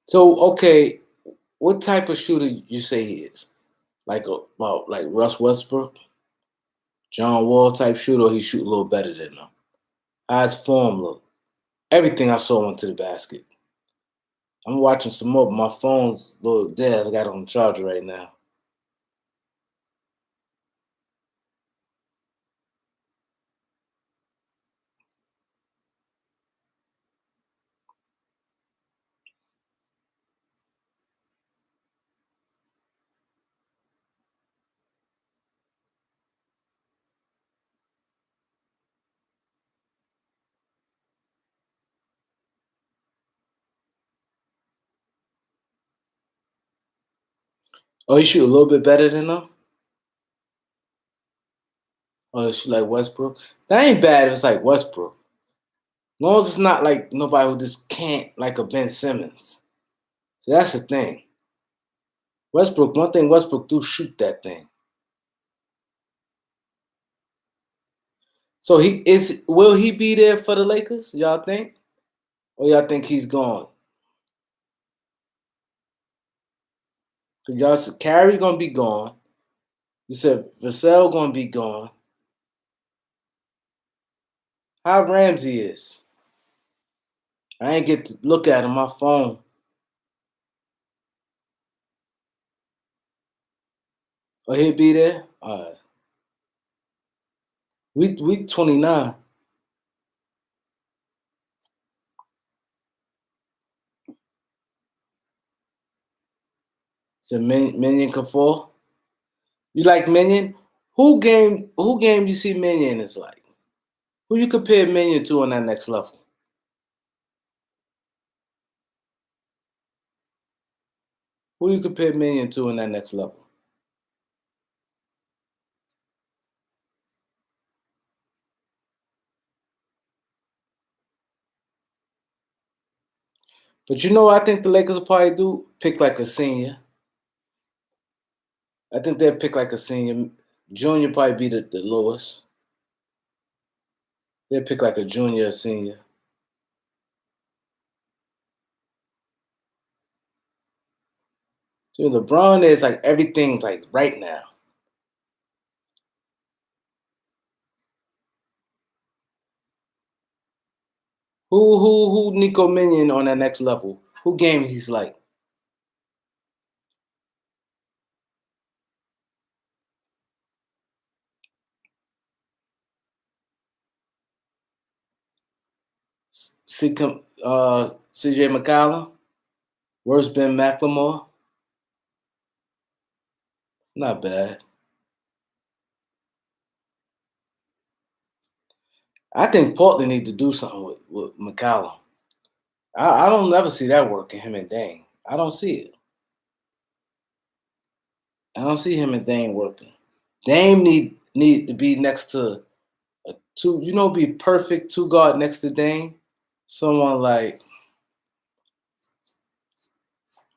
So okay, what type of shooter you say he is? Like about like Russ Westbrook, John Wall type shooter, or he shoot a little better than them? How's his form look? Everything I saw went to the basket. I'm watching some more, but my phone's a little dead. I got it on the charger right now. Oh, he shoot a little bit better than them. Oh, he shoot like Westbrook. That ain't bad. If it's like Westbrook. As long as it's not like nobody who just can't, like a Ben Simmons. So that's the thing. Westbrook. One thing Westbrook do shoot that thing. So will he be there for the Lakers, y'all think? Or y'all think he's gone? Cause y'all said Kyrie gonna be gone. You said Vassell gonna be gone. How Ramsey is? I ain't get to look at him on my phone. Oh, he'll be there? All right. We 29. So Minion Kafor. You like Minion? Who game you see Minion is like? Who you compare Minion to on that next level? Who you compare Minion to on that next level? But you know what I think the Lakers will probably do? Pick like a senior. I think they'll pick like a senior. Junior probably be the lowest. They'll pick like a junior or senior. So LeBron is like everything like right now. Who Nico Minion on that next level? Who game he's like? CJ McCollum? Where's Ben McLemore? Not bad. I think Portland need to do something with McCollum. I don't never see that working, him and Dame. I don't see it. I don't see him and Dame working. Dame need to be next to a two, be perfect two guard next to Dame. Someone like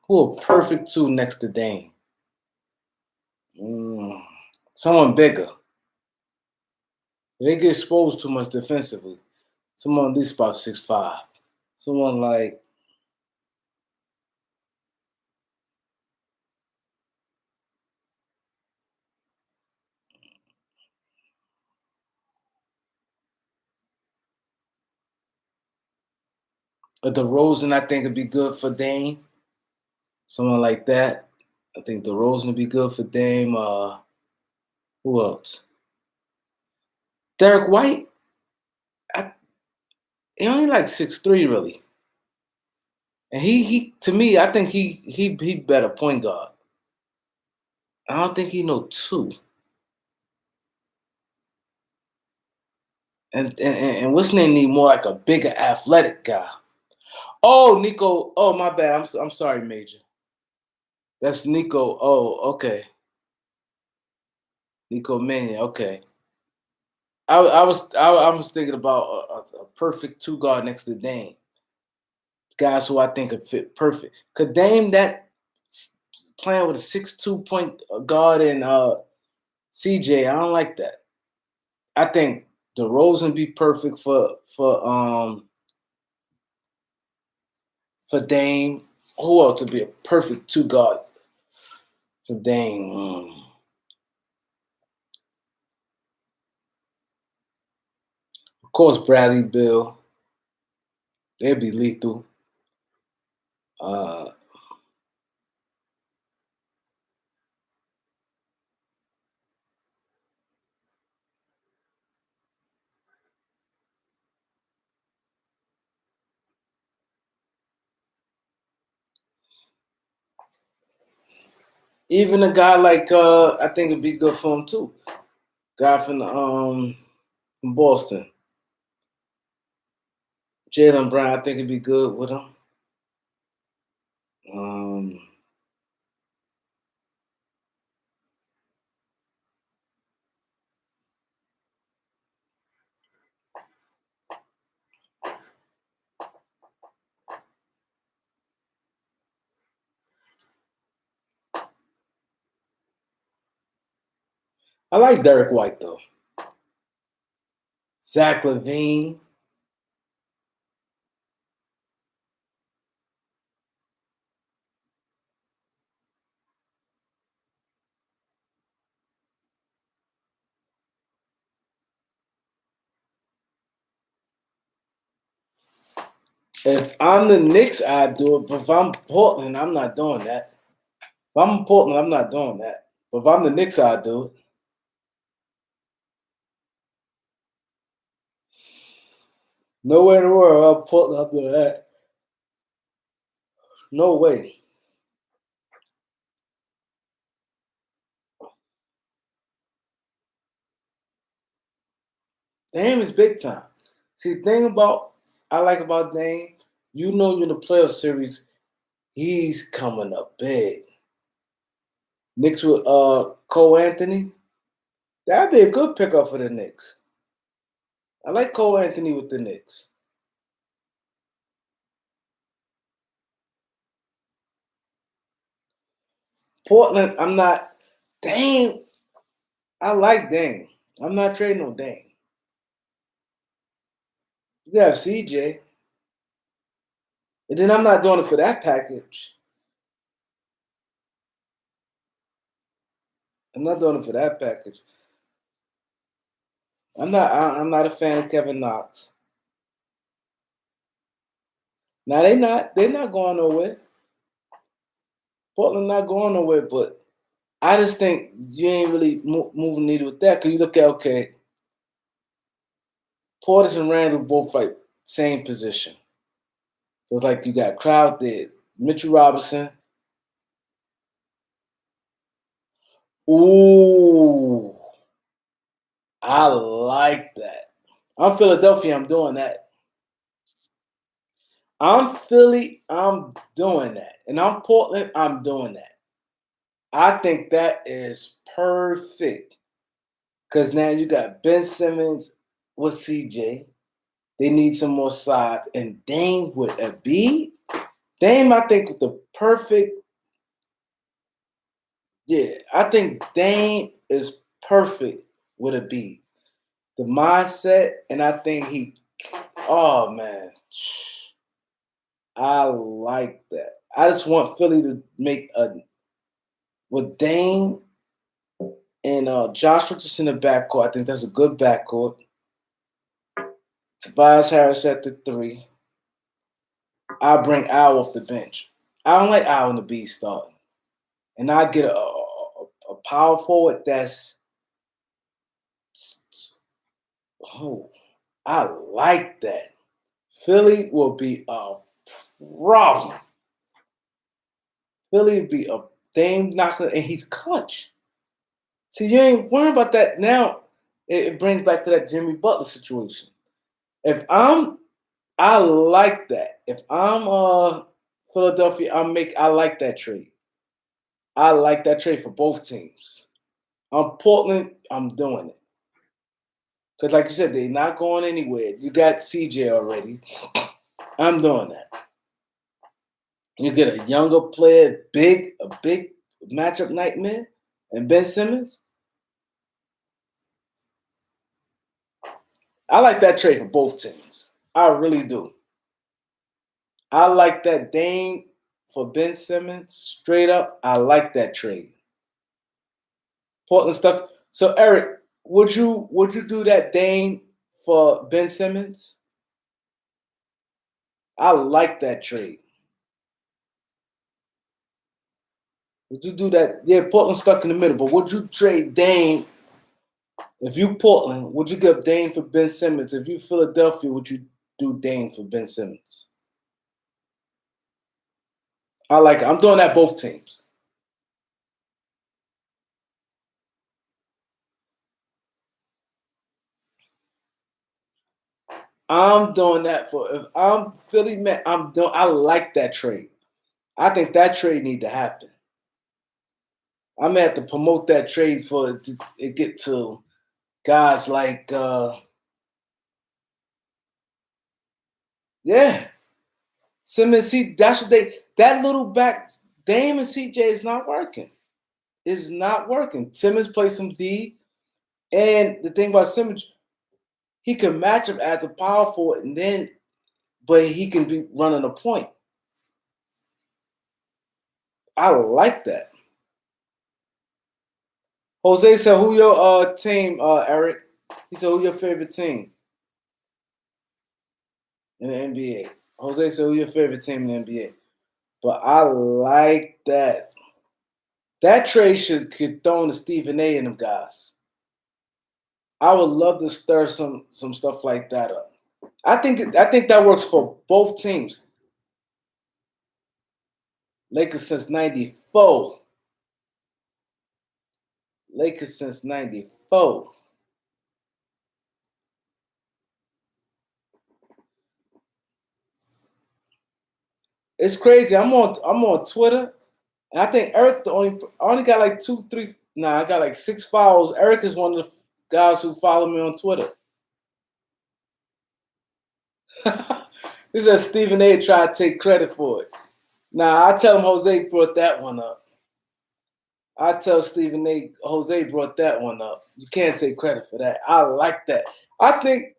who a perfect two next to Dame. Someone bigger. They get exposed too much defensively. Someone at least about 6'5". Someone like a DeRozan, I think would be good for Dame. Someone like that. I think DeRozan would be good for Dame. Who else? Derek White. He only like 6'3", really. And he to me, I think he better point guard. I don't think he know two. And what's name need more like a bigger athletic guy. Oh, Nico. Oh, my bad. I'm sorry, Major. That's Nico. Oh, okay. Nico Mannion. Okay. I was thinking about a perfect two guard next to Dame. Guys who I think could fit perfect. Could Dame that playing with a 6'2" point guard and CJ? I don't like that. I think DeRozan be perfect for Dame. Who else would be a perfect two guard for Dame? Of course, Bradley Beal. They'd be lethal. Even a guy like I think it'd be good for him too. Guy from Boston. Jaylen Brown, I think it'd be good with him. I like Derek White though. Zach LaVine. If I'm the Knicks, I'd do it. But if I'm Portland, I'm not doing that. If I'm Portland, I'm not doing that. But if I'm the Knicks, I'd do it. No way in the world I'm Portland up to that. No way. Dame is big time. See, the thing I like about Dame, you know you're in the playoff series, he's coming up big. Knicks with Cole Anthony. That'd be a good pickup for the Knicks. I like Cole Anthony with the Knicks. Portland, I'm not. Dame, I like Dame. I'm not trading no Dame. You have CJ. And then I'm not doing it for that package. I'm not doing it for that package. I'm not a fan of Kevin Knox. Now they're not going nowhere. Portland not going nowhere, but I just think you ain't really moving needle with that because you look at, okay, Portis and Randall both fight same position. So it's like you got Crowd there, Mitchell Robinson. Ooh, I like that. I'm Philadelphia, I'm doing that. I'm Philly, I'm doing that. And I'm Portland, I'm doing that. I think that is perfect. Because now you got Ben Simmons with CJ. They need some more sides. And Dame with Embiid. Dame, I think, with the perfect. Yeah, I think Dame is perfect with Embiid. The mindset, and I think oh man. I like that. I just want Philly to make with Dame and Josh Richardson in the backcourt. I think that's a good backcourt. Tobias Harris at the 3. I'll bring Al off the bench. I don't like Al and the B starting. And I get a power forward that's I like that. Philly will be a problem. Philly will be a Dame knocker, and he's clutch. See, you ain't worrying about that now. It brings back to that Jimmy Butler situation. I like that. If I'm Philadelphia, I like that trade. I like that trade for both teams. I'm Portland, I'm doing it. Because like you said, they're not going anywhere. You got CJ already. I'm doing that. You get a younger player, a big matchup nightmare, and Ben Simmons. I like that trade for both teams. I really do. I like that Dame for Ben Simmons. Straight up, I like that trade. Portland stuck. So Eric, would you do that Dame for Ben Simmons? I like that trade. Would you do that? Yeah, Portland stuck in the middle, but would you trade Dame? If you Portland, would you give Dame for Ben Simmons? If you Philadelphia, would you do Dame for Ben Simmons? I like it. I'm doing that both teams. I'm doing that if I'm Philly, man, I like that trade. I think that trade need to happen. I'm gonna have to promote that trade for it get to guys like Simmons. See, that's what that little back Dame and CJ is not working. It's not working. Simmons plays some D. And the thing about Simmons, he can match up as a power forward, but he can be running a point. I like that. Jose said, "Who your team, Eric?" He said, "Who your favorite team in the NBA?" Jose said, "Who your favorite team in the NBA?" But I like that. That trade could throw in Stephen A. and them guys. I would love to stir some stuff like that up. I think that works for both teams. Lakers since '94. Lakers since '94. It's crazy. I'm on Twitter, and I think Eric I only got like 2, 3. Nah, I got like 6 followers. Eric is one of the guys who follow me on Twitter. He said Stephen A. tried to take credit for it. Nah, I tell him Jose brought that one up. I tell Stephen A. Jose brought that one up. You can't take credit for that. I like that. I think,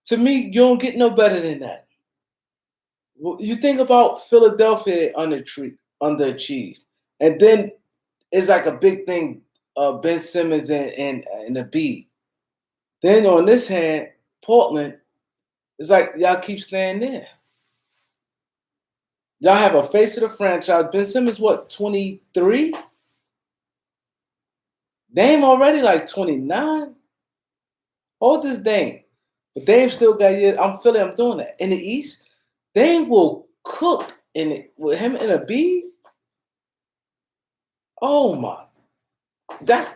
to me, you don't get no better than that. You think about Philadelphia, they underachieved. And then it's like a big thing, Ben Simmons and the Embiid. Then on this hand, Portland, it's like y'all keep staying there. Y'all have a face of the franchise. Ben Simmons, what, 23? Dame already like 29. Hold this Dame. But Dame still got years. I'm doing that. In the East, Dame will cook in it with him and a B. Oh my. That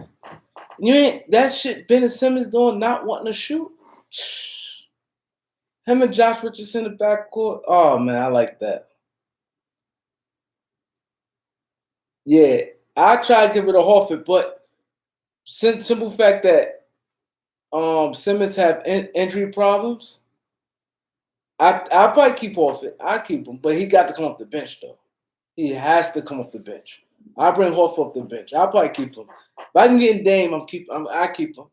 shit Ben Simmons doing, not wanting to shoot. Him and Josh Richardson in the backcourt. Oh man, I like that. Yeah, I try to get rid of Horford, but simple fact that Simmons have injury problems. I'll probably keep Horford. I keep him, but he got to come off the bench though. He has to come off the bench. I'll bring Horford off the bench. I'll probably keep him. If I can get in Dame, I keep him.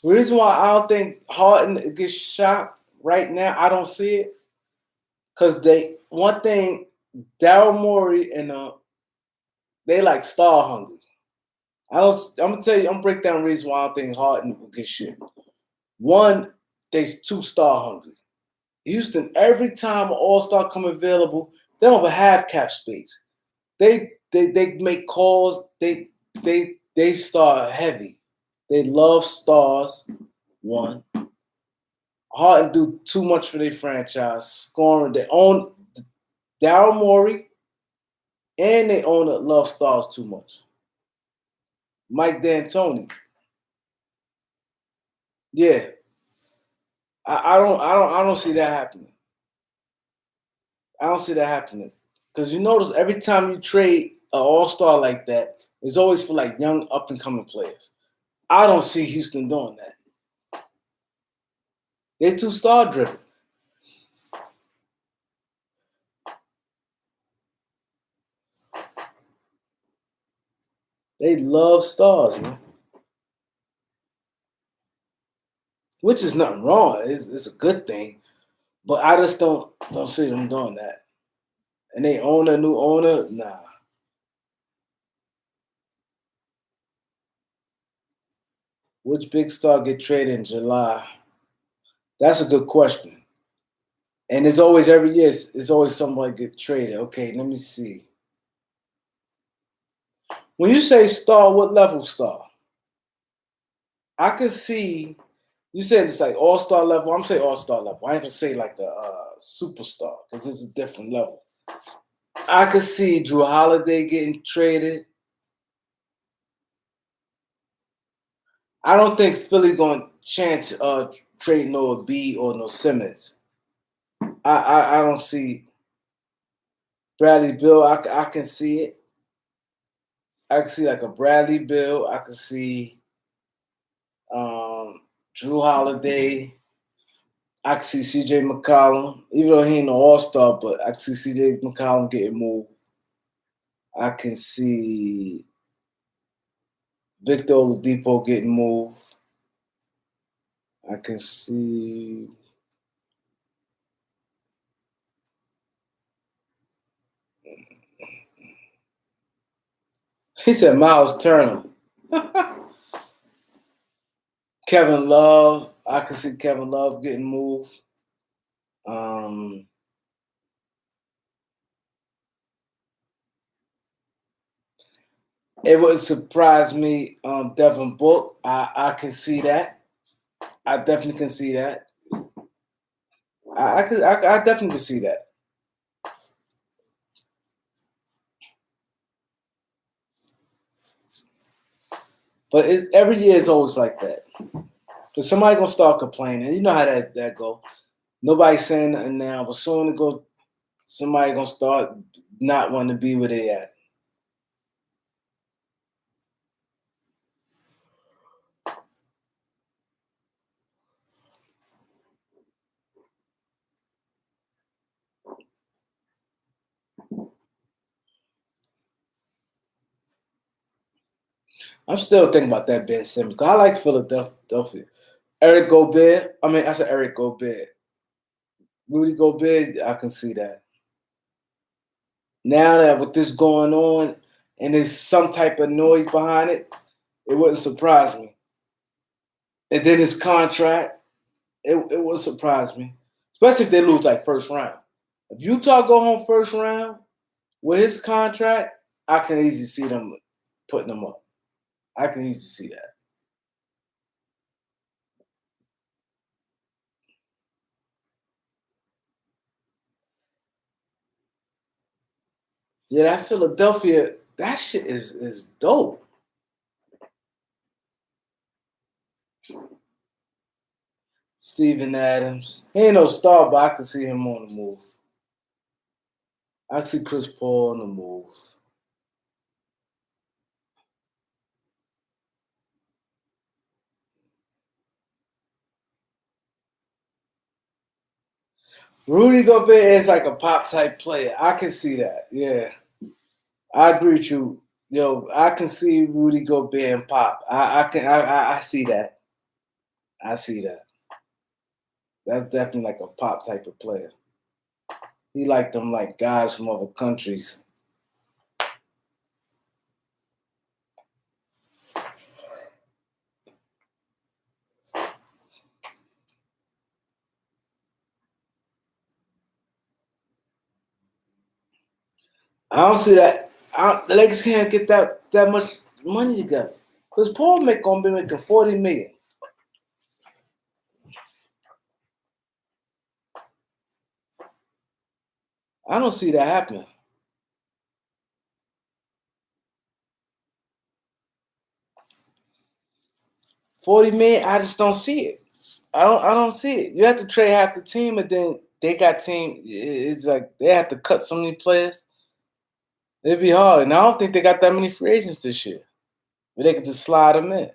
The reason why I don't think Harden gets shot right now, I don't see it. Because one thing, Daryl Morey and they like star hungry. I'm gonna tell you, I'm gonna break down the reason why I don't think Harden will get shit. One, they too star hungry. Houston, every time an all-star come available, they don't have cap space. They make calls, they star heavy. They love stars. One. Harden do too much for their franchise. Scoring. They own Daryl Morey, and they own love stars too much. Mike D'Antoni. Yeah. I don't see that happening. I don't see that happening. Because you notice every time you trade an all-star like that, it's always for like young up-and-coming players. I don't see Houston doing that. They're too star-driven. They love stars, man. Which is nothing wrong. It's a good thing. But I just don't see them doing that. And they own a new owner? Nah. Which big star get traded in July? That's a good question. And it's always every year, it's always somebody get traded. Okay, let me see. When you say star, what level star? I can see, you said it's like all-star level. I'm saying all-star level. I ain't gonna say like a superstar because it's a different level. I could see Drew Holiday getting traded. I don't think Philly gonna chance trade no B or no Simmons. I don't see Bradley Beal. I can see it. I can see like a Bradley Beal. I can see Drew Holiday. I can see C.J. McCollum, even though he ain't no all-star, but I can see C.J. McCollum getting moved. I can see Victor Oladipo getting moved. I can see he said Miles Turner. Kevin Love. I can see Kevin Love getting moved. It would surprise me. Devin Book. I can see that. I definitely can see that. I definitely can see that. But every year is always like that. Because somebody gonna start complaining. You know how that go. Nobody's saying nothing now, but soon it goes. Somebody gonna start not wanting to be where they at. I'm still thinking about that Ben Simmons. Cause I like Philadelphia. Eric Gobert. I said Eric Gobert. Rudy Gobert. I can see that. Now that with this going on and there's some type of noise behind it, it wouldn't surprise me. And then his contract, it would surprise me, especially if they lose like first round. If Utah go home first round with his contract, I can easily see them putting them up. I can easily see that. Yeah, that Philadelphia, that shit is dope. Steven Adams. He ain't no star, but I can see him on the move. I can see Chris Paul on the move. Rudy Gobert is like a pop type player. I can see that. Yeah. I agree with you. Yo, I can see Rudy Gobert and pop. I see that. I see that. That's definitely like a pop type of player. He like them like guys from other countries. I don't see that. The Lakers can't get that much money together. Because Paul gonna be making $40 million. I don't see that happening. $40 million, I just don't see it. I don't see it. You have to trade half the team, and then they got team. It's like they have to cut so many players. It'd be hard, and I don't think they got that many free agents this year. But they could just slide them in.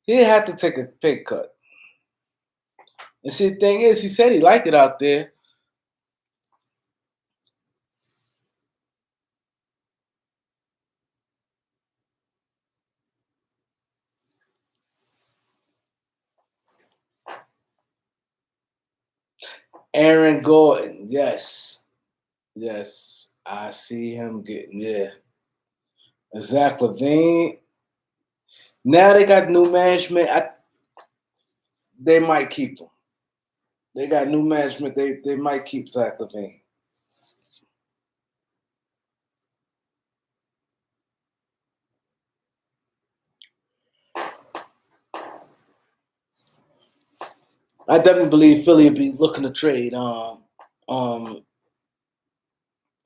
He had to take a pay cut. And see, the thing is, he said he liked it out there. Aaron Gordon, yes. Yes, I see him getting, yeah. Zach LaVine. Now they got new management. They might keep him. They got new management. They might keep Zach LaVine. I definitely believe Philly would be looking to trade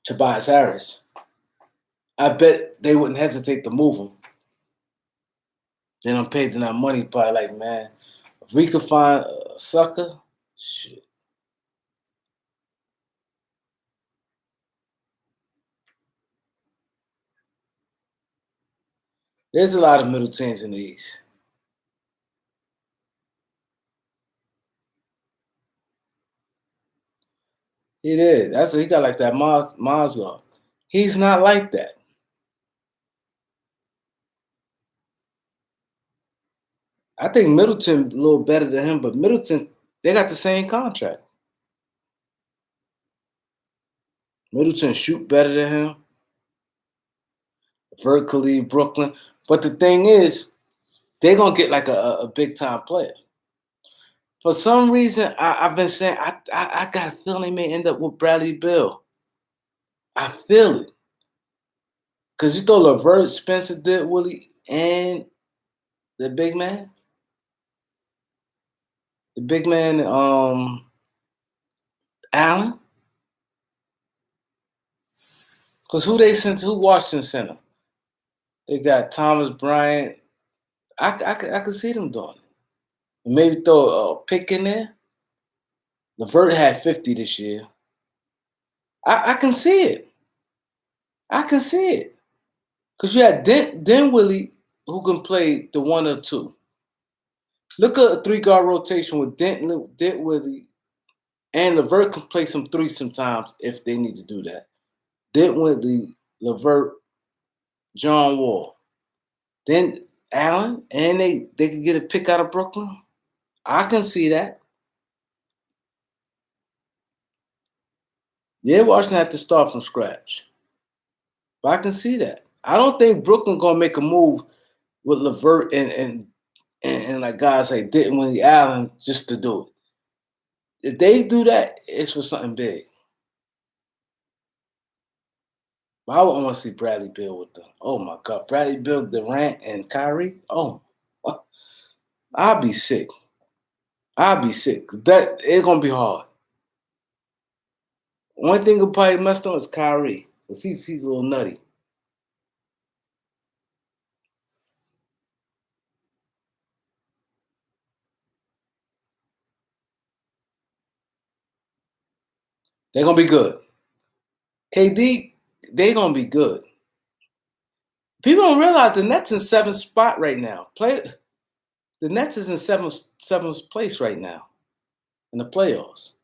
Tobias Harris. I bet they wouldn't hesitate to move him. They don't pay enough money, probably like, man, if we could find a sucker, shit. There's a lot of middle teams in the East. He did. He got like that Mozgov. He's not like that. I think Middleton a little better than him, but Middleton, they got the same contract. Middleton shoot better than him. Vertically, Brooklyn. But the thing is, they're gonna get like a big time player. For some reason, I've been saying I got a feeling they may end up with Bradley Beal. I feel it. Cause you throw LeVert, Spencer, Dinwiddie, and the big man. The big man, Allen. Cause who Washington Center? They got Thomas Bryant. I could see them doing it. And maybe throw a pick in there. LeVert had 50 this year. I can see it. I can see it. Because you had Dinwiddie who can play the 1 or 2. Look at a 3-guard rotation with Dinwiddie, and LeVert can play some 3 sometimes if they need to do that. Dinwiddie, LeVert, John Wall. Then Allen, and they could get a pick out of Brooklyn. I can see that. Yeah, Washington had to start from scratch. But I can see that. I don't think Brooklyn gonna make a move with LeVert and like guys like Dinwiddie, Allen just to do it. If they do that, it's for something big. But I want to see Bradley Beal with them. Oh my God, Bradley Beal, Durant, and Kyrie. Oh, I'll be sick. I'll be sick. That it's gonna be hard. One thing will probably mess up is Kyrie, because he's a little nutty. They're gonna be good. KD, they're gonna be good. People don't realize the Nets in 7th spot right now. The Nets is in seventh place right now in the playoffs.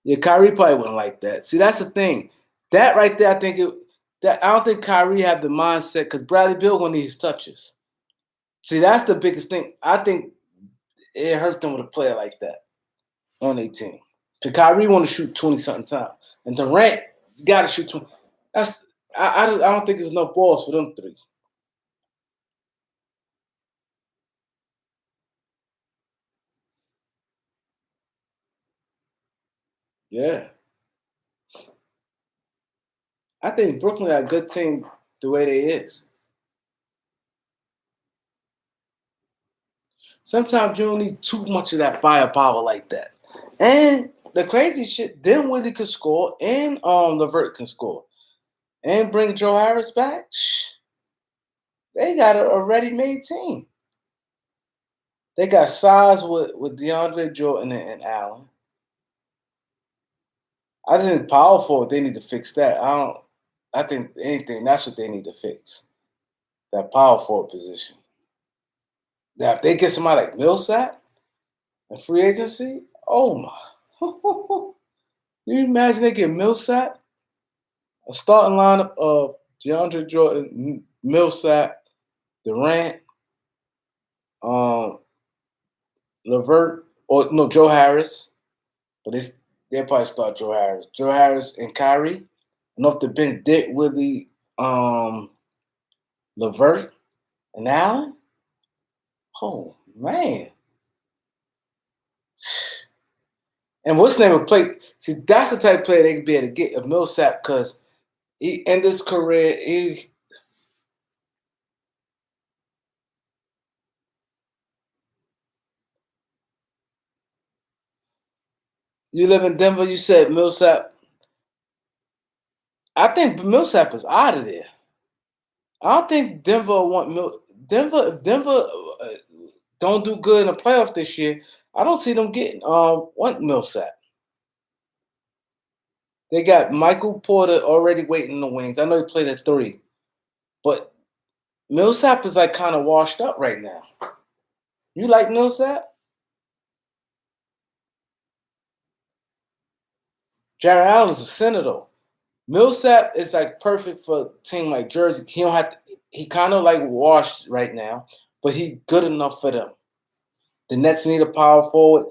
Yeah, Kyrie probably wouldn't like that. See, that's the thing. That right there, I don't think Kyrie had the mindset because Bradley Beal gonna need his touches. See, that's the biggest thing. I think it hurt them with a player like that on their team. Because Kyrie want to shoot 20-something times, and Durant got to shoot 20. I don't think there's enough balls for them 3. Yeah. I think Brooklyn got a good team the way they is. Sometimes you don't need too much of that firepower like that. And the crazy shit, Dinwiddie could score and LeVert can score. And bring Joe Harris back. They got a ready-made team. They got size with DeAndre Jordan and Allen. I think power forward, they need to fix that. I think anything, that's what they need to fix. That power forward position. Now, if they get somebody like Millsap in free agency, oh my. Can you imagine they get Millsap? A starting lineup of DeAndre Jordan, Millsap, Durant, LeVert, or no, Joe Harris. But they'll probably start Joe Harris. Joe Harris and Kyrie. And off the bench, Dinwiddie, LeVert, and Allen. Oh, man. And what's the name of play? See, that's the type of player they could be able to get of Millsap because he ended his career. You live in Denver, you said Millsap. I think Millsap is out of there. I don't think Denver If Denver don't do good in the playoff this year, I don't see them getting want Millsap. They got Michael Porter already waiting in the wings. I know he played at 3, but Millsap is like kind of washed up right now. You like Millsap? Jared Allen's a center though. Millsap is like perfect for a team like Jersey. He don't have to, he kind of like washed right now, but he good enough for them. The Nets need a power forward.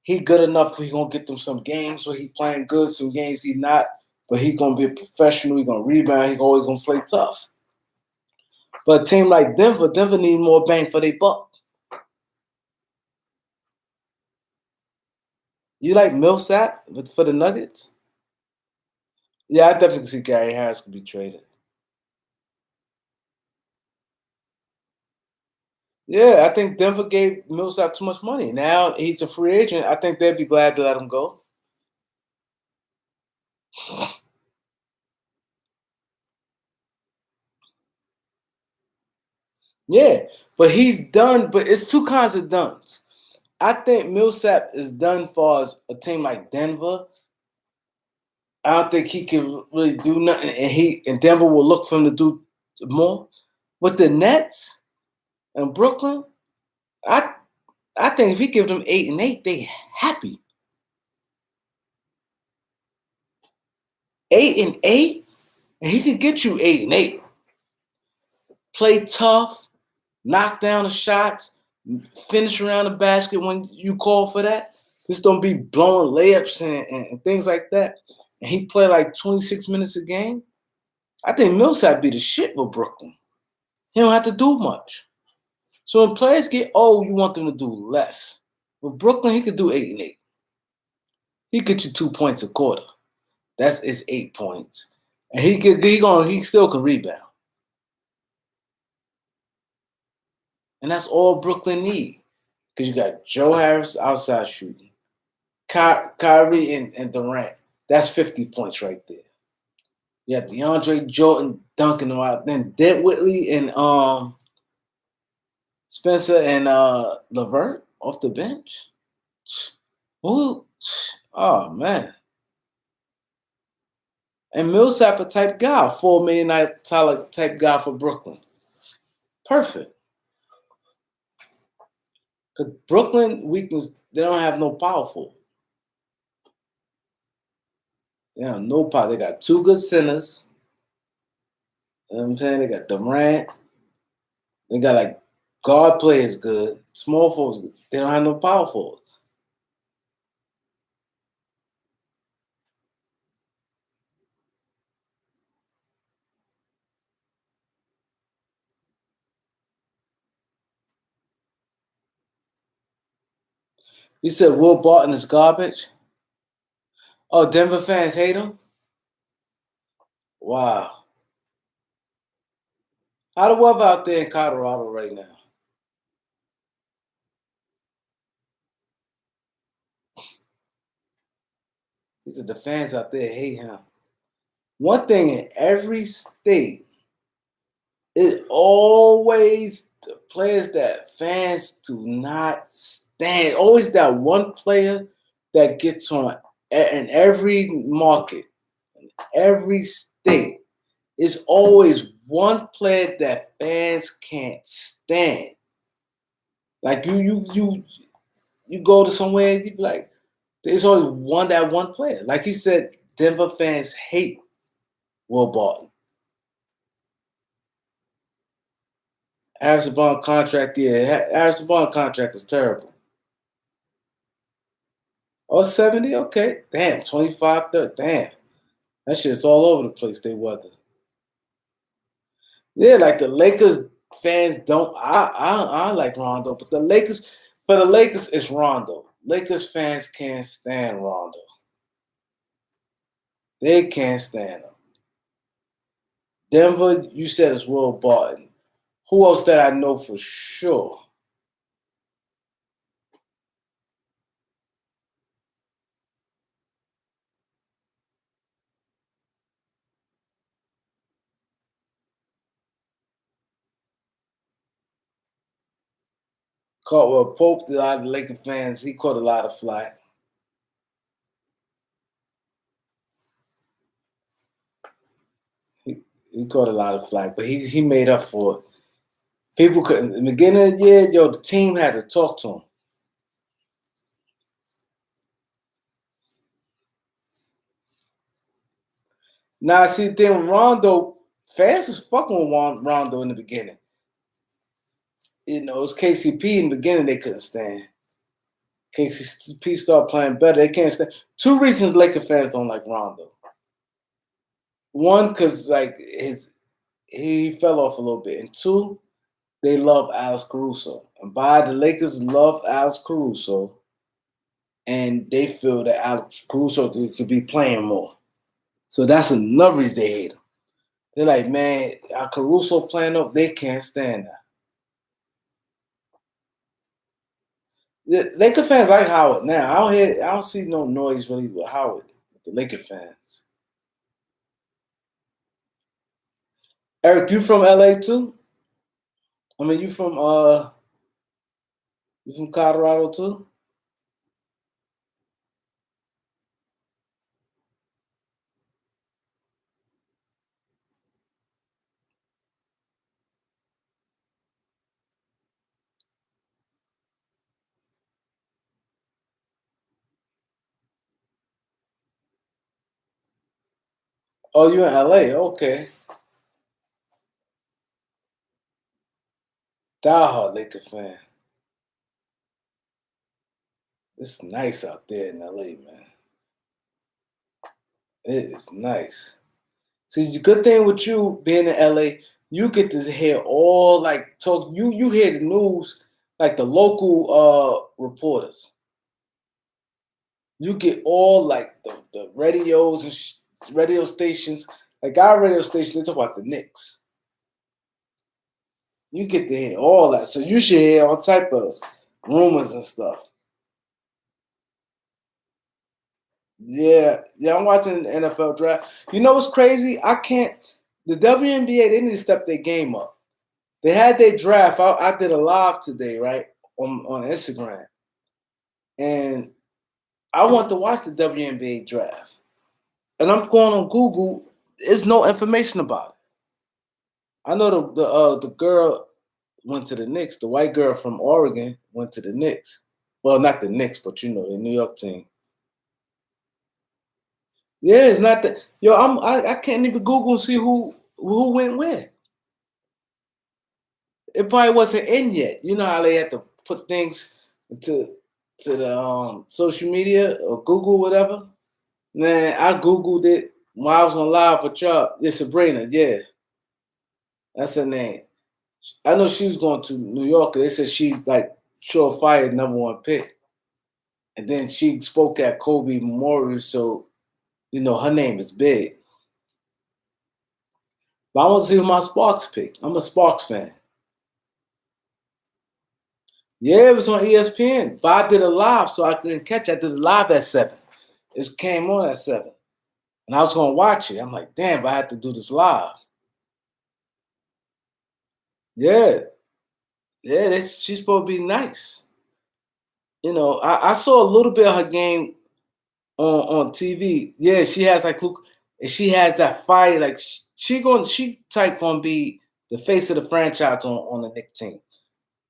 He good enough. He gonna get them some games where he playing good, some games he not. But he gonna be a professional. He gonna rebound. He always gonna play tough. But a team like Denver need more bang for their buck. You like Millsap for the Nuggets? Yeah, I definitely see Gary Harris could be traded. Yeah, I think Denver gave Millsap too much money. Now he's a free agent. I think they'd be glad to let him go. Yeah, but he's done. But it's two kinds of duns. I think Millsap is done for as a team like Denver. I don't think he can really do nothing, and Denver will look for him to do more. With the Nets and Brooklyn, I think if he give them 8-8, they happy. 8-8, and he could get you 8-8. Play tough, knock down the shots, finish around the basket when you call for that. Just don't be blowing layups and things like that. And he play like 26 minutes a game. I think Millsap be the shit with Brooklyn. He don't have to do much. So when players get old, you want them to do less. With Brooklyn, he could do 8-8. He get you 2 points a quarter. That's his 8 points. And he still can rebound. And that's all Brooklyn need. Because you got Joe Harris outside shooting. Kyrie and Durant. That's 50 points right there. You got DeAndre Jordan dunking them out. Then Dent Whitley and Spencer and LeVert off the bench. Ooh. Oh, man. And Millsap a type guy, $4 million type guy for Brooklyn. Perfect. Because Brooklyn weakness, they don't have no power forward. They have no power. They got two good centers. You know what I'm saying? They got Durant. They got like guard players good. Small forwards good. They don't have no power forwards. You said Will Barton is garbage? Oh, Denver fans hate him? Wow. How the weather out there in Colorado right now? He said the fans out there hate him. One thing in every state, it always the players that fans do not stand. Always that one player that gets on in every market, in every state. It's always one player that fans can't stand. Like you go to somewhere, you be like, there's always one player. Like he said, Denver fans hate Will Barton. Harrison Barnes contract, yeah. Harrison Barnes contract is terrible. Oh, 70? Okay. Damn, 25, 30. Damn. That shit's all over the place, they weather. Yeah, like the Lakers fans don't. I like Rondo, but for the Lakers, it's Rondo. Lakers fans can't stand Rondo. They can't stand him. Denver, you said it's Will Barton. Who else that I know for sure? Caldwell Pope, a lot of Laker fans, he caught a lot of flack. He caught a lot of flack, but he made up for it. People couldn't. In the beginning of the year, the team had to talk to him. Now, see, the thing with Rondo, fans was fucking with Rondo in the beginning. You know, it was KCP in the beginning they couldn't stand. KCP started playing better. They can't stand. Two reasons Laker fans don't like Rondo. One, because like he fell off a little bit, and two, they love Alex Caruso. And the Lakers love Alex Caruso, and they feel that Alex Caruso could be playing more. So that's another reason they hate him. They're like, man, Caruso playing up, they can't stand that. The Laker fans like Howard now. I don't see no noise really with Howard, with the Laker fans. Eric, you from LA too? I mean, you from Colorado too? Oh, you in LA? Okay. Diehard Laker fan. It's nice out there in LA, man. It is nice. See, the good thing with you being in LA, you get to hear all like talk. You hear the news like the local reporters. You get all like the radios and radio stations. Like our radio station, they talk about the Knicks. You get to hear all that, so you should hear all type of rumors and stuff. Yeah, I'm watching the NFL draft. You know what's crazy? The WNBA, they need to step their game up. They had their draft. I did a live today, right, on Instagram. And I want to watch the WNBA draft. And I'm going on Google. There's no information about it. I know the girl went to the Knicks. The white girl from Oregon went to the Knicks. Well, not the Knicks, but you know, the New York team. Yeah, it's not that. Yo, I can't even Google and see who went where. It probably wasn't in yet. You know how they had to put things to the social media or Google, whatever. Man, I Googled it while I was on live with y'all. It's Sabrina, yeah. That's her name. I know she was going to New York. They said she like surefire #1 pick. And then she spoke at Kobe Memorial, so you know her name is big. But I want to see who my Sparks pick. I'm a Sparks fan. Yeah, it was on ESPN. But I did a live, so I couldn't catch it. I did a live at 7. It came on at 7. And I was going to watch it. I'm like, damn, but I had to do this live. Yeah. Yeah, she's supposed to be nice. You know, I saw a little bit of her game on TV. Yeah, she has like, look, and she has that fire. Like she type gonna be the face of the franchise on the Knicks team.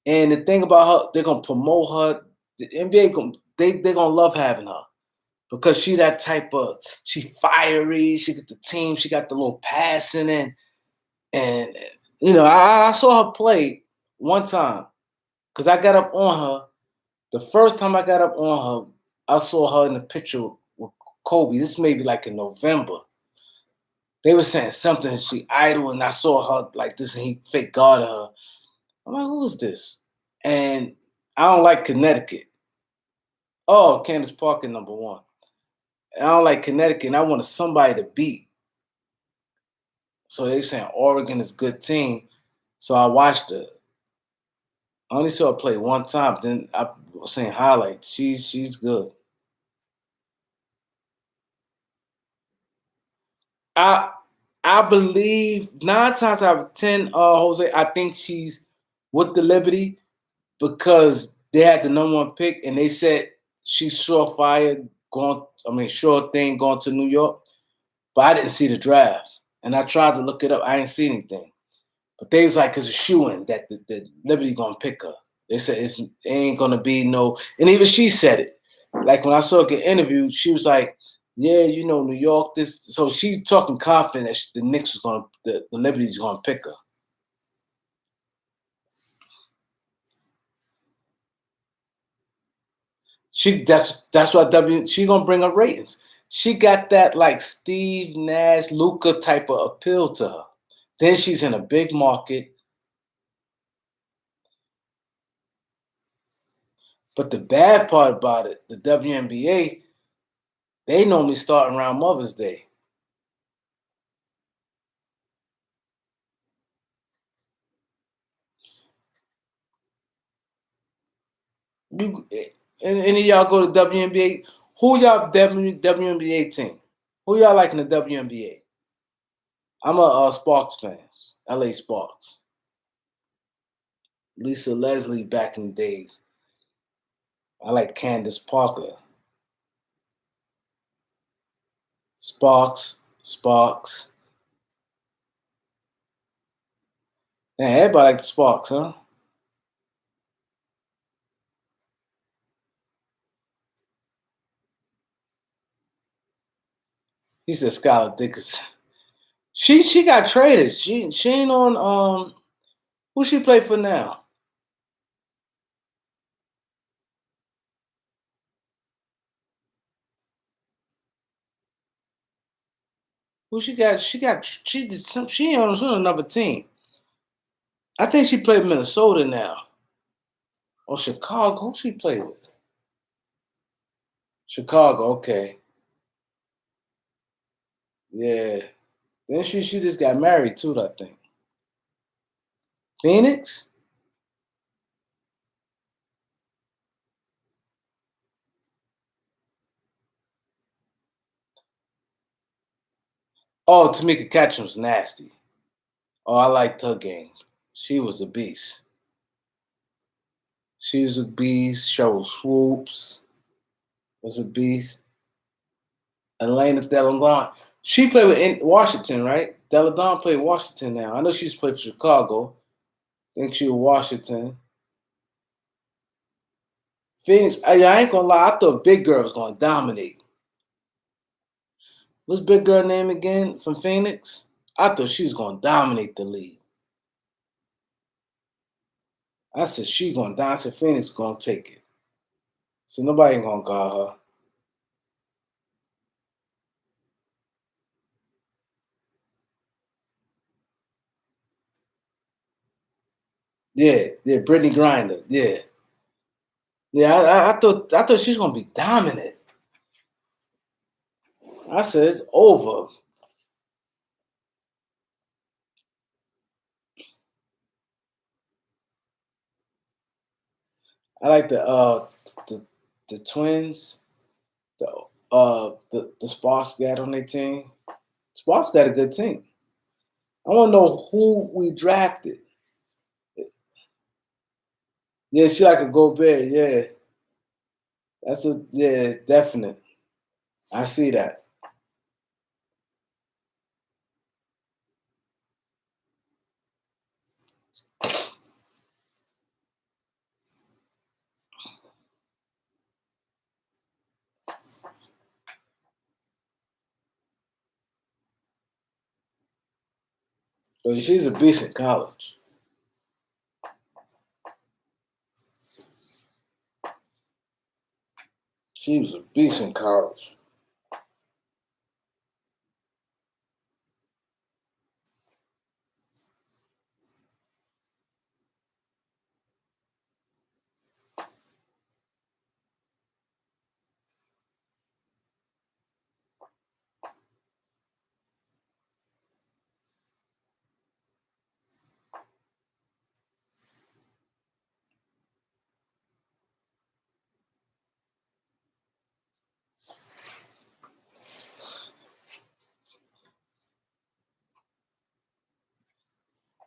And the thing about her, they're gonna promote her. The NBA they're gonna love having her because she that type of she fiery. She got the team. She got the little passing and you know I saw her play one time because I got up on her. The first time I got up on her, I saw her in the picture with Kobe. This may be like in November. They were saying something, she idle, and I saw her like this, and he fake guarded her. I'm like, who is this? And I don't like Connecticut. Oh, Candace Parker, #1. And I don't like Connecticut, and I wanted somebody to beat. So they saying Oregon is a good team. So I watched her. I only saw her play one time. Then I was saying highlights. She's good. I believe 9 times out of 10, Jose, I think she's with the Liberty because they had the #1 pick and they said she's surefire sure thing going to New York. But I didn't see the draft. And I tried to look it up. I didn't see anything. But they was like, it's a shoo-in that the Liberty gonna pick her. They said it ain't gonna be no, and even she said it. Like when I saw her get interviewed, she was like, Yeah, you know, New York. This, so she's talking confident that the Knicks was gonna, the Liberty's gonna pick her. That's why she gonna bring her ratings. She got that like Steve Nash, Luca type of appeal to her. Then she's in a big market. But the bad part about it, the WNBA, they normally start around Mother's Day. You and any of y'all go to WNBA. Who y'all WNBA team? Who y'all like in the WNBA? I'm a Sparks fan. LA Sparks. Lisa Leslie back in the days. I like Candace Parker. Sparks. Man, everybody like the Sparks, huh? He said Skylar Dickinson. She got traded. She ain't on who she play for now? Who she got? She did some. She ain't on another team. I think she played Minnesota now. Or Chicago. Who she play with? Chicago, okay. Yeah. Then she just got married too, I think. Phoenix? Oh, Tamika Catchum's nasty. Oh, I liked her game. She was a beast. She was a beast. Cheryl Swoops was a beast. Elena Deladon. She played with Washington, right? Deladon played Washington now. I know she's played for Chicago. I think she was Washington. Phoenix, I ain't gonna lie, I thought Big Girl was gonna dominate. What's Big Girl name again from Phoenix? I thought she was gonna dominate the league. I said she gonna dominate. I said Phoenix gonna take it. So nobody ain't gonna guard her. Yeah, Brittany Griner. Yeah. I thought she was gonna be dominant. I said it's over. I like the twins, the Sparks got on their team. Sparks got a good team. I want to know who we drafted. Yeah, she like a Gobert. Yeah, definite. I see that. But she's a beast in college. She was a beast in college.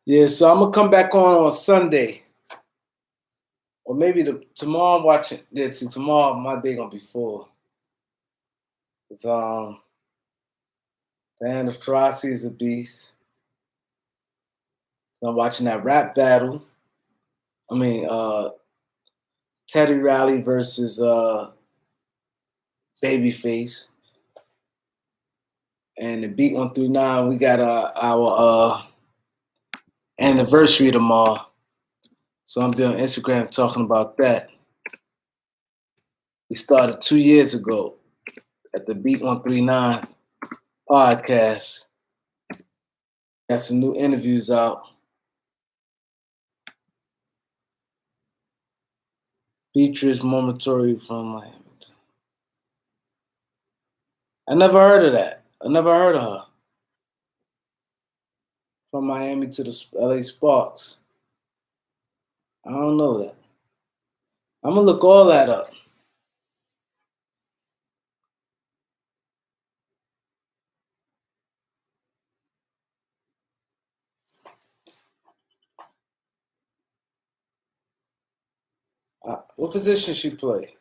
Yeah, so I'm gonna come back on Sunday, or maybe tomorrow. I'm watching. Yeah, see, tomorrow my day gonna be full. It's Diana Taurasi is a beast. I'm watching that rap battle. I mean, Teddy Riley versus Babyface. And the Beat 139, we got our anniversary tomorrow. So I'm doing Instagram talking about that. We started 2 years ago at the Beat 139 podcast. Got some new interviews out. Beatrice Momentary from Miami. I never heard of that. I never heard of her. From Miami to the LA Sparks. I don't know that. I'm gonna look all that up. What position she play?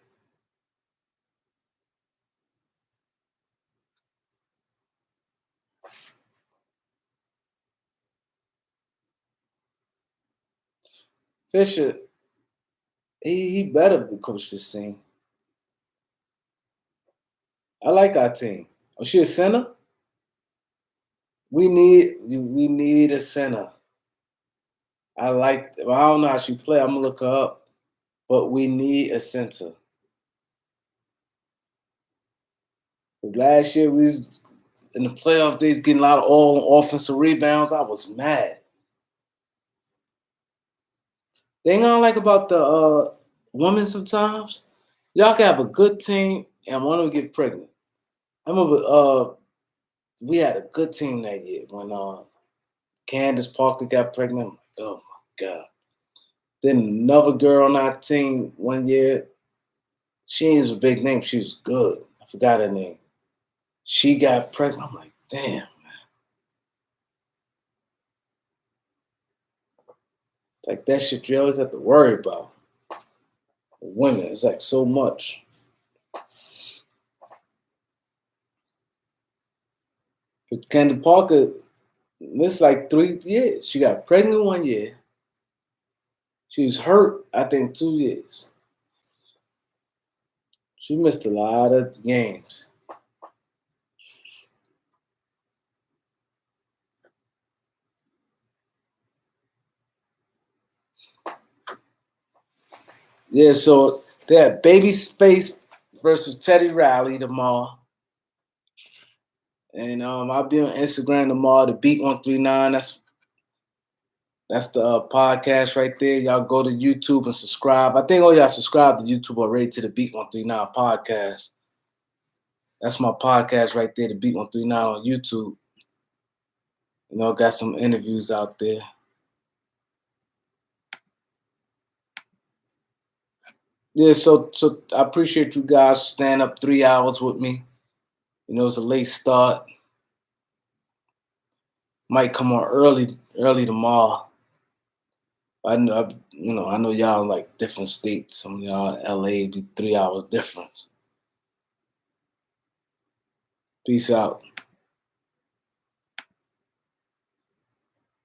Fisher, he better be coach this team. I like our team. Oh, she a center? We need a center. I don't know how she play. I'm gonna look her up. But we need a center. Last year we was in the playoff days getting a lot of all offensive rebounds. I was mad. Thing I don't like about the women sometimes, y'all can have a good team and one of them get pregnant. I remember we had a good team that year when Candace Parker got pregnant. I'm like, oh my God. Then another girl on our team one year, she ain't a big name. She was good. I forgot her name. She got pregnant. I'm like, damn, man. It's like that shit you always have to worry about. Women, it's like so much. But Candace Parker, it's like 3 years. She got pregnant 1 year. She was hurt, I think, 2 years. She missed a lot of games. Yeah, so they had Babyface versus Teddy Riley tomorrow. And I'll be on Instagram tomorrow, the Beat 139. That's the podcast right there. Y'all go to YouTube and subscribe. I think all y'all subscribe to YouTube already to the Beat 139 podcast. That's my podcast right there, the Beat 139 on YouTube. You know, got some interviews out there. Yeah, so I appreciate you guys staying up 3 hours with me. You know, it's a late start. Might come on early tomorrow. I know y'all in like different states. Some of y'all in LA be 3 hours difference. Peace out.